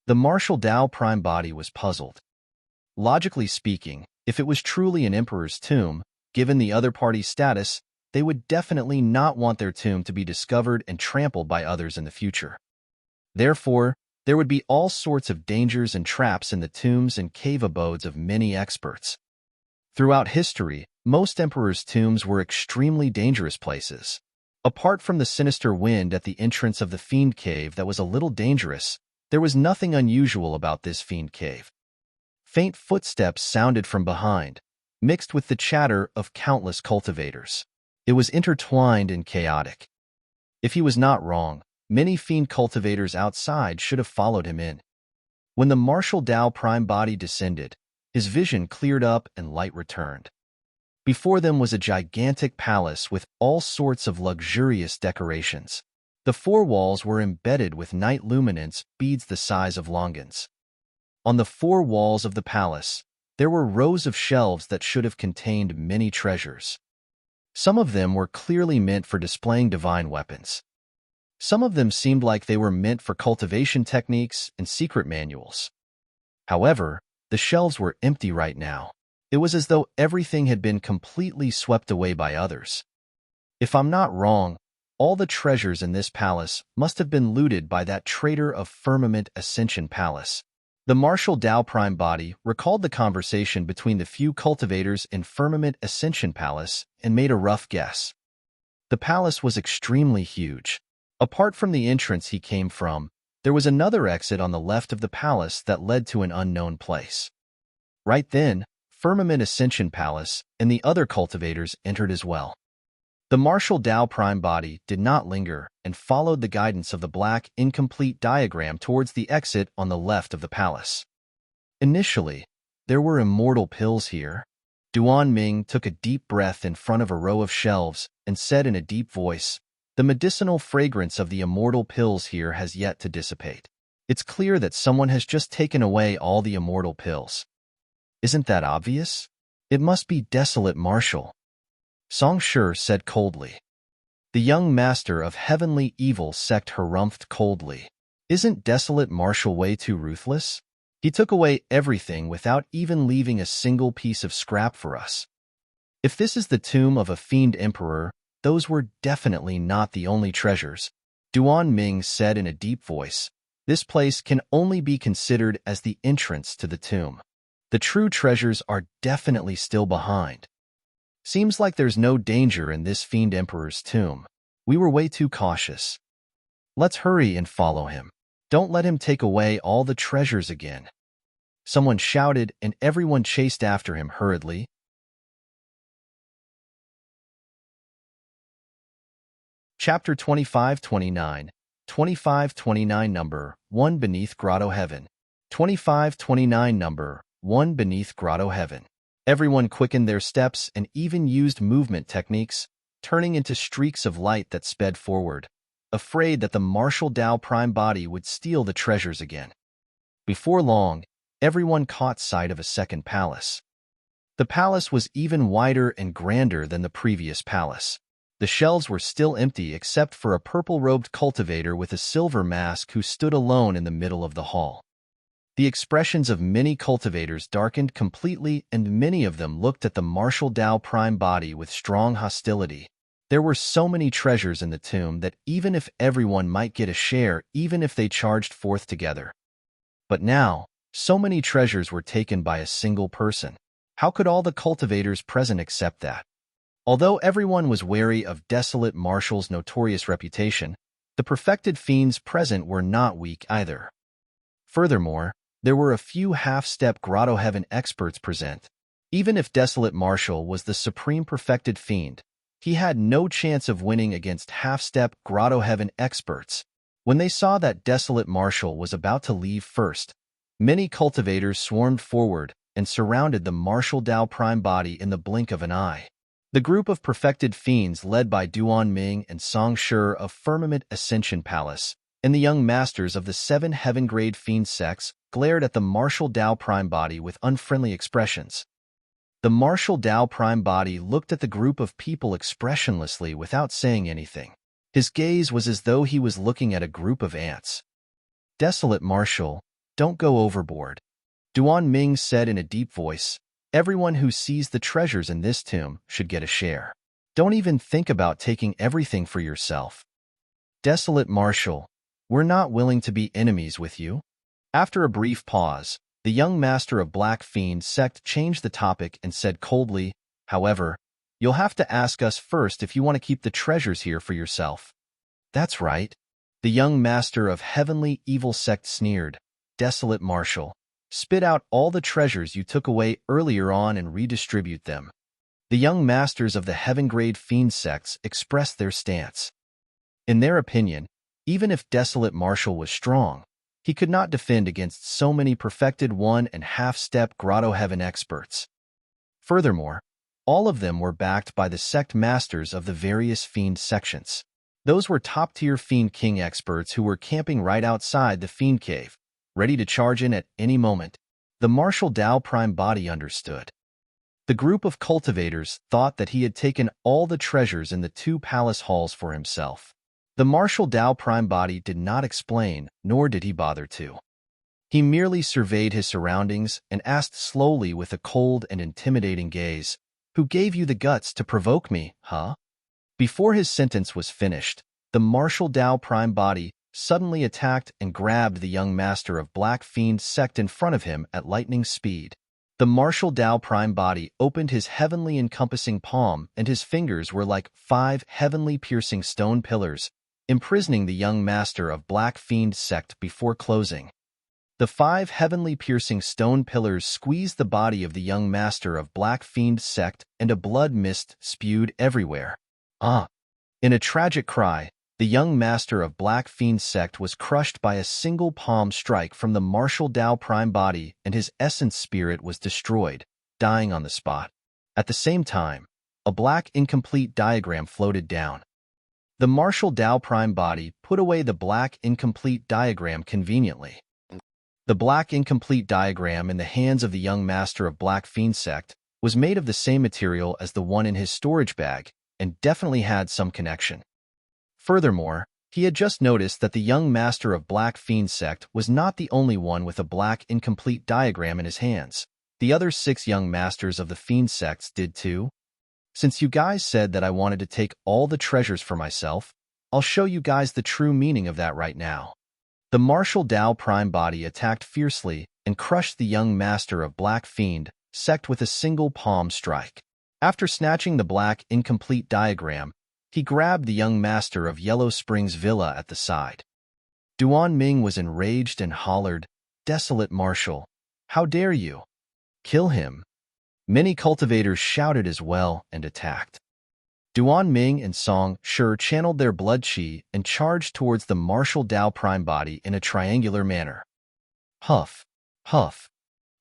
The martial Dao Prime body was puzzled. Logically speaking, if it was truly an emperor's tomb, given the other party's status, they would definitely not want their tomb to be discovered and trampled by others in the future. Therefore, there would be all sorts of dangers and traps in the tombs and cave abodes of many experts. Throughout history, most emperors' tombs were extremely dangerous places. Apart from the sinister wind at the entrance of the Fiend Cave that was a little dangerous, there was nothing unusual about this Fiend Cave. Faint footsteps sounded from behind, mixed with the chatter of countless cultivators. It was intertwined and chaotic. If he was not wrong, many Fiend cultivators outside should have followed him in. When the martial Dao Prime body descended, his vision cleared up and light returned. Before them was a gigantic palace with all sorts of luxurious decorations. The 4 walls were embedded with night luminance beads the size of longans. On the four walls of the palace, there were rows of shelves that should have contained many treasures. Some of them were clearly meant for displaying divine weapons. Some of them seemed like they were meant for cultivation techniques and secret manuals. However, the shelves were empty right now. It was as though everything had been completely swept away by others. If I'm not wrong, all the treasures in this palace must have been looted by that traitor of Firmament Ascension Palace. The Martial Dao Prime Body recalled the conversation between the few cultivators in Firmament Ascension Palace and made a rough guess. The palace was extremely huge. Apart from the entrance he came from, there was another exit on the left of the palace that led to an unknown place. Right then, Firmament Ascension Palace and the other cultivators entered as well. The Martial Dao Prime Body did not linger and followed the guidance of the black, incomplete diagram towards the exit on the left of the palace. Initially, there were immortal pills here. Duan Ming took a deep breath in front of a row of shelves and said in a deep voice, "The medicinal fragrance of the immortal pills here has yet to dissipate. It's clear that someone has just taken away all the immortal pills. Isn't that obvious? It must be Desolate Martial." Song Shi said coldly. The young master of heavenly evil sect harumphed coldly. Isn't Desolate Martial way too ruthless? He took away everything without even leaving a single piece of scrap for us. If this is the tomb of a fiend emperor, those were definitely not the only treasures. Duan Ming said in a deep voice, "This place can only be considered as the entrance to the tomb. The true treasures are definitely still behind. Seems like there's no danger in this fiend emperor's tomb. We were way too cautious. Let's hurry and follow him. Don't let him take away all the treasures again." Someone shouted, and everyone chased after him hurriedly. Chapter 25-29, 25-29 Number 1 Beneath Grotto-heaven. 25-29 Number 1 Beneath Grotto-heaven. Everyone quickened their steps and even used movement techniques, turning into streaks of light that sped forward, afraid that the Martial Dao Prime Body would steal the treasures again. Before long, everyone caught sight of a second palace. The palace was even wider and grander than the previous palace. The shelves were still empty except for a purple-robed cultivator with a silver mask who stood alone in the middle of the hall. The expressions of many cultivators darkened completely, and many of them looked at the Martial Dao Prime Body with strong hostility. There were so many treasures in the tomb that even if everyone might get a share, even if they charged forth together. But now, so many treasures were taken by a single person. How could all the cultivators present accept that? Although everyone was wary of Desolate Martial's notorious reputation, the perfected fiends present were not weak either. Furthermore, there were a few half-step Grotto-heaven experts present. Even if Desolate Martial was the supreme perfected fiend, he had no chance of winning against half-step Grotto-heaven experts. When they saw that Desolate Martial was about to leave first, many cultivators swarmed forward and surrounded the Martial Dao Prime Body in the blink of an eye. The group of perfected fiends led by Duan Ming and Song Shi of Firmament Ascension Palace and the young masters of the 7 heaven-grade fiend sects glared at the Martial Dao Prime Body with unfriendly expressions. The Martial Dao Prime Body looked at the group of people expressionlessly without saying anything. His gaze was as though he was looking at a group of ants. "Desolate Martial, don't go overboard," Duan Ming said in a deep voice. "Everyone who sees the treasures in this tomb should get a share. Don't even think about taking everything for yourself. Desolate Martial, we're not willing to be enemies with you." After a brief pause, the young master of Black Fiend sect changed the topic and said coldly, "However, you'll have to ask us first if you want to keep the treasures here for yourself." "That's right." The young master of Heavenly Evil sect sneered. "Desolate Martial, spit out all the treasures you took away earlier on and redistribute them." The young masters of the Heaven-grade Fiend sects expressed their stance. In their opinion, even if Desolate Martial was strong, he could not defend against so many perfected 1.5-step Grotto-heaven experts. Furthermore, all of them were backed by the sect masters of the various fiend sections. Those were top-tier Fiend King experts who were camping right outside the Fiend Cave, ready to charge in at any moment. The martial Tao Prime Body understood. The group of cultivators thought that he had taken all the treasures in the two palace halls for himself. The martial Tao Prime Body did not explain, nor did he bother to. He merely surveyed his surroundings and asked slowly with a cold and intimidating gaze, "Who gave you the guts to provoke me, huh?" Before his sentence was finished, the martial Tao Prime Body suddenly attacked and grabbed the young master of Black Fiend sect in front of him at lightning speed. The martial Tao Prime Body opened his heavenly encompassing palm, and his fingers were like 5 heavenly piercing stone pillars, imprisoning the young master of Black Fiend sect before closing. The 5 heavenly piercing stone pillars squeezed the body of the young master of Black Fiend sect, and a blood mist spewed everywhere. In a tragic cry, the young master of Black Fiend sect was crushed by a single palm strike from the martial Tao Prime Body, and his essence spirit was destroyed, dying on the spot. At the same time, a black incomplete diagram floated down. The martial Tao Prime Body put away the black incomplete diagram conveniently. The black incomplete diagram in the hands of the young master of Black Fiend sect was made of the same material as the one in his storage bag, and definitely had some connection. Furthermore, he had just noticed that the young master of Black Fiend sect was not the only one with a black incomplete diagram in his hands. The other 6 young masters of the Fiend sects did too. "Since you guys said that I wanted to take all the treasures for myself, I'll show you guys the true meaning of that right now." The martial Tao Prime Body attacked fiercely and crushed the young master of Black Fiend sect with a single palm strike. After snatching the black incomplete diagram, he grabbed the young master of Yellow Springs Villa at the side. Duan Ming was enraged and hollered, "Desolate Marshal, how dare you? Kill him!" Many cultivators shouted as well and attacked. Duan Ming and Song Shi channeled their blood qi and charged towards the martial Tao Prime Body in a triangular manner. Huff, huff.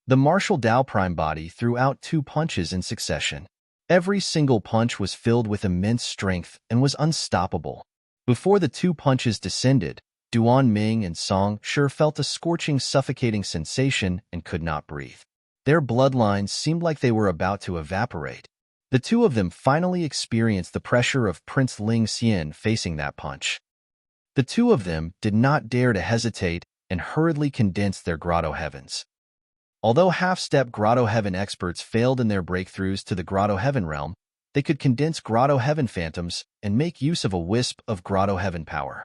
The martial Tao Prime Body threw out 2 punches in succession. Every single punch was filled with immense strength and was unstoppable. Before the 2 punches descended, Duan Ming and Song Shi felt a scorching, suffocating sensation and could not breathe. Their bloodlines seemed like they were about to evaporate. The 2 of them finally experienced the pressure of Prince Ling Xian facing that punch. The 2 of them did not dare to hesitate and hurriedly condensed their Grotto-heavens. Although half-step Grotto-heaven experts failed in their breakthroughs to the Grotto-heaven realm, they could condense Grotto-heaven phantoms and make use of a wisp of Grotto-heaven power.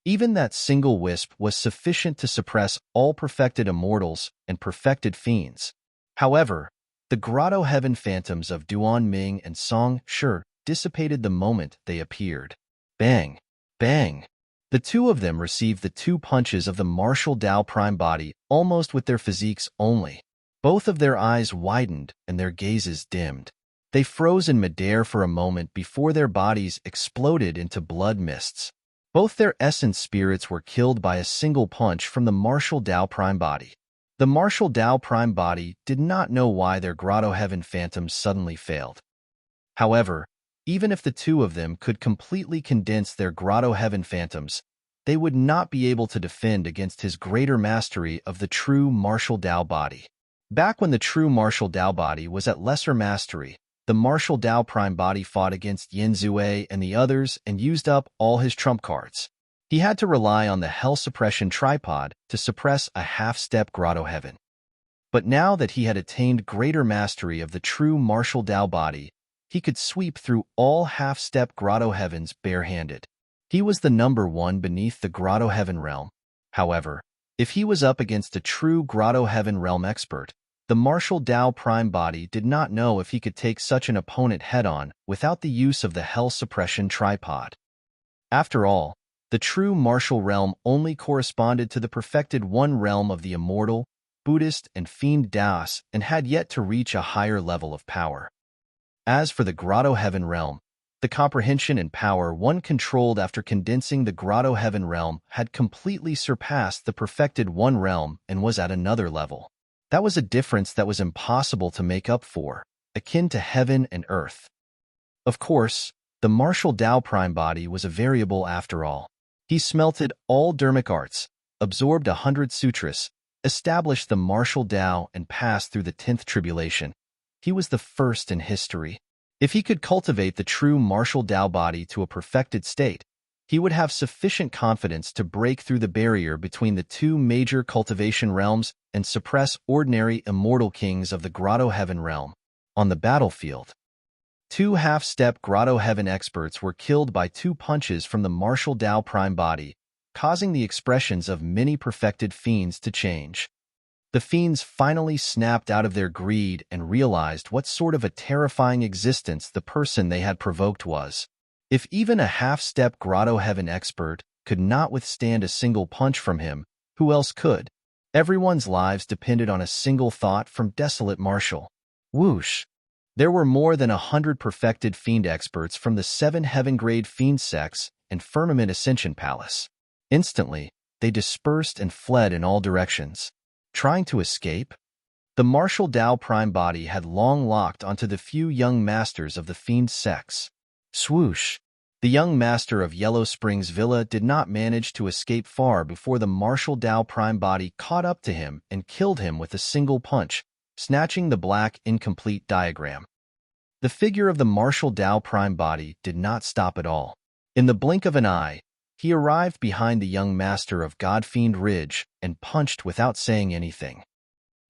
Even that single wisp was sufficient to suppress all perfected immortals and perfected fiends. However, the Grotto-heaven phantoms of Duan Ming and Song Shi dissipated the moment they appeared. Bang! Bang! The 2 of them received the 2 punches of the martial Tao Prime Body almost with their physiques only. Both of their eyes widened and their gazes dimmed. They froze in midair for a moment before their bodies exploded into blood mists. Both their essence spirits were killed by a single punch from the martial Tao Prime Body. The martial Tao Prime Body did not know why their Grotto-heaven phantoms suddenly failed. However, even if the 2 of them could completely condense their Grotto-heaven phantoms, they would not be able to defend against his greater mastery of the true martial Tao Body. Back when the true martial Tao Body was at lesser mastery, the martial Tao Prime Body fought against Yin Zue and the others and used up all his trump cards. He had to rely on the Hell Suppression tripod to suppress a half-step Grotto-heaven. But now that he had attained greater mastery of the true martial Tao Body, he could sweep through all half-step Grotto-heavens barehanded. He was the number 1 beneath the Grotto-heaven realm. However, if he was up against a true Grotto-heaven realm expert, the martial Tao Prime Body did not know if he could take such an opponent head-on without the use of the Hell Suppression tripod. After all, the true martial realm only corresponded to the perfected 1 realm of the immortal, Buddhist, and Fiend Daos and had yet to reach a higher level of power. As for the Grotto-heaven realm, the comprehension and power one controlled after condensing the Grotto-heaven realm had completely surpassed the perfected 1 realm and was at another level. That was a difference that was impossible to make up for, akin to heaven and earth. Of course, the martial Tao Prime Body was a variable after all. He smelted all dermic arts, absorbed 100 sutras, established the martial Tao, and passed through the 10th tribulation. He was the first in history. If he could cultivate the true martial Tao body to a perfected state, he would have sufficient confidence to break through the barrier between the two major cultivation realms and suppress ordinary immortal kings of the Grotto-heaven realm. On the battlefield, 2 half-step Grotto-heaven experts were killed by 2 punches from the martial Tao prime body, causing the expressions of many perfected fiends to change. The fiends finally snapped out of their greed and realized what sort of a terrifying existence the person they had provoked was. If even a half-step Grotto-heaven expert could not withstand a single punch from him, who else could? Everyone's lives depended on a single thought from desolate Marshall. Whoosh! There were more than 100 perfected fiend experts from the 7 heaven-grade fiend sects and Firmament Ascension Palace. Instantly, they dispersed and fled in all directions. Trying to escape? The martial Tao prime body had long locked onto the few young masters of the fiend sects. Swoosh! The young master of Yellow Springs Villa did not manage to escape far before the martial Tao prime body caught up to him and killed him with a single punch, snatching the black incomplete diagram. The figure of the martial Tao prime body did not stop at all. In the blink of an eye, he arrived behind the young master of Godfiend Ridge and punched without saying anything.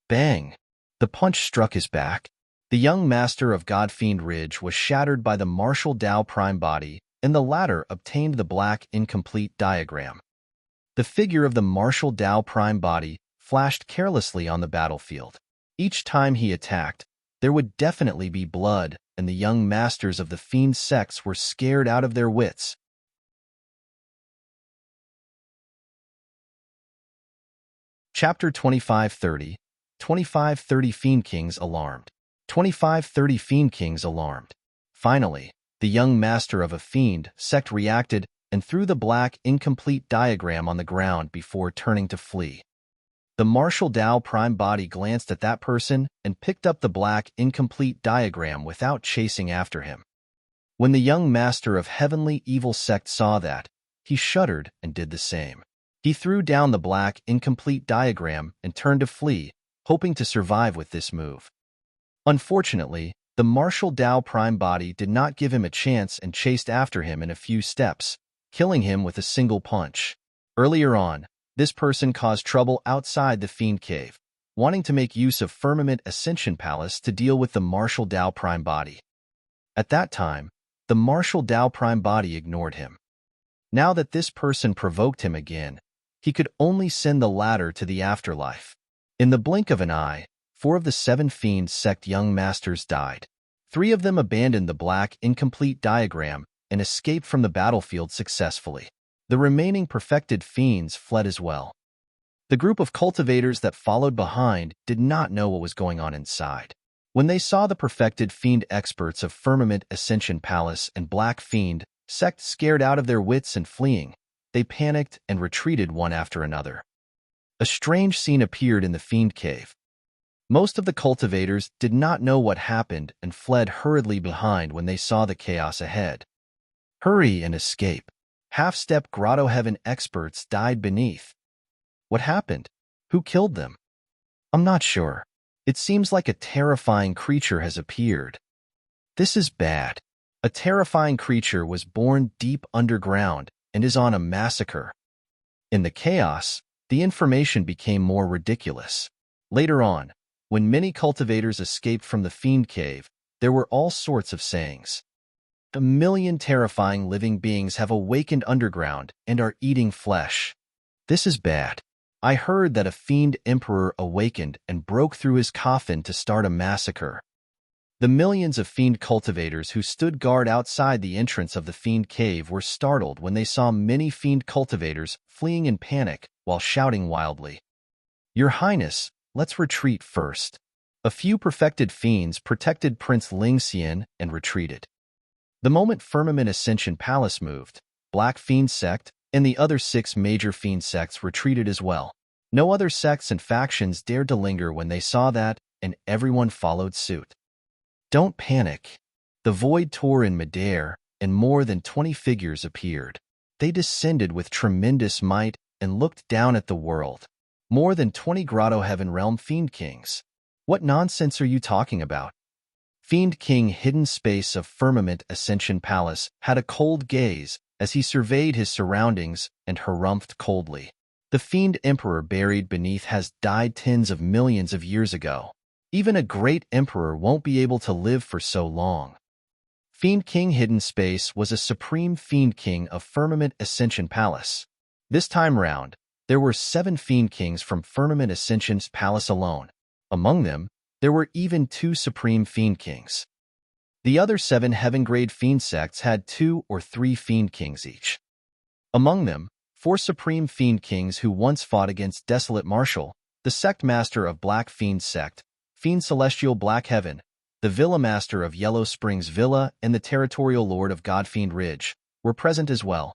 Bang! The punch struck his back. The young master of Godfiend Ridge was shattered by the martial Tao prime body, and the latter obtained the black incomplete diagram. The figure of the martial Tao prime body flashed carelessly on the battlefield. Each time he attacked, there would definitely be blood, and the young masters of the fiend sects were scared out of their wits. Chapter 2530. 2530 Fiend Kings Alarmed. 2530 Fiend Kings Alarmed. Finally, the young master of a fiend sect reacted and threw the black incomplete diagram on the ground before turning to flee. The martial Tao prime body glanced at that person and picked up the black incomplete diagram without chasing after him. When the young master of heavenly evil sect saw that, he shuddered and did the same. He threw down the black incomplete diagram and turned to flee, hoping to survive with this move. Unfortunately, the martial Tao prime body did not give him a chance and chased after him in a few steps, killing him with a single punch. Earlier on, this person caused trouble outside the Fiend Cave, wanting to make use of Firmament Ascension Palace to deal with the martial Tao prime body. At that time, the martial Tao prime body ignored him. Now that this person provoked him again, he could only send the latter to the afterlife. In the blink of an eye, 4 of the 7 Fiend sect young masters died. 3 of them abandoned the black incomplete diagram and escaped from the battlefield successfully. The remaining perfected fiends fled as well. The group of cultivators that followed behind did not know what was going on inside. When they saw the perfected fiend experts of Firmament Ascension Palace and Black Fiend sect scared out of their wits and fleeing, they panicked and retreated one after another. A strange scene appeared in the Fiend Cave. Most of the cultivators did not know what happened and fled hurriedly behind when they saw the chaos ahead. Hurry and escape. Half-step Grotto-heaven experts died beneath. What happened? Who killed them? I'm not sure. It seems like a terrifying creature has appeared. This is bad. A terrifying creature was born deep underground and is on a massacre. In the chaos, the information became more ridiculous. Later on, when many cultivators escaped from the Fiend Cave, there were all sorts of sayings. 1,000,000 terrifying living beings have awakened underground and are eating flesh. This is bad. I heard that a fiend emperor awakened and broke through his coffin to start a massacre. The millions of fiend cultivators who stood guard outside the entrance of the Fiend Cave were startled when they saw many fiend cultivators fleeing in panic while shouting wildly. Your Highness, let's retreat first. A few perfected fiends protected Prince Lingxian and retreated. The moment Firmament Ascension Palace moved, Black Fiend sect and the other 6 major fiend sects retreated as well. No other sects and factions dared to linger when they saw that, and everyone followed suit. Don't panic. The void tore in midair, and more than 20 figures appeared. They descended with tremendous might and looked down at the world. More than 20 Grotto-heaven realm Fiend Kings. What nonsense are you talking about? Fiend King Hidden Space of Firmament Ascension Palace had a cold gaze as he surveyed his surroundings and harumphed coldly. The Fiend Emperor buried beneath has died tens of millions of years ago. Even a great emperor won't be able to live for so long. Fiend King Hidden Space was a supreme Fiend King of Firmament Ascension Palace. This time round, there were 7 Fiend Kings from Firmament Ascension's palace alone. Among them, there were even 2 Supreme Fiend Kings. The other 7 heaven-grade Fiend sects had 2 or 3 Fiend Kings each. Among them, 4 Supreme Fiend Kings who once fought against Desolate Marshal, the Sect Master of Black Fiend Sect, Fiend Celestial Black Heaven, the Villa Master of Yellow Springs Villa, and the Territorial Lord of Godfiend Ridge, were present as well.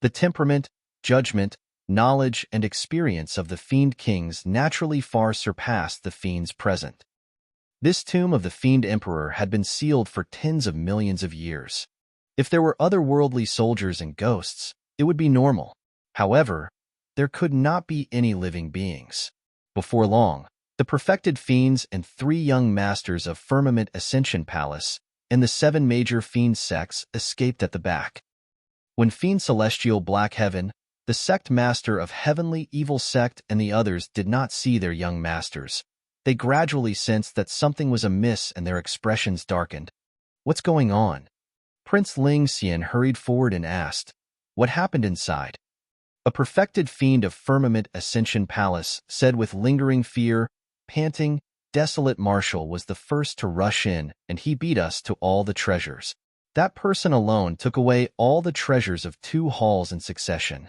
The temperament, judgment, knowledge, and experience of the Fiend Kings naturally far surpassed the Fiends present. This tomb of the Fiend Emperor had been sealed for tens of millions of years. If there were otherworldly soldiers and ghosts, it would be normal. However, there could not be any living beings. Before long, the perfected Fiends and 3 young masters of Firmament Ascension Palace and the 7 major Fiend sects escaped at the back. When Fiend Celestial Black Heaven, the Sect Master of Heavenly Evil Sect, and the others did not see their young masters, they gradually sensed that something was amiss and their expressions darkened. "What's going on?" Prince Ling Xian hurried forward and asked, "What happened inside?" A perfected Fiend of Firmament Ascension Palace said with lingering fear, panting, "Desolate Marshal was the first to rush in, and he beat us to all the treasures. That person alone took away all the treasures of 2 halls in succession.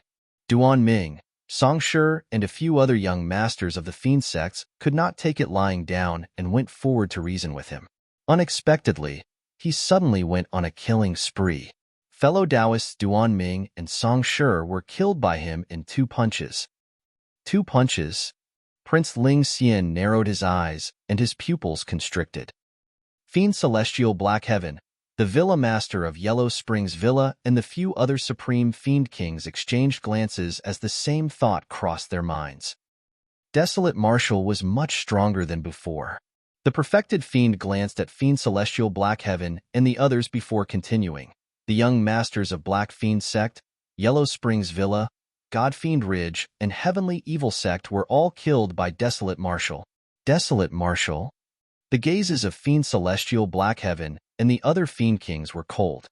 Duan Ming, Song Shi, and a few other young masters of the Fiend sects could not take it lying down and went forward to reason with him. Unexpectedly, he suddenly went on a killing spree. Fellow Taoists Duan Ming and Song Shi were killed by him in 2 punches. 2 punches? Prince Ling Xian narrowed his eyes and his pupils constricted. Fiend Celestial Black Heaven, the Villa Master of Yellow Springs Villa, and the few other Supreme Fiend Kings exchanged glances as the same thought crossed their minds. Desolate Marshal was much stronger than before. The perfected Fiend glanced at Fiend Celestial Black Heaven and the others before continuing. The young masters of Black Fiend Sect, Yellow Springs Villa, Godfiend Ridge, and Heavenly Evil Sect were all killed by Desolate Marshal. Desolate Marshal? The gazes of Fiend Celestial Black Heaven and the other Fiend Kings were cold.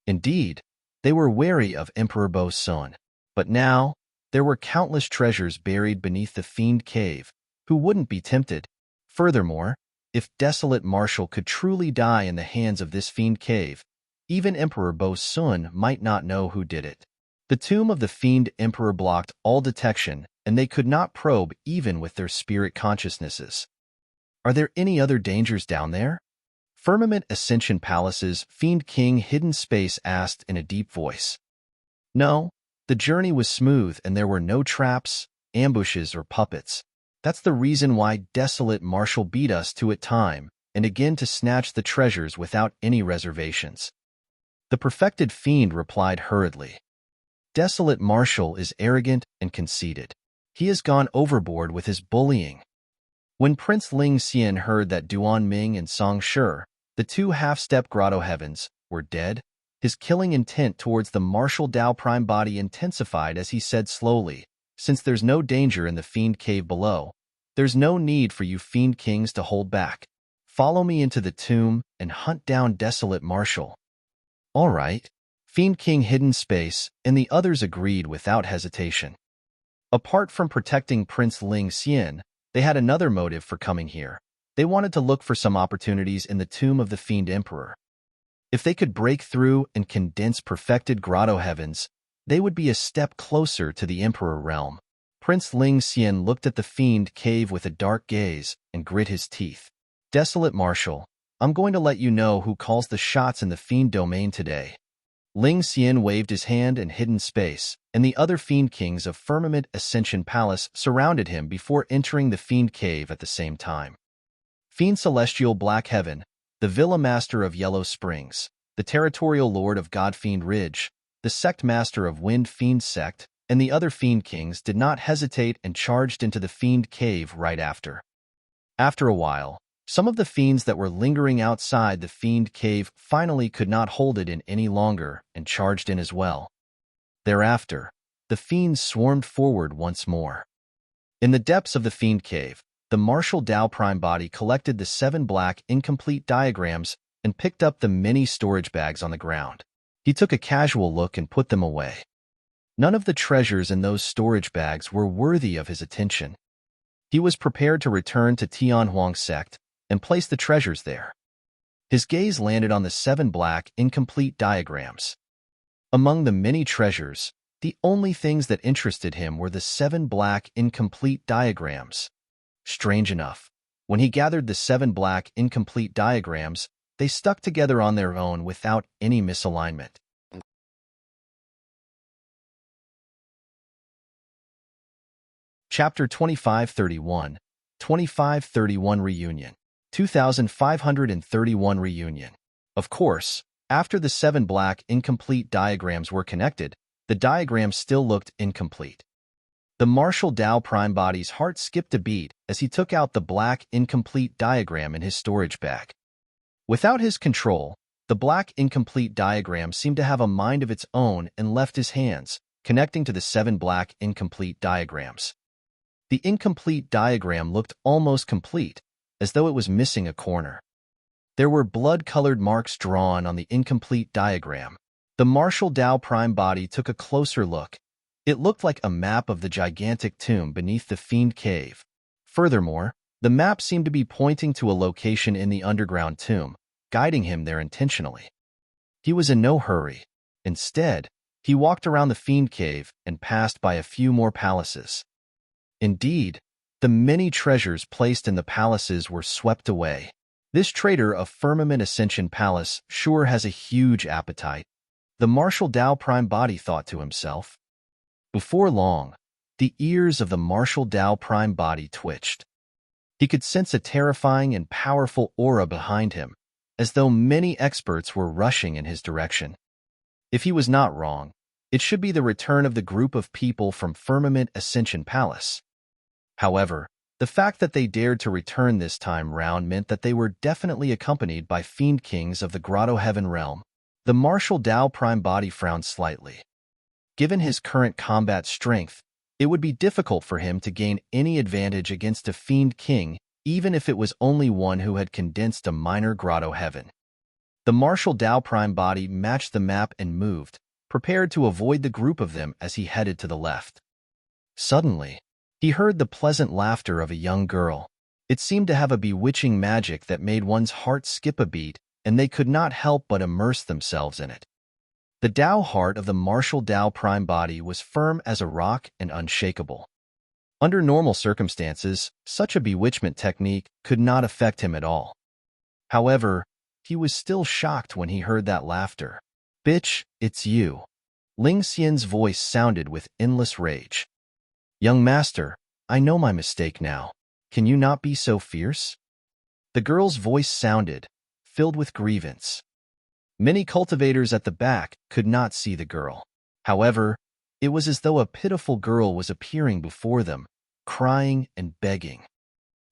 Indeed, they were wary of Emperor Bo Sun. But now, there were countless treasures buried beneath the Fiend Cave. Who wouldn't be tempted? Furthermore, if Desolate Marshal could truly die in the hands of this Fiend Cave, even Emperor Bo Sun might not know who did it. The tomb of the Fiend Emperor blocked all detection, and they could not probe even with their spirit consciousnesses. Are there any other dangers down there? Firmament Ascension Palace's Fiend King Hidden Space asked in a deep voice. No, the journey was smooth and there were no traps, ambushes, or puppets. That's the reason why Desolate Marshal beat us to it time and again to snatch the treasures without any reservations. The perfected Fiend replied hurriedly. Desolate Marshal is arrogant and conceited. He has gone overboard with his bullying. When Prince Ling Xian heard that Duan Ming and Song Shi, the 2 half-step Grotto-heavens, were dead, his killing intent towards the Martial Dao Prime body intensified as he said slowly, "Since there's no danger in the Fiend Cave below, there's no need for you Fiend Kings to hold back. Follow me into the tomb and hunt down Desolate Marshal." All right. Fiend King Hidden Space and the others agreed without hesitation. Apart from protecting Prince Ling Xian, they had another motive for coming here. They wanted to look for some opportunities in the tomb of the Fiend Emperor. If they could break through and condense perfected Grotto-heavens, they would be a step closer to the Emperor realm. Prince Ling Xian looked at the Fiend Cave with a dark gaze and grit his teeth. Desolate Marshal, I'm going to let you know who calls the shots in the Fiend domain today. Ling Xian waved his hand in Hidden Space, and the other Fiend Kings of Firmament Ascension Palace surrounded him before entering the Fiend Cave at the same time. Fiend Celestial Black Heaven, the Villa Master of Yellow Springs, the Territorial Lord of Godfiend Ridge, the Sect Master of Wind Fiend Sect, and the other Fiend Kings did not hesitate and charged into the Fiend Cave right after. After a while, some of the fiends that were lingering outside the Fiend Cave finally could not hold it in any longer and charged in as well. Thereafter, the fiends swarmed forward once more. In the depths of the Fiend Cave, the martial Tao Prime Body collected the 7 black incomplete diagrams and picked up the many storage bags on the ground. He took a casual look and put them away. None of the treasures in those storage bags were worthy of his attention. He was prepared to return to Tianhuang's sect and place the treasures there. His gaze landed on the 7 black incomplete diagrams. Among the many treasures, the only things that interested him were the 7 black incomplete diagrams. Strange enough, when he gathered the 7 black incomplete diagrams, they stuck together on their own without any misalignment. Chapter 2531, 2531 Reunion, 2531 Reunion. Of course, after the 7 black incomplete diagrams were connected, the diagrams still looked incomplete. The martial Tao Prime Body's heart skipped a beat as he took out the black incomplete diagram in his storage bag. Without his control, the black incomplete diagram seemed to have a mind of its own and left his hands, connecting to the 7 black incomplete diagrams. The incomplete diagram looked almost complete, as though it was missing a corner. There were blood-colored marks drawn on the incomplete diagram. The martial Tao Prime Body took a closer look. It looked like a map of the gigantic tomb beneath the Fiend Cave. Furthermore, the map seemed to be pointing to a location in the underground tomb, guiding him there intentionally. He was in no hurry. Instead, he walked around the Fiend Cave and passed by a few more palaces. Indeed, the many treasures placed in the palaces were swept away. This trader of Firmament Ascension Palace sure has a huge appetite, the martial Tao Prime Body thought to himself. Before long, the ears of the martial Tao Prime Body twitched. He could sense a terrifying and powerful aura behind him, as though many experts were rushing in his direction. If he was not wrong, it should be the return of the group of people from Firmament Ascension Palace. However, the fact that they dared to return this time round meant that they were definitely accompanied by Fiend Kings of the Grotto-heaven realm. The martial Tao Prime Body frowned slightly. Given his current combat strength, it would be difficult for him to gain any advantage against a Fiend King, even if it was only one who had condensed a minor Grotto-heaven. The martial Tao Prime Body matched the map and moved, prepared to avoid the group of them as he headed to the left. Suddenly, he heard the pleasant laughter of a young girl. It seemed to have a bewitching magic that made one's heart skip a beat, and they could not help but immerse themselves in it. The Tao heart of the martial Tao Prime Body was firm as a rock and unshakable. Under normal circumstances, such a bewitchment technique could not affect him at all. However, he was still shocked when he heard that laughter. "Bitch, it's you." Ling Xian's voice sounded with endless rage. "Young master, I know my mistake now. Can you not be so fierce?" The girl's voice sounded, filled with grievance. Many cultivators at the back could not see the girl. However, it was as though a pitiful girl was appearing before them, crying and begging.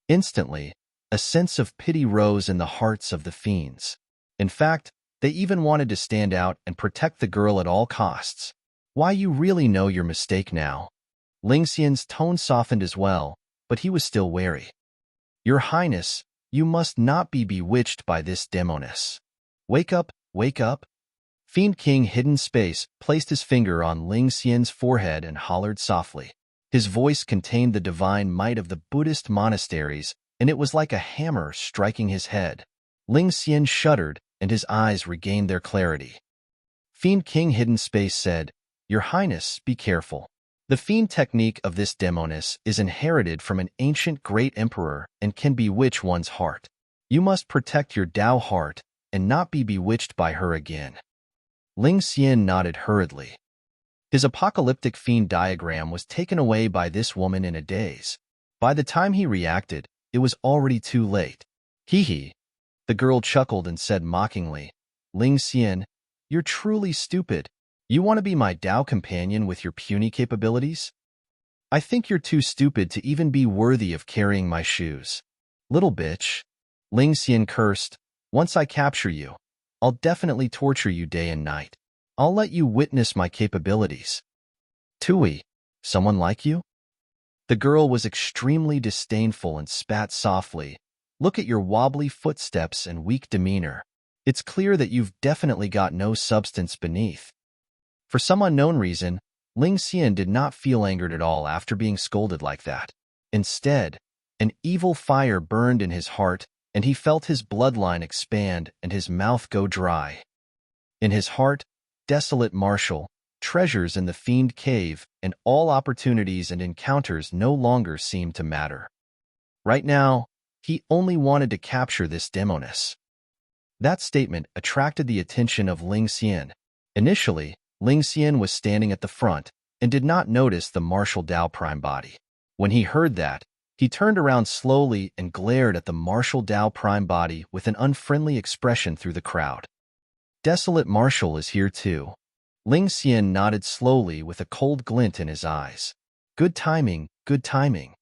Instantly, a sense of pity rose in the hearts of the fiends. In fact, they even wanted to stand out and protect the girl at all costs. "Why, you really know your mistake now." Ling Xian's tone softened as well, but he was still wary. "Your Highness, you must not be bewitched by this demoness. Wake up, wake up." Fiend King Hidden Space placed his finger on Ling Xian's forehead and hollered softly. His voice contained the divine might of the Buddhist monasteries, and it was like a hammer striking his head. Ling Xian shuddered, and his eyes regained their clarity. Fiend King Hidden Space said, "Your Highness, be careful. The fiend technique of this demoness is inherited from an ancient great emperor and can bewitch one's heart. You must protect your Tao heart and not be bewitched by her again." Ling Xian nodded hurriedly. His apocalyptic fiend diagram was taken away by this woman in a daze. By the time he reacted, it was already too late. "Hee hee." The girl chuckled and said mockingly, "Ling Xian, you're truly stupid. You want to be my Tao companion with your puny capabilities? I think you're too stupid to even be worthy of carrying my shoes. Little bitch. Ling Xian cursed. Once I capture you, I'll definitely torture you day and night. I'll let you witness my capabilities. Tui, someone like you? The girl was extremely disdainful and spat softly. Look at your wobbly footsteps and weak demeanor. It's clear that you've definitely got no substance beneath. For some unknown reason, Ling Xian did not feel angered at all after being scolded like that. Instead, an evil fire burned in his heart, and he felt his bloodline expand and his mouth go dry. In his heart, desolate marshal, treasures in the Fiend cave, and all opportunities and encounters no longer seemed to matter. Right now, he only wanted to capture this demoness. That statement attracted the attention of Ling Xian. Initially, Ling Xian was standing at the front and did not notice the martial Dao Prime body. When he heard that, he turned around slowly and glared at the martial Dao Prime body with an unfriendly expression through the crowd. Desolate Marshal is here too. Ling Xian nodded slowly with a cold glint in his eyes. Good timing, good timing.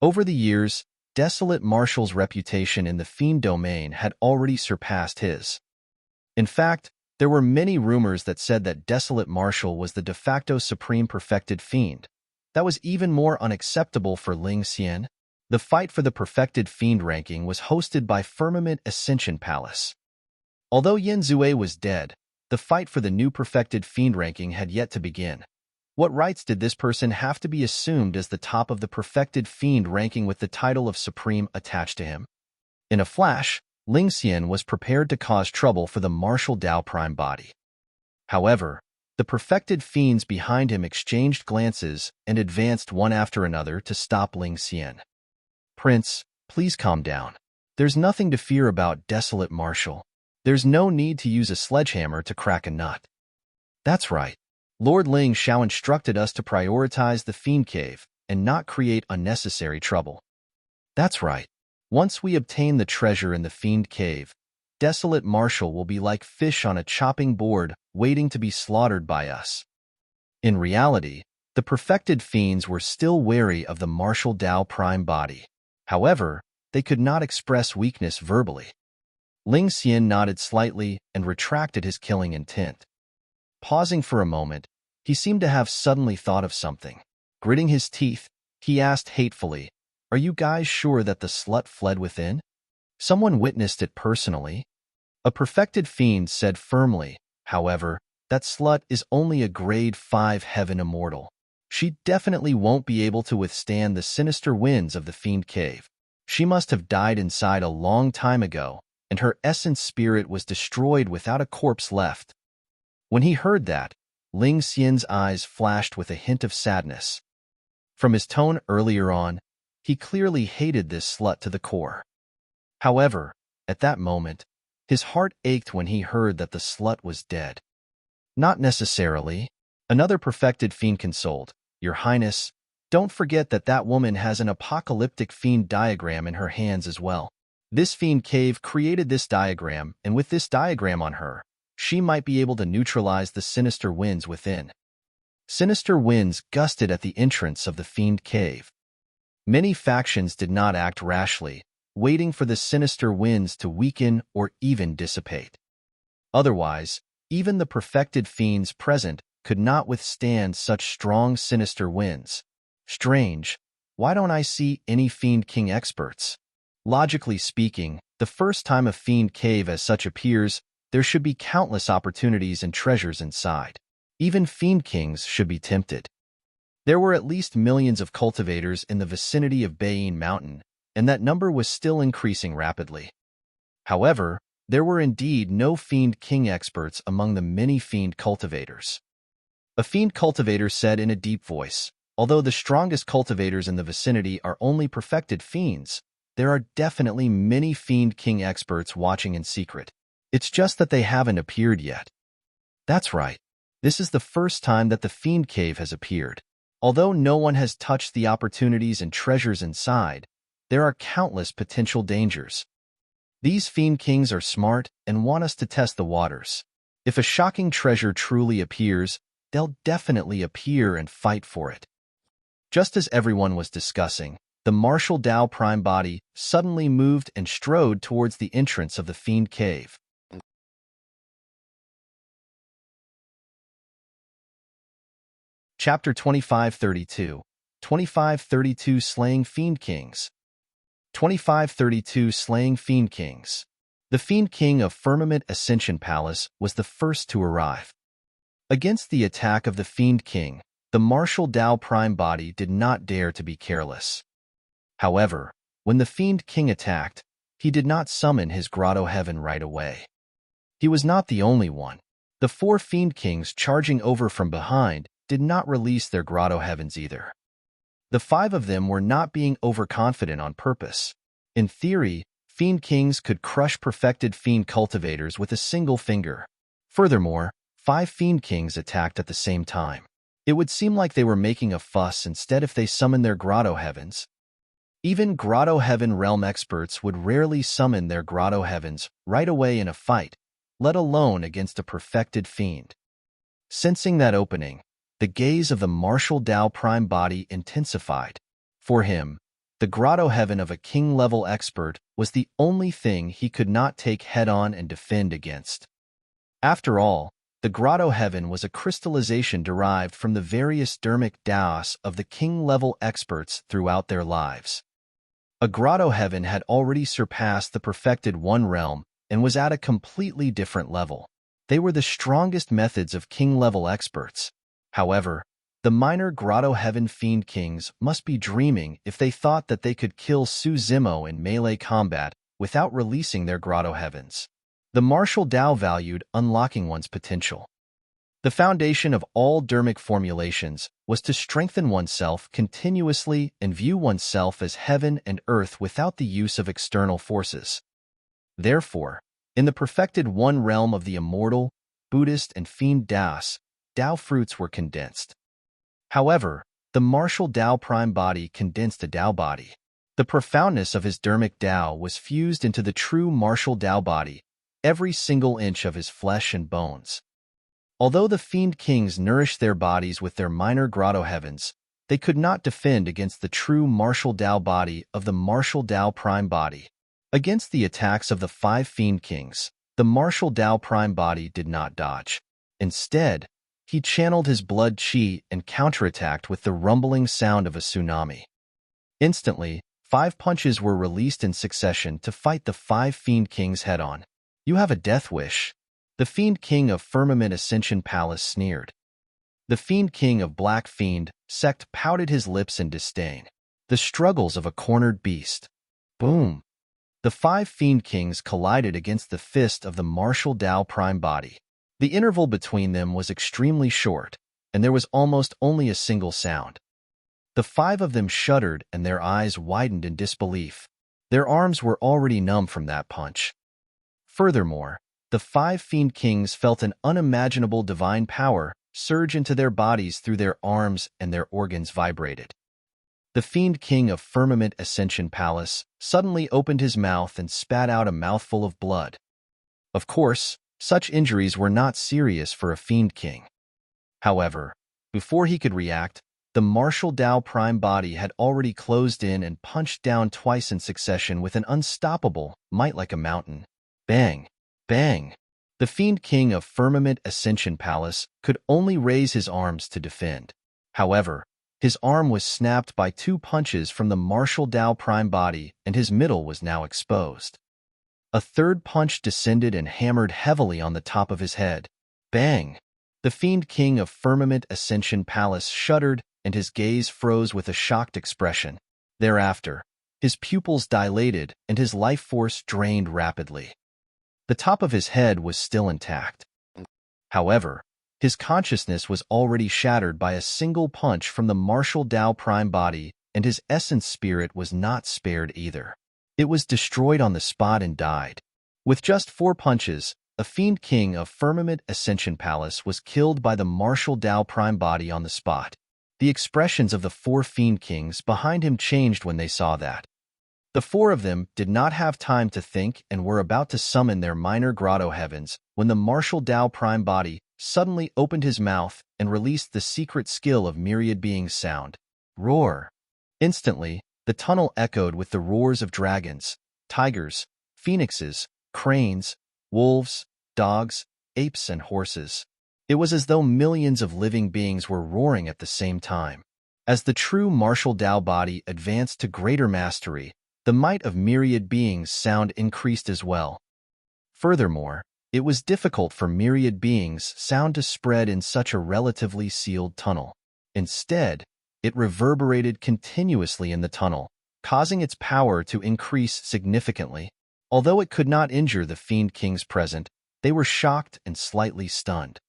Over the years, Desolate Marshal's reputation in the Fiend domain had already surpassed his. In fact, there were many rumors that said that Desolate Marshal was the de facto supreme perfected Fiend. That was even more unacceptable for Ling Xian. The fight for the perfected Fiend ranking was hosted by Firmament Ascension Palace. Although Yin Zue was dead, the fight for the new perfected Fiend ranking had yet to begin. What rights did this person have to be assumed as the top of the perfected Fiend ranking with the title of Supreme attached to him? In a flash, Ling Xian was prepared to cause trouble for the martial Dao Prime body. However, the perfected Fiends behind him exchanged glances and advanced one after another to stop Ling Xian. Prince, please calm down. There's nothing to fear about Desolate Marshal. There's no need to use a sledgehammer to crack a nut. That's right. Lord Ling Xiao instructed us to prioritize the Fiend Cave and not create unnecessary trouble. That's right. Once we obtain the treasure in the Fiend Cave, Desolate Marshal will be like fish on a chopping board waiting to be slaughtered by us. In reality, the perfected Fiends were still wary of the martial Dao Prime body. However, they could not express weakness verbally. Ling Xian nodded slightly and retracted his killing intent. Pausing for a moment, he seemed to have suddenly thought of something. Gritting his teeth, he asked hatefully, "Are you guys sure that the slut fled within? Someone witnessed it personally?" A perfected Fiend said firmly, "However, that slut is only a grade 5 heaven immortal. She definitely won't be able to withstand the sinister winds of the Fiend Cave. She must have died inside a long time ago, and her essence spirit was destroyed without a corpse left." When he heard that, Ling Xian's eyes flashed with a hint of sadness. From his tone earlier on, he clearly hated this slut to the core. However, at that moment, his heart ached when he heard that the slut was dead. Not necessarily. Another perfected Fiend consoled, "Your Highness, don't forget that that woman has an apocalyptic Fiend diagram in her hands as well. This Fiend Cave created this diagram, and with this diagram on her, she might be able to neutralize the sinister winds within." Sinister winds gusted at the entrance of the Fiend Cave. Many factions did not act rashly, waiting for the sinister winds to weaken or even dissipate. Otherwise, even the perfected Fiends present could not withstand such strong sinister winds. Strange, why don't I see any Fiend King experts? Logically speaking, the first time a Fiend Cave as such appears, there should be countless opportunities and treasures inside. Even Fiend Kings should be tempted. There were at least millions of cultivators in the vicinity of Bayin Mountain, and that number was still increasing rapidly. However, there were indeed no Fiend King experts among the many Fiend cultivators. A Fiend cultivator said in a deep voice, "Although the strongest cultivators in the vicinity are only perfected Fiends, there are definitely many Fiend King experts watching in secret. It's just that they haven't appeared yet." That's right. This is the first time that the Fiend Cave has appeared. Although no one has touched the opportunities and treasures inside, there are countless potential dangers. These Fiend Kings are smart and want us to test the waters. If a shocking treasure truly appears, they'll definitely appear and fight for it. Just as everyone was discussing, the martial Tao prime body suddenly moved and strode towards the entrance of the Fiend cave. Chapter 2532. 2532 Slaying Fiend Kings. 2532 Slaying Fiend Kings. The Fiend King of Firmament Ascension Palace was the first to arrive. Against the attack of the Fiend King, the martial Tao prime body did not dare to be careless. However, when the Fiend King attacked, he did not summon his Grotto-heaven right away. He was not the only one. The 4 Fiend Kings charging over from behind did not release their Grotto-heavens either. The 5 of them were not being overconfident on purpose. In theory, Fiend Kings could crush perfected Fiend cultivators with a single finger. Furthermore, 5 Fiend Kings attacked at the same time. It would seem like they were making a fuss instead if they summoned their Grotto-heavens. Even Grotto-heaven realm experts would rarely summon their Grotto-heavens right away in a fight, let alone against a perfected Fiend. Sensing that opening, the gaze of the martial Tao prime body intensified. For him, the Grotto-heaven of a king-level expert was the only thing he could not take head-on and defend against. After all, the Grotto-heaven was a crystallization derived from the various dermic Taos of the king-level experts throughout their lives. A Grotto-heaven had already surpassed the perfected one realm and was at a completely different level. They were the strongest methods of king-level experts. However, the minor Grotto-heaven Fiend Kings must be dreaming if they thought that they could kill Su Zimo in melee combat without releasing their Grotto-heavens. The martial Tao valued unlocking one's potential. The foundation of all dermic formulations was to strengthen oneself continuously and view oneself as heaven and earth without the use of external forces. Therefore, in the perfected one realm of the immortal, Buddhist, and Fiend Taos, Tao fruits were condensed. However, the martial Tao prime body condensed a Tao body. The profoundness of his dermic Tao was fused into the true martial Tao body, every single inch of his flesh and bones. Although the Fiend Kings nourished their bodies with their minor Grotto-heavens, they could not defend against the true martial Tao body of the martial Tao prime body. Against the attacks of the 5 Fiend Kings, the martial Tao prime body did not dodge. Instead, he channeled his blood chi and counterattacked with the rumbling sound of a tsunami. Instantly, 5 punches were released in succession to fight the 5 Fiend Kings head-on. "You have a death wish," the Fiend King of Firmament Ascension Palace sneered. The Fiend King of Black Fiend sect pouted his lips in disdain. The struggles of a cornered beast. Boom! The 5 Fiend Kings collided against the fist of the martial Tao prime body. The interval between them was extremely short, and there was almost only a single sound. The 5 of them shuddered and their eyes widened in disbelief. Their arms were already numb from that punch. Furthermore, the 5 Fiend Kings felt an unimaginable divine power surge into their bodies through their arms, and their organs vibrated. The Fiend King of Firmament Ascension Palace suddenly opened his mouth and spat out a mouthful of blood. Of course, such injuries were not serious for a Fiend King. However, before he could react, the martial Tao prime body had already closed in and punched down twice in succession with an unstoppable might like a mountain. Bang! Bang! The Fiend King of Firmament Ascension Palace could only raise his arms to defend. However, his arm was snapped by 2 punches from the martial Tao prime body, and his middle was now exposed. A third punch descended and hammered heavily on the top of his head. Bang! The Fiend King of Firmament Ascension Palace shuddered, and his gaze froze with a shocked expression. Thereafter, his pupils dilated and his life force drained rapidly. The top of his head was still intact. However, his consciousness was already shattered by a single punch from the martial Tao prime body, and his essence spirit was not spared either. It was destroyed on the spot and died. With just 4 punches, a Fiend King of Firmament Ascension Palace was killed by the martial Tao prime body on the spot. The expressions of the 4 Fiend Kings behind him changed when they saw that. The four of them did not have time to think and were about to summon their minor Grotto-heavens when the martial Tao Prime Body suddenly opened his mouth and released the secret skill of myriad beings sound. Roar! Instantly, the tunnel echoed with the roars of dragons, tigers, phoenixes, cranes, wolves, dogs, apes, and horses. It was as though millions of living beings were roaring at the same time. As the true martial Tao body advanced to greater mastery, the might of myriad beings sound increased as well. Furthermore, it was difficult for myriad beings sound to spread in such a relatively sealed tunnel. Instead, it reverberated continuously in the tunnel, causing its power to increase significantly. Although it could not injure the Fiend Kings present, they were shocked and slightly stunned.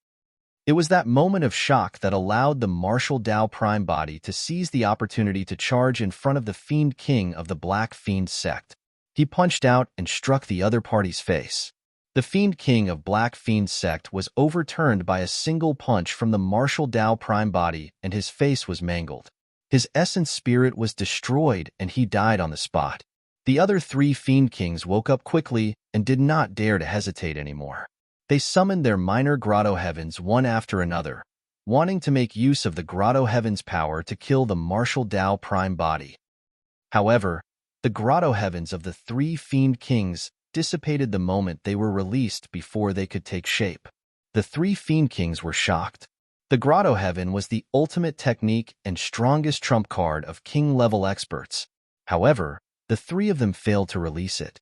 It was that moment of shock that allowed the martial Tao Prime Body to seize the opportunity to charge in front of the Fiend King of the Black Fiend sect. He punched out and struck the other party's face. The Fiend King of Black Fiend sect was overturned by a single punch from the martial Tao Prime Body, and his face was mangled. His essence spirit was destroyed and he died on the spot. The other three Fiend Kings woke up quickly and did not dare to hesitate anymore. They summoned their minor Grotto-heavens one after another, wanting to make use of the Grotto-heaven's power to kill the martial Tao Prime Body. However, the Grotto-heavens of the three Fiend Kings dissipated the moment they were released before they could take shape. The three Fiend Kings were shocked. The Grotto-heaven was the ultimate technique and strongest trump card of king-level experts. However, the three of them failed to release it.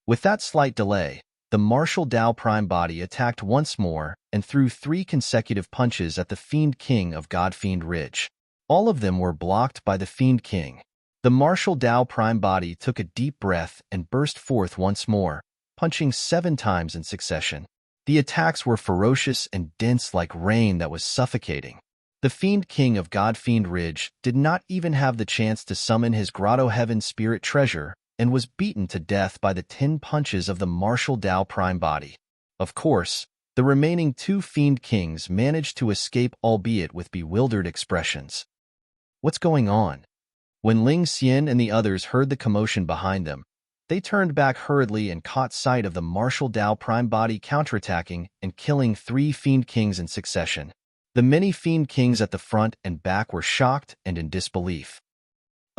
With that slight delay, the martial Tao Prime Body attacked once more and threw 3 consecutive punches at the Fiend King of Godfiend Ridge. All of them were blocked by the Fiend King. The martial Tao Prime Body took a deep breath and burst forth once more, punching 7 times in succession. The attacks were ferocious and dense like rain that was suffocating. The Fiend King of Godfiend Ridge did not even have the chance to summon his Grotto-heaven spirit treasure and was beaten to death by the 10 punches of the martial Tao Prime Body. Of course, the remaining 2 Fiend Kings managed to escape, albeit with bewildered expressions. What's going on? When Ling Xian and the others heard the commotion behind them, they turned back hurriedly and caught sight of the martial Tao Prime Body counterattacking and killing 3 Fiend Kings in succession. The many Fiend Kings at the front and back were shocked and in disbelief.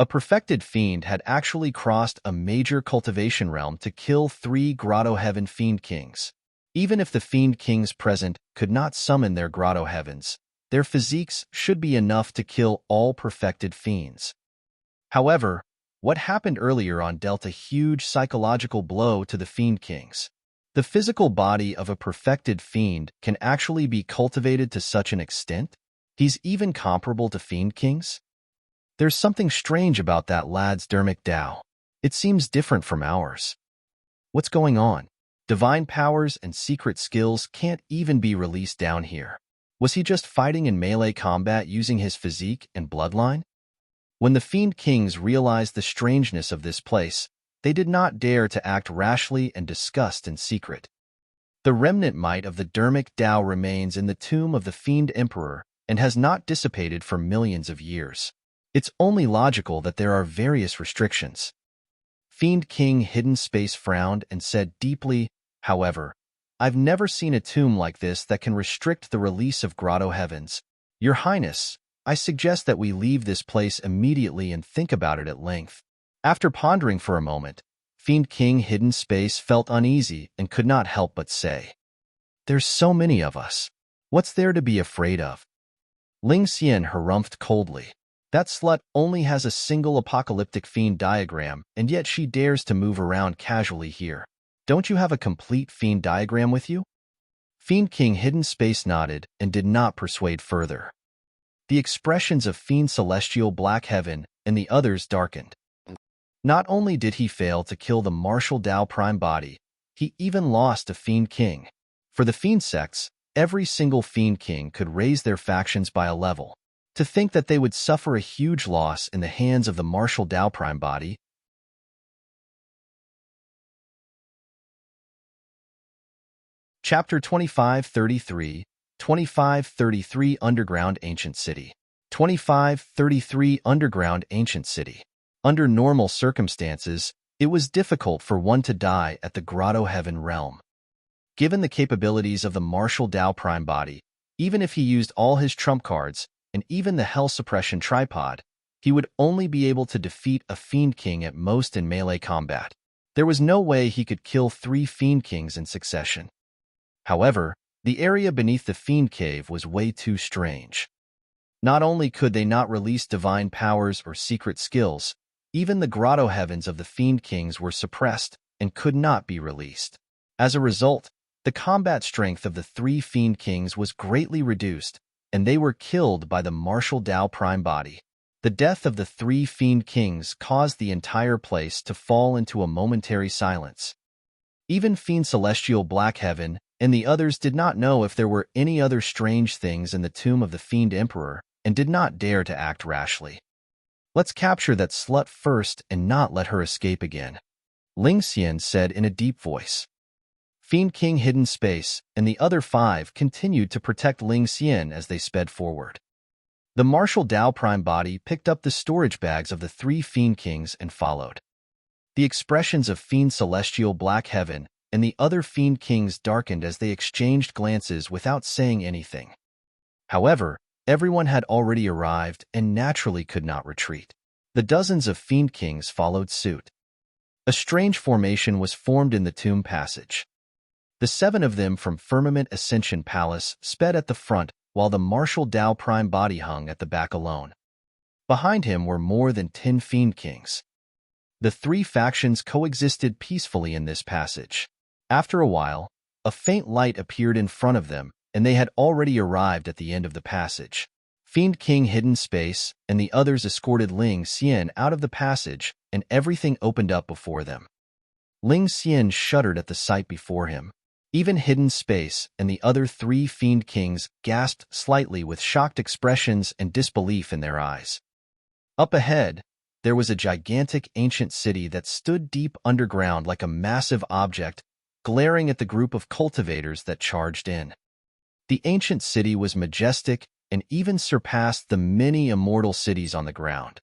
A perfected fiend had actually crossed a major cultivation realm to kill 3 Grotto-heaven Fiend Kings. Even if the Fiend Kings present could not summon their Grotto-heavens, their physiques should be enough to kill all perfected fiends. However, what happened earlier on dealt a huge psychological blow to the Fiend Kings. The physical body of a perfected fiend can actually be cultivated to such an extent? He's even comparable to Fiend Kings? There's something strange about that lad's dermic Tao. It seems different from ours. What's going on? Divine powers and secret skills can't even be released down here. Was he just fighting in melee combat using his physique and bloodline? When the Fiend Kings realized the strangeness of this place, they did not dare to act rashly and discussed in secret. The remnant might of the dermic Tao remains in the tomb of the Fiend Emperor and has not dissipated for millions of years. It's only logical that there are various restrictions. Fiend King Hidden Space frowned and said deeply, however, I've never seen a tomb like this that can restrict the release of Grotto-heavens. Your Highness, I suggest that we leave this place immediately and think about it at length. After pondering for a moment, Fiend King Hidden Space felt uneasy and could not help but say, There's so many of us. What's there to be afraid of? Ling Xian harumphed coldly. That slut only has a single apocalyptic fiend diagram, and yet she dares to move around casually here. Don't you have a complete fiend diagram with you? Fiend King Hidden Space nodded and did not persuade further. The expressions of Fiend Celestial Black Heaven and the others darkened. Not only did he fail to kill the martial Tao Prime Body, he even lost a Fiend King. For the Fiend sects, every single Fiend King could raise their factions by a level. To think that they would suffer a huge loss in the hands of the martial Tao Prime Body. Chapter 2533, 2533 Underground Ancient City. 2533 Underground Ancient City. Under normal circumstances, it was difficult for one to die at the Grotto-heaven realm. Given the capabilities of the martial Tao prime body, even if he used all his trump cards and even the Hell Suppression tripod, he would only be able to defeat a Fiend King at most in melee combat. There was no way he could kill 3 Fiend Kings in succession. However, the area beneath the Fiend Cave was way too strange. Not only could they not release divine powers or secret skills, even the Grotto-heavens of the Fiend Kings were suppressed and could not be released. As a result, the combat strength of the 3 Fiend Kings was greatly reduced, and they were killed by the martial Tao prime body. The death of the 3 Fiend Kings caused the entire place to fall into a momentary silence. Even Fiend Celestial Black Heaven and the others did not know if there were any other strange things in the tomb of the Fiend Emperor and did not dare to act rashly. "Let's capture that slut first and not let her escape again," Ling Xian said in a deep voice. Fiend King Hidden Space and the other 5 continued to protect Ling Xian as they sped forward. The martial Tao prime body picked up the storage bags of the 3 Fiend Kings and followed. The expressions of Fiend Celestial Black Heaven and the other Fiend Kings darkened as they exchanged glances without saying anything. However, everyone had already arrived and naturally could not retreat. The dozens of Fiend Kings followed suit. A strange formation was formed in the tomb passage. The 7 of them from Firmament Ascension Palace sped at the front, while the martial Tao prime body hung at the back alone. Behind him were more than 10 Fiend Kings. The 3 factions coexisted peacefully in this passage. After a while, a faint light appeared in front of them, and they had already arrived at the end of the passage. Fiend King Hidden Space and the others escorted Ling Xian out of the passage, and everything opened up before them. Ling Xian shuddered at the sight before him. Even Hidden Space and the other 3 Fiend Kings gasped slightly with shocked expressions and disbelief in their eyes. Up ahead, there was a gigantic ancient city that stood deep underground like a massive object, glaring at the group of cultivators that charged in. The ancient city was majestic and even surpassed the many immortal cities on the ground.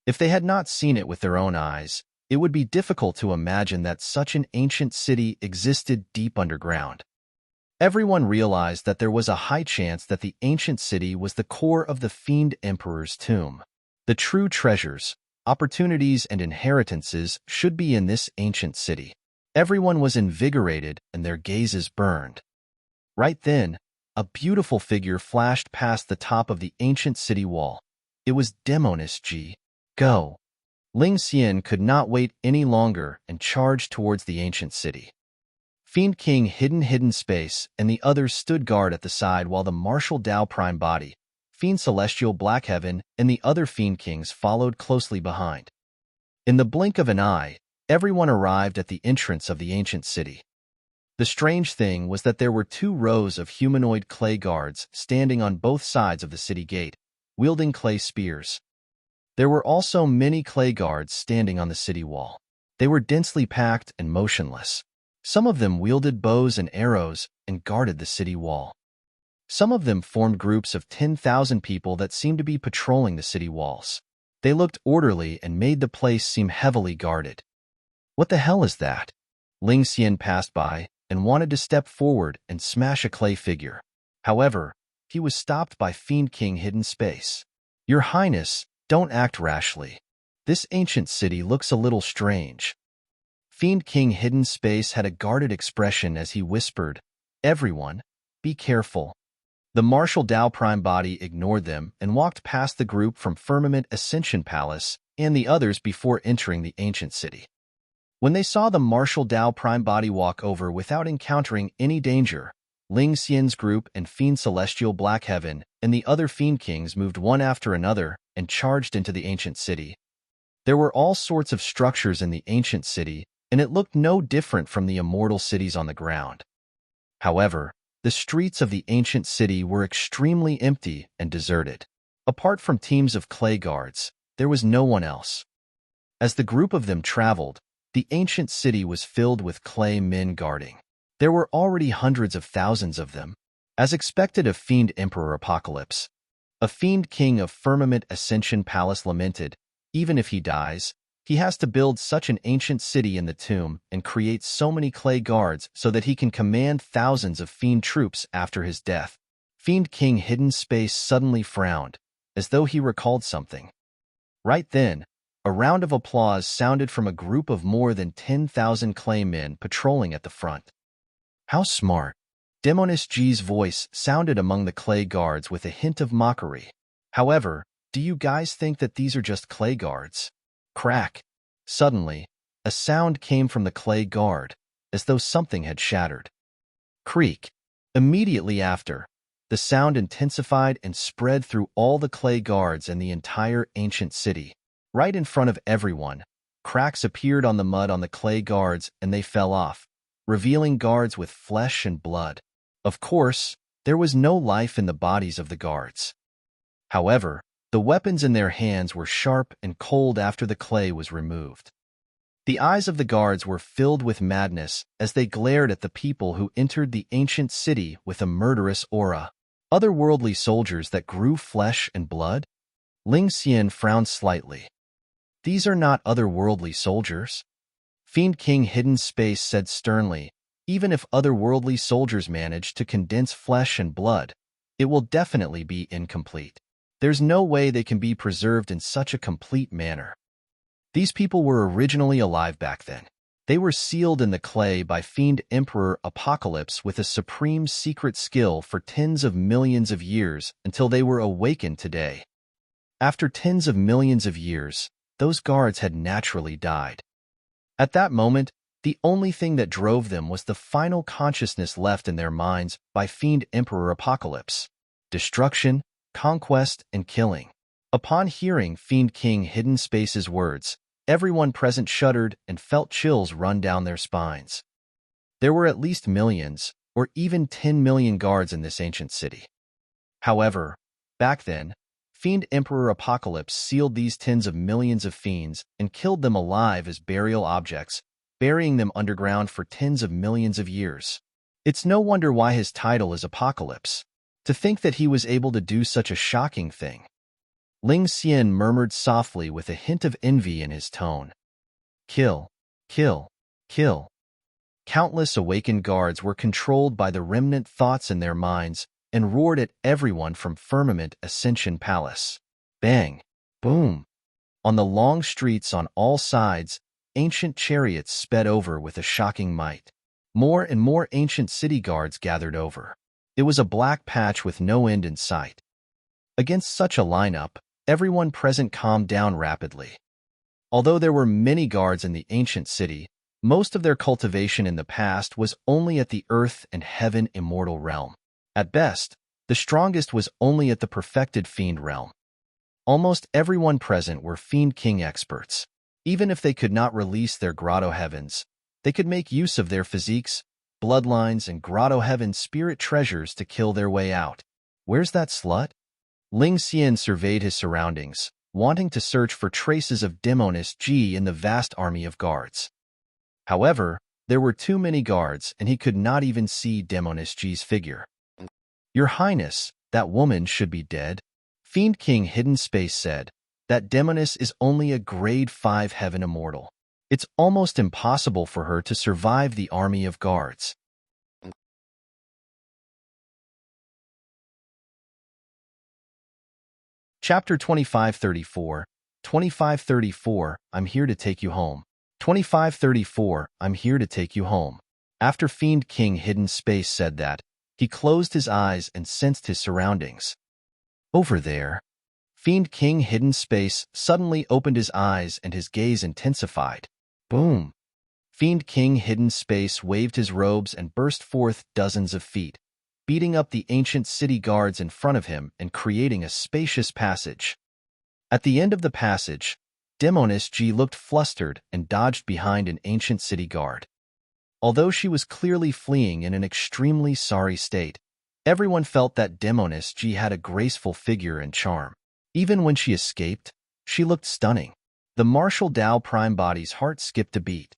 If they had not seen it with their own eyes, it would be difficult to imagine that such an ancient city existed deep underground. Everyone realized that there was a high chance that the ancient city was the core of the Fiend Emperor's tomb. The true treasures, opportunities, and inheritances should be in this ancient city. Everyone was invigorated and their gazes burned. Right then, a beautiful figure flashed past the top of the ancient city wall. It was Demonis G. Go! Ling Xian could not wait any longer and charged towards the ancient city. Fiend King Hidden Space and the others stood guard at the side while the martial Tao prime body, Fiend Celestial Black Heaven, and the other Fiend Kings followed closely behind. In the blink of an eye, everyone arrived at the entrance of the ancient city. The strange thing was that there were 2 rows of humanoid clay guards standing on both sides of the city gate, wielding clay spears. There were also many clay guards standing on the city wall. They were densely packed and motionless. Some of them wielded bows and arrows and guarded the city wall. Some of them formed groups of 10,000 people that seemed to be patrolling the city walls. They looked orderly and made the place seem heavily guarded. What the hell is that? Ling Xian passed by and wanted to step forward and smash a clay figure. However, he was stopped by Fiend King Hidden Space. "Your Highness, don't act rashly. This ancient city looks a little strange." Fiend King Hidden Space had a guarded expression as he whispered, "Everyone, be careful." The martial Tao prime body ignored them and walked past the group from Firmament Ascension Palace and the others before entering the ancient city. When they saw the martial Tao prime body walk over without encountering any danger, Ling Xian's group and Fiend Celestial Black Heaven and the other Fiend Kings moved one after another and charged into the ancient city. There were all sorts of structures in the ancient city, and it looked no different from the immortal cities on the ground. However, the streets of the ancient city were extremely empty and deserted. Apart from teams of clay guards, there was no one else. As the group of them traveled, the ancient city was filled with clay men guarding. There were already hundreds of thousands of them. As expected of Fiend Emperor Apocalypse, a Fiend King of Firmament Ascension Palace lamented, Even if he dies, he has to build such an ancient city in the tomb and create so many clay guards so that he can command thousands of Fiend troops after his death. Fiend King Hidden Space suddenly frowned, as though he recalled something. Right then, a round of applause sounded from a group of more than 10,000 clay men patrolling at the front. How smart! Demoness G's voice sounded among the clay guards with a hint of mockery. However, do you guys think that these are just clay guards? Crack! Suddenly, a sound came from the clay guard, as though something had shattered. Creak! Immediately after, the sound intensified and spread through all the clay guards and the entire ancient city. Right in front of everyone, cracks appeared on the mud on the clay guards and they fell off, revealing guards with flesh and blood. Of course, there was no life in the bodies of the guards. However, the weapons in their hands were sharp and cold after the clay was removed. The eyes of the guards were filled with madness as they glared at the people who entered the ancient city with a murderous aura. Otherworldly soldiers that grew flesh and blood? Ling Xian frowned slightly. These are not otherworldly soldiers. Fiend King Hidden Space said sternly, even if otherworldly soldiers manage to condense flesh and blood, it will definitely be incomplete. There's no way they can be preserved in such a complete manner. These people were originally alive back then. They were sealed in the clay by Fiend Emperor Apocalypse with a supreme secret skill for tens of millions of years until they were awakened today. After tens of millions of years, those guards had naturally died. At that moment, the only thing that drove them was the final consciousness left in their minds by Fiend Emperor Apocalypse: destruction, conquest, and killing. Upon hearing Fiend King Hidden Space's words, everyone present shuddered and felt chills run down their spines. There were at least millions, or even 10 million guards in this ancient city. However, back then, Fiend Emperor Apocalypse sealed these tens of millions of fiends and killed them alive as burial objects, burying them underground for tens of millions of years. It's no wonder why his title is Apocalypse. To think that he was able to do such a shocking thing. Ling Xian murmured softly with a hint of envy in his tone. Kill, kill, kill. Countless awakened guards were controlled by the remnant thoughts in their minds and roared at everyone from Firmament Ascension Palace. Bang! Boom! On the long streets on all sides, ancient chariots sped over with a shocking might. More and more ancient city guards gathered over. It was a black patch with no end in sight. Against such a lineup, everyone present calmed down rapidly. Although there were many guards in the ancient city, most of their cultivation in the past was only at the earth and heaven immortal realm. At best, the strongest was only at the perfected fiend realm. Almost everyone present were Fiend King experts. Even if they could not release their Grotto-heavens, they could make use of their physiques, bloodlines, and Grotto-heaven spirit treasures to kill their way out. Where's that slut? Ling Xian surveyed his surroundings, wanting to search for traces of Demoness G in the vast army of guards. However, there were too many guards and he could not even see Demoness G's figure. Your Highness, that woman should be dead. Fiend King Hidden Space said, that Demoness is only a grade 5 heaven immortal. It's almost impossible for her to survive the army of guards. Chapter 2534, 2534, I'm here to take you home. 2534, I'm here to take you home. After Fiend King Hidden Space said that, he closed his eyes and sensed his surroundings. Over there. Fiend King Hidden Space suddenly opened his eyes and his gaze intensified. Boom! Fiend King Hidden Space waved his robes and burst forth dozens of feet, beating up the ancient city guards in front of him and creating a spacious passage. At the end of the passage, Demoness G looked flustered and dodged behind an ancient city guard. Although she was clearly fleeing in an extremely sorry state, everyone felt that Demoness G had a graceful figure and charm. Even when she escaped, she looked stunning. The martial Dao Prime Body's heart skipped a beat.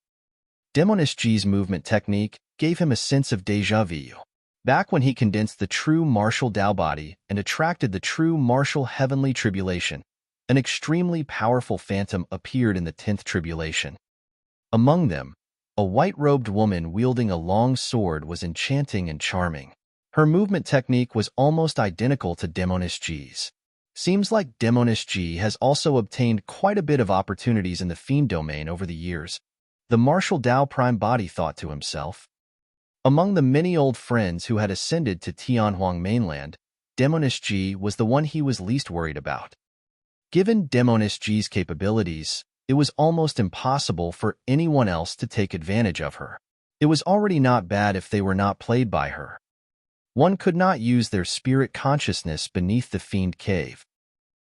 Demoness G's movement technique gave him a sense of déjà vu. Back when he condensed the true martial Dao body and attracted the true martial heavenly tribulation, an extremely powerful phantom appeared in the 10th tribulation. Among them, a white-robed woman wielding a long sword was enchanting and charming. Her movement technique was almost identical to Demoness G's. Seems like Demoness G has also obtained quite a bit of opportunities in the Fiend domain over the years, the Martial Tao Prime Body thought to himself. Among the many old friends who had ascended to Tianhuang mainland, Demoness G was the one he was least worried about. Given Demoness G's capabilities, it was almost impossible for anyone else to take advantage of her. It was already not bad if they were not played by her. One could not use their spirit consciousness beneath the Fiend cave.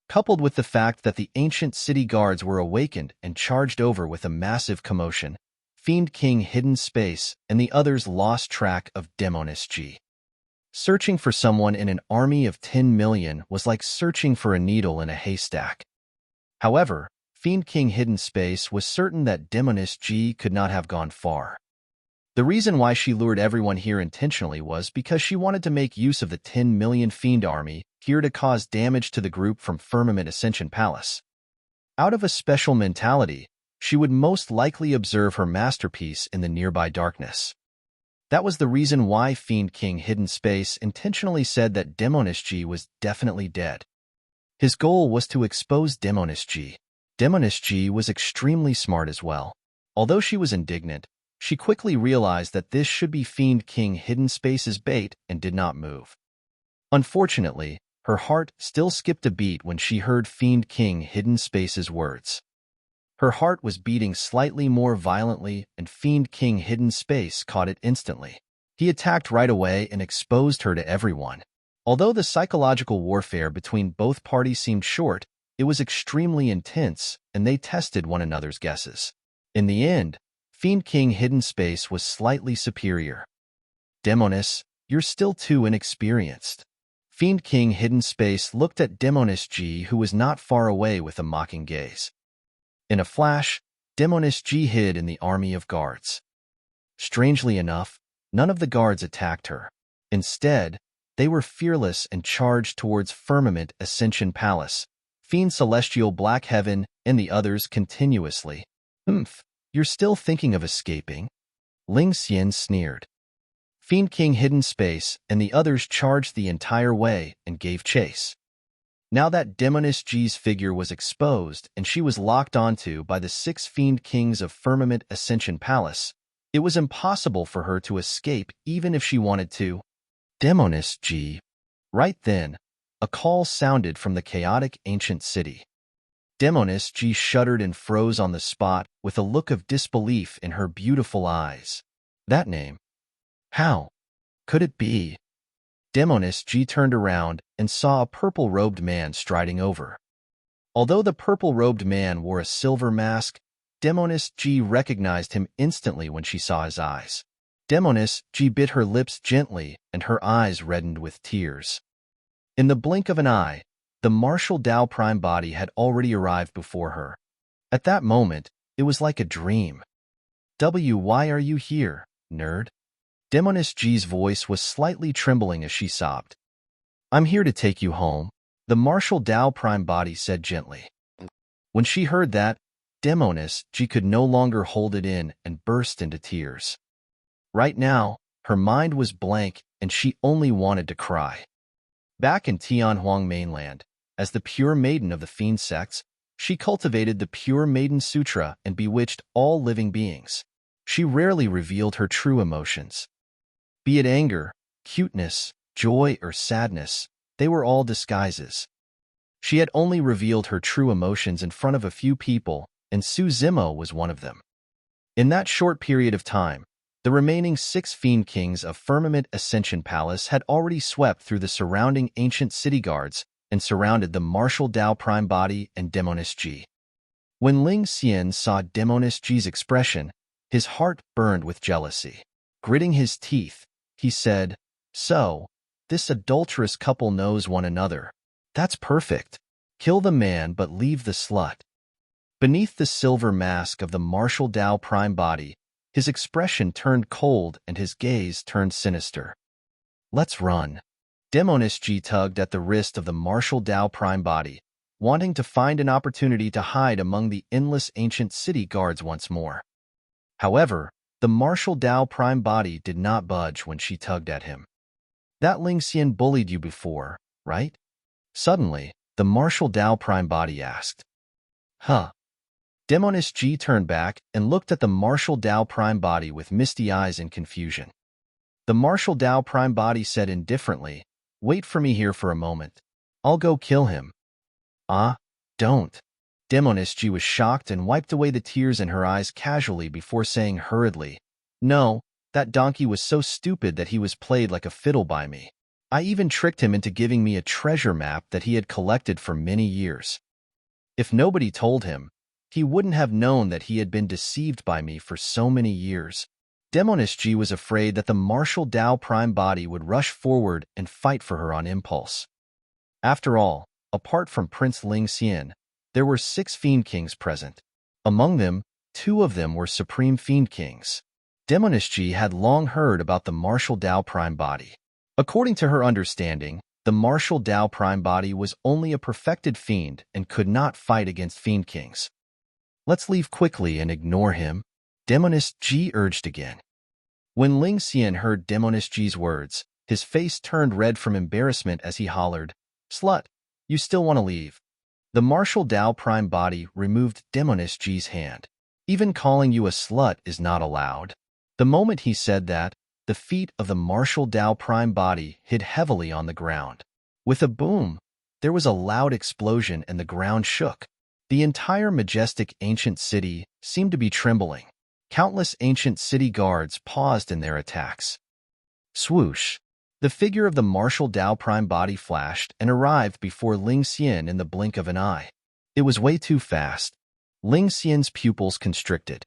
Coupled with the fact that the ancient city guards were awakened and charged over with a massive commotion, Fiend King Hidden Space and the others lost track of Demoness G. Searching for someone in an army of 10 million was like searching for a needle in a haystack. However, Fiend King Hidden Space was certain that Demoness G could not have gone far. The reason why she lured everyone here intentionally was because she wanted to make use of the 10 million Fiend army here to cause damage to the group from Firmament Ascension Palace. Out of a special mentality, she would most likely observe her masterpiece in the nearby darkness. That was the reason why Fiend King Hidden Space intentionally said that Demoness G was definitely dead. His goal was to expose Demoness G. Demoness G was extremely smart as well. Although she was indignant, she quickly realized that this should be Fiend King Hidden Space's bait and did not move. Unfortunately, her heart still skipped a beat when she heard Fiend King Hidden Space's words. Her heart was beating slightly more violently, and Fiend King Hidden Space caught it instantly. He attacked right away and exposed her to everyone. Although the psychological warfare between both parties seemed short, it was extremely intense, and they tested one another's guesses. In the end, Fiend King Hidden Space was slightly superior. Demoness, you're still too inexperienced. Fiend King Hidden Space looked at Demoness G, who was not far away, with a mocking gaze. In a flash, Demoness G hid in the army of guards. Strangely enough, none of the guards attacked her. Instead, they were fearless and charged towards Firmament Ascension Palace, Fiend Celestial Black Heaven, and the others continuously. You're still thinking of escaping? Ling Xian sneered. Fiend King Hidden Space and the others charged the entire way and gave chase. Now that Demoness G's figure was exposed and she was locked onto by the 6 Fiend Kings of Firmament Ascension Palace, it was impossible for her to escape even if she wanted to. Demoness G. Right then, a call sounded from the chaotic ancient city. Demoness G shuddered and froze on the spot with a look of disbelief in her beautiful eyes. That name. How could it be? Demoness G turned around and saw a purple-robed man striding over. Although the purple-robed man wore a silver mask, Demoness G recognized him instantly when she saw his eyes. Demoness G bit her lips gently and her eyes reddened with tears. In the blink of an eye, the Martial Tao Prime Body had already arrived before her. At that moment, it was like a dream. Why are you here, nerd? Demoness G's voice was slightly trembling as she sobbed. I'm here to take you home, the Martial Tao Prime Body said gently. When she heard that, Demoness G could no longer hold it in and burst into tears. Right now, her mind was blank and she only wanted to cry. Back in Tianhuang mainland, as the pure maiden of the Fiend sects, she cultivated the Pure Maiden Sutra and bewitched all living beings. She rarely revealed her true emotions. Be it anger, cuteness, joy, or sadness, they were all disguises. She had only revealed her true emotions in front of a few people, and Su Zimo was one of them. In that short period of time, the remaining 6 Fiend Kings of Firmament Ascension Palace had already swept through the surrounding ancient city guards and surrounded the Martial Tao Prime Body and Demoness G. When Ling Xian saw Demoness G's expression, his heart burned with jealousy. Gritting his teeth, he said, "So, this adulterous couple knows one another. That's perfect. Kill the man but leave the slut." Beneath the silver mask of the Martial Tao Prime Body, his expression turned cold and his gaze turned sinister. Let's run. Demoness G tugged at the wrist of the Martial Tao Prime Body, wanting to find an opportunity to hide among the endless ancient city guards once more. However, the martial Tao prime body did not budge when she tugged at him. That Ling Xian bullied you before, right? Suddenly, the martial Tao prime body asked. Huh. Demoness Ji turned back and looked at the martial Tao prime body with misty eyes in confusion. The martial Tao prime body said indifferently, "Wait for me here for a moment. I'll go kill him." Ah, don't. Demoness Ji was shocked and wiped away the tears in her eyes casually before saying hurriedly, "No, that donkey was so stupid that he was played like a fiddle by me. I even tricked him into giving me a treasure map that he had collected for many years. If nobody told him, he wouldn't have known that he had been deceived by me for so many years." Demoness Ji was afraid that the martial Tao prime body would rush forward and fight for her on impulse. After all, apart from Prince Ling Xian, there were 6 Fiend Kings present. Among them, 2 of them were Supreme Fiend Kings. Demoness Ji had long heard about the martial Tao prime body. According to her understanding, the martial Tao prime body was only a perfected fiend and could not fight against Fiend Kings. "Let's leave quickly and ignore him," Demoness Ji urged again. When Ling Xian heard Demoness Ji's words, his face turned red from embarrassment as he hollered, "Slut, you still want to leave?" The martial Tao prime body removed Demoness Ji's hand. "Even calling you a slut is not allowed." The moment he said that, the feet of the martial Tao prime body hit heavily on the ground. With a boom, there was a loud explosion and the ground shook. The entire majestic ancient city seemed to be trembling. Countless ancient city guards paused in their attacks. Swoosh! The figure of the martial Tao prime body flashed and arrived before Ling Xian in the blink of an eye. It was way too fast. Ling Xian's pupils constricted.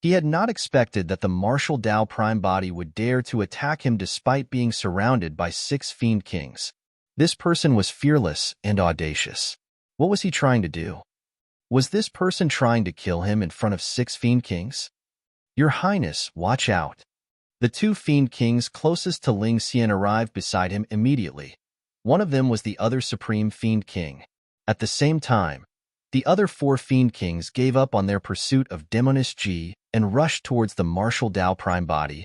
He had not expected that the martial Tao prime body would dare to attack him despite being surrounded by 6 Fiend Kings. This person was fearless and audacious. What was he trying to do? Was this person trying to kill him in front of 6 Fiend Kings? "Your Highness, watch out." The 2 Fiend Kings closest to Ling Xian arrived beside him immediately. One of them was the other Supreme Fiend King. At the same time, the other 4 Fiend Kings gave up on their pursuit of Demoness Ji and rushed towards the martial Tao prime body.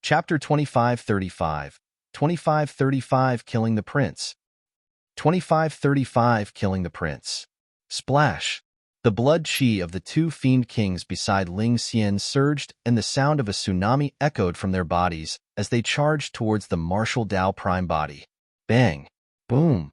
Chapter 2535. 2535 Killing the Prince. 2535 Killing the Prince. Splash! The blood chi of the 2 Fiend Kings beside Ling Xian surged, and the sound of a tsunami echoed from their bodies as they charged towards the martial Tao prime body. Bang! Boom!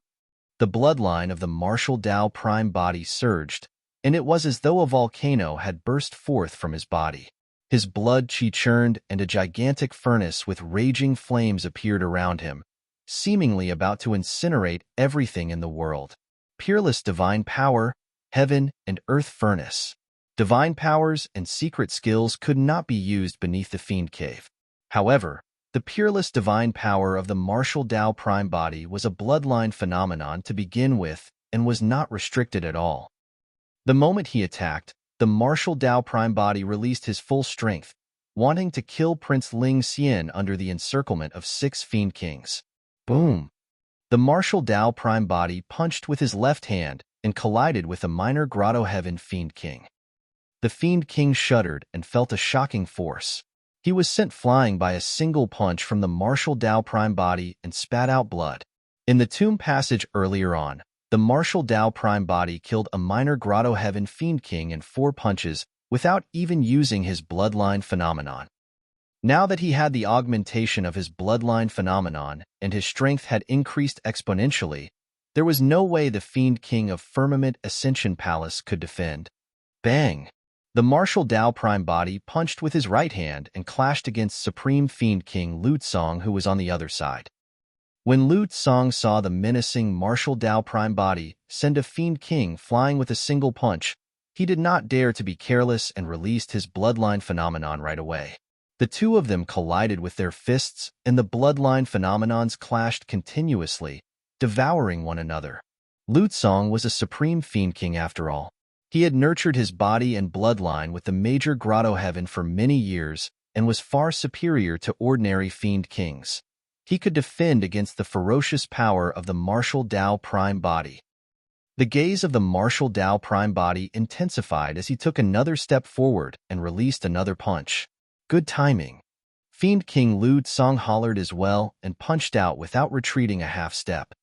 The bloodline of the martial Tao prime body surged, and it was as though a volcano had burst forth from his body. His blood chi churned, and a gigantic furnace with raging flames appeared around him, seemingly about to incinerate everything in the world. Peerless divine power, heaven and earth furnace. Divine powers and secret skills could not be used beneath the Fiend Cave. However, the peerless divine power of the martial Tao prime body was a bloodline phenomenon to begin with and was not restricted at all. The moment he attacked, the martial Tao prime body released his full strength, wanting to kill Prince Ling Xian under the encirclement of 6 Fiend Kings. Boom! The martial Tao prime body punched with his left hand and collided with a minor Grotto-heaven Fiend King. The Fiend King shuddered and felt a shocking force. He was sent flying by a single punch from the martial Tao prime body and spat out blood. In the tomb passage earlier on, the martial Tao prime body killed a minor Grotto-heaven Fiend King in 4 punches without even using his bloodline phenomenon. Now that he had the augmentation of his bloodline phenomenon and his strength had increased exponentially, there was no way the Fiend King of Firmament Ascension Palace could defend. Bang! The martial Tao prime body punched with his right hand and clashed against Supreme Fiend King Lu Tsong, who was on the other side. When Lu Tsong saw the menacing martial Tao prime body send a Fiend King flying with a single punch, he did not dare to be careless and released his bloodline phenomenon right away. The 2 of them collided with their fists, and the bloodline phenomenons clashed continuously, devouring one another. Lu Tsong was a Supreme Fiend King after all. He had nurtured his body and bloodline with the major Grotto-heaven for many years and was far superior to ordinary Fiend Kings. he could defend against the ferocious power of the martial Tao prime body. The gaze of the martial Tao prime body intensified as he took another step forward and released another punch. Good timing. Fiend King Lu Tsong hollered as well and punched out without retreating a half step.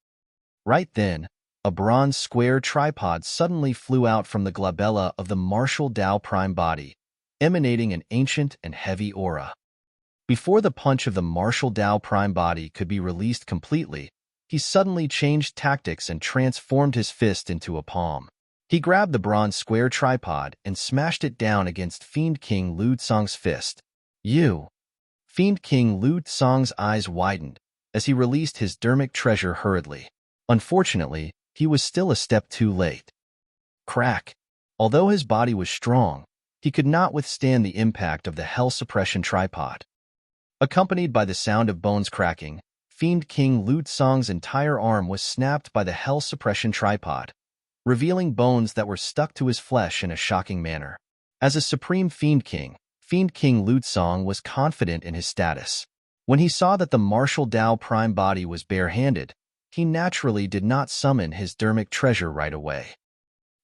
Right then, a bronze square tripod suddenly flew out from the glabella of the martial Tao prime body, emanating an ancient and heavy aura. Before the punch of the martial Tao prime body could be released completely, he suddenly changed tactics and transformed his fist into a palm. He grabbed the bronze square tripod and smashed it down against Fiend King Lu Tsong's fist. You! Fiend King Lu Tsong's eyes widened as he released his dermic treasure hurriedly. Unfortunately, he was still a step too late. Crack! Although his body was strong, he could not withstand the impact of the Hell Suppression tripod. Accompanied by the sound of bones cracking, Fiend King Lu Tsong's entire arm was snapped by the Hell Suppression tripod, revealing bones that were stuck to his flesh in a shocking manner. As a supreme Fiend King Lu Tsong was confident in his status. When he saw that the martial Tao prime body was barehanded, he naturally did not summon his dermic treasure right away.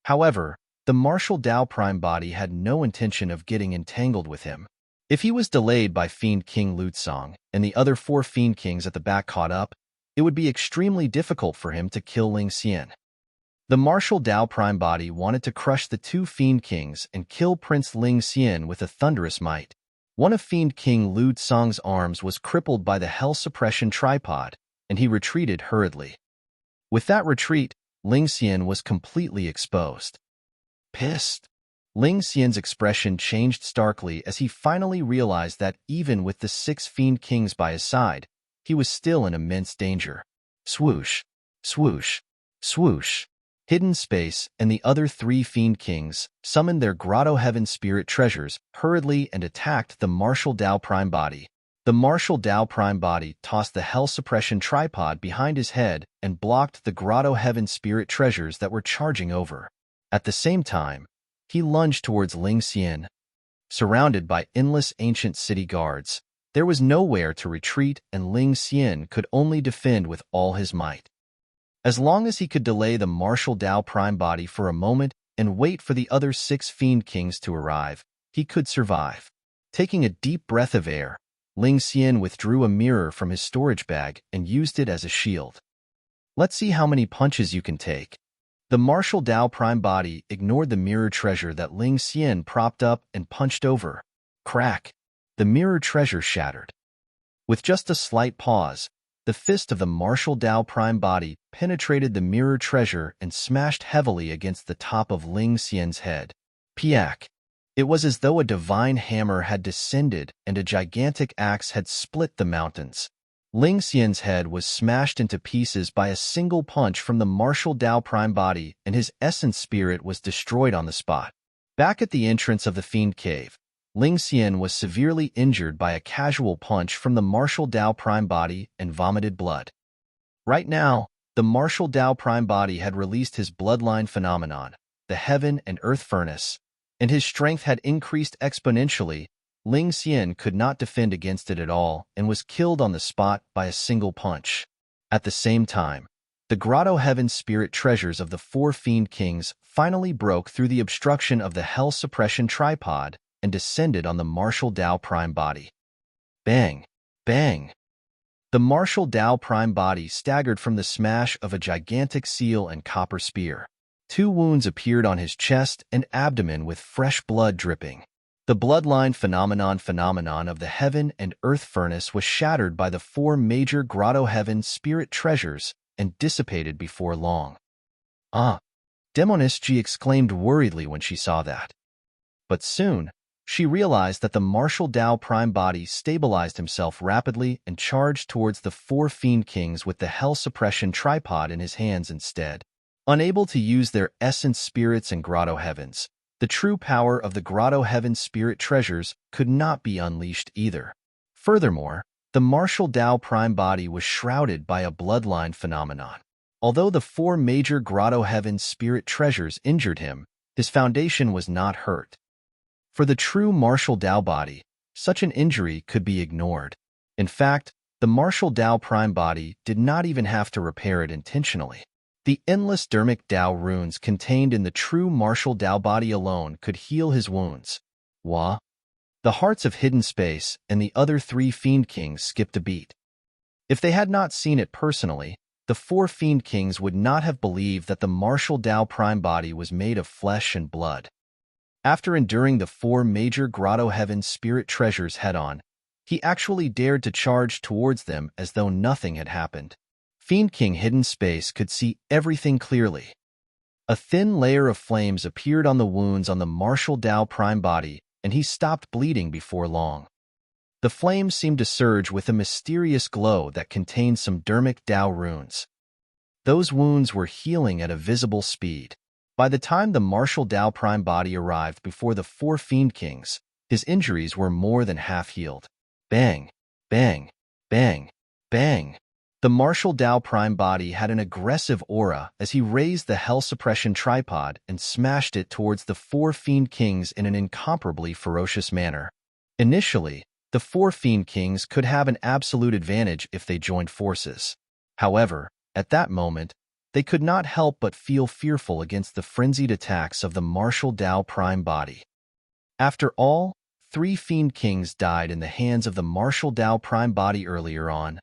However, the martial Tao prime body had no intention of getting entangled with him. If he was delayed by Fiend King Lu Tsong and the other 4 Fiend Kings at the back caught up, it would be extremely difficult for him to kill Ling Xian. The martial Tao prime body wanted to crush the 2 Fiend Kings and kill Prince Ling Xian with a thunderous might. One of Fiend King Lu Tsong's arms was crippled by the Hell Suppression tripod, and he retreated hurriedly. With that retreat, Ling Xian was completely exposed. Pissed. Ling Xian's expression changed starkly as he finally realized that even with the 6 Fiend Kings by his side, he was still in immense danger. Swoosh, swoosh, swoosh. Hidden Space and the other 3 Fiend Kings summoned their Grotto-heaven spirit treasures hurriedly and attacked the martial Tao prime body. The martial Tao prime body tossed the Hell Suppression tripod behind his head and blocked the Grotto-heaven spirit treasures that were charging over. At the same time, he lunged towards Ling Xian. Surrounded by endless ancient city guards, there was nowhere to retreat and Ling Xian could only defend with all his might. As long as he could delay the martial Tao prime body for a moment and wait for the other 6 Fiend Kings to arrive, he could survive. Taking a deep breath of air, Ling Xian withdrew a mirror from his storage bag and used it as a shield. Let's see how many punches you can take. The martial Tao prime body ignored the mirror treasure that Ling Xian propped up and punched over. Crack! The mirror treasure shattered. With just a slight pause, the fist of the martial Tao prime body penetrated the mirror treasure and smashed heavily against the top of Ling Xian's head. Piak! It was as though a divine hammer had descended and a gigantic axe had split the mountains. Ling Xian's head was smashed into pieces by a single punch from the martial Tao prime body, and his essence spirit was destroyed on the spot. Back at the entrance of the Fiend Cave, Ling Xian was severely injured by a casual punch from the martial Tao prime body and vomited blood. Right now, the martial Tao prime body had released his bloodline phenomenon, the Heaven and Earth Furnace, and his strength had increased exponentially. Ling Xian could not defend against it at all and was killed on the spot by a single punch. At the same time, the Grotto-heaven spirit treasures of the 4 Fiend Kings finally broke through the obstruction of the Hell Suppression tripod and descended on the martial Tao prime body. Bang! Bang! The martial Tao prime body staggered from the smash of a gigantic seal and copper spear. 2 wounds appeared on his chest and abdomen with fresh blood dripping. The bloodline phenomenon of the Heaven and Earth Furnace was shattered by the 4 major Grotto-heaven spirit treasures and dissipated before long. Ah! Demonisji exclaimed worriedly when she saw that. But soon, she realized that the martial Tao prime body stabilized himself rapidly and charged towards the 4 Fiend Kings with the Hell Suppression tripod in his hands instead. Unable to use their essence spirits and Grotto-heavens, the true power of the Grotto-heaven spirit treasures could not be unleashed either. Furthermore, the martial Tao prime body was shrouded by a bloodline phenomenon. Although the 4 major Grotto-heaven spirit treasures injured him, his foundation was not hurt. For the true martial Tao body, such an injury could be ignored. In fact, The martial Dao Prime body did not even have to repair it intentionally. The endless dermic Dao runes contained in the true martial Dao body alone could heal his wounds. Wah! The hearts of Hidden Space and the other 3 Fiend Kings skipped a beat. If they had not seen it personally, the 4 Fiend Kings would not have believed that the martial Dao Prime body was made of flesh and blood. After enduring the 4 major Grotto-heaven spirit treasures head-on, he actually dared to charge towards them as though nothing had happened. Fiend King Hidden Space could see everything clearly. A thin layer of flames appeared on the wounds on the martial Dao Prime body, and he stopped bleeding before long. The flames seemed to surge with a mysterious glow that contained some dermic Dao runes. Those wounds were healing at a visible speed. By the time the martial Dao Prime body arrived before the 4 Fiend Kings, his injuries were more than half healed. Bang! Bang! Bang! Bang! The martial Dao Prime body had an aggressive aura as he raised the Hell Suppression tripod and smashed it towards the 4 Fiend Kings in an incomparably ferocious manner. Initially, the 4 Fiend Kings could have an absolute advantage if they joined forces. However, at that moment, they could not help but feel fearful against the frenzied attacks of the martial Dao Prime body. After all, 3 Fiend Kings died in the hands of the martial Dao Prime body earlier on.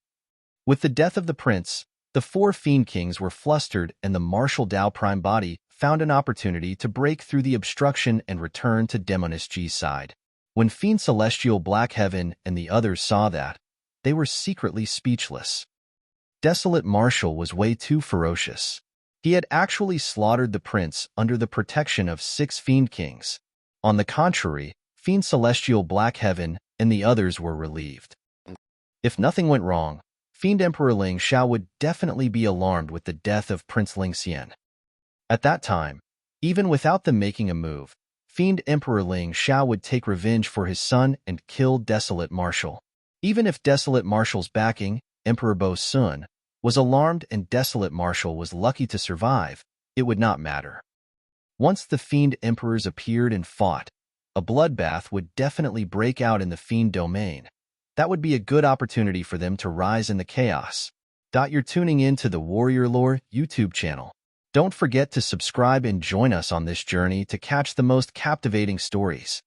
With the death of the prince, the 4 Fiend Kings were flustered and the martial Dao Prime body found an opportunity to break through the obstruction and return to Demoness G's side. When Fiend Celestial Black Heaven and the others saw that, they were secretly speechless. Desolate Marshal was way too ferocious. He had actually slaughtered the prince under the protection of 6 Fiend Kings. On the contrary, Fiend Celestial Black Heaven and the others were relieved. If nothing went wrong, Fiend Emperor Ling Xiao would definitely be alarmed with the death of Prince Ling Xian. At that time, even without them making a move, Fiend Emperor Ling Xiao would take revenge for his son and kill Desolate Marshal. Even if Desolate Marshal's backing, Emperor Bo Sun, was alarmed and Desolate Marshal was lucky to survive, it would not matter. Once the Fiend Emperors appeared and fought, a bloodbath would definitely break out in the Fiend domain. That would be a good opportunity for them to rise in the chaos. You're tuning in to the Warrior Lore YouTube channel. Don't forget to subscribe and join us on this journey to catch the most captivating stories.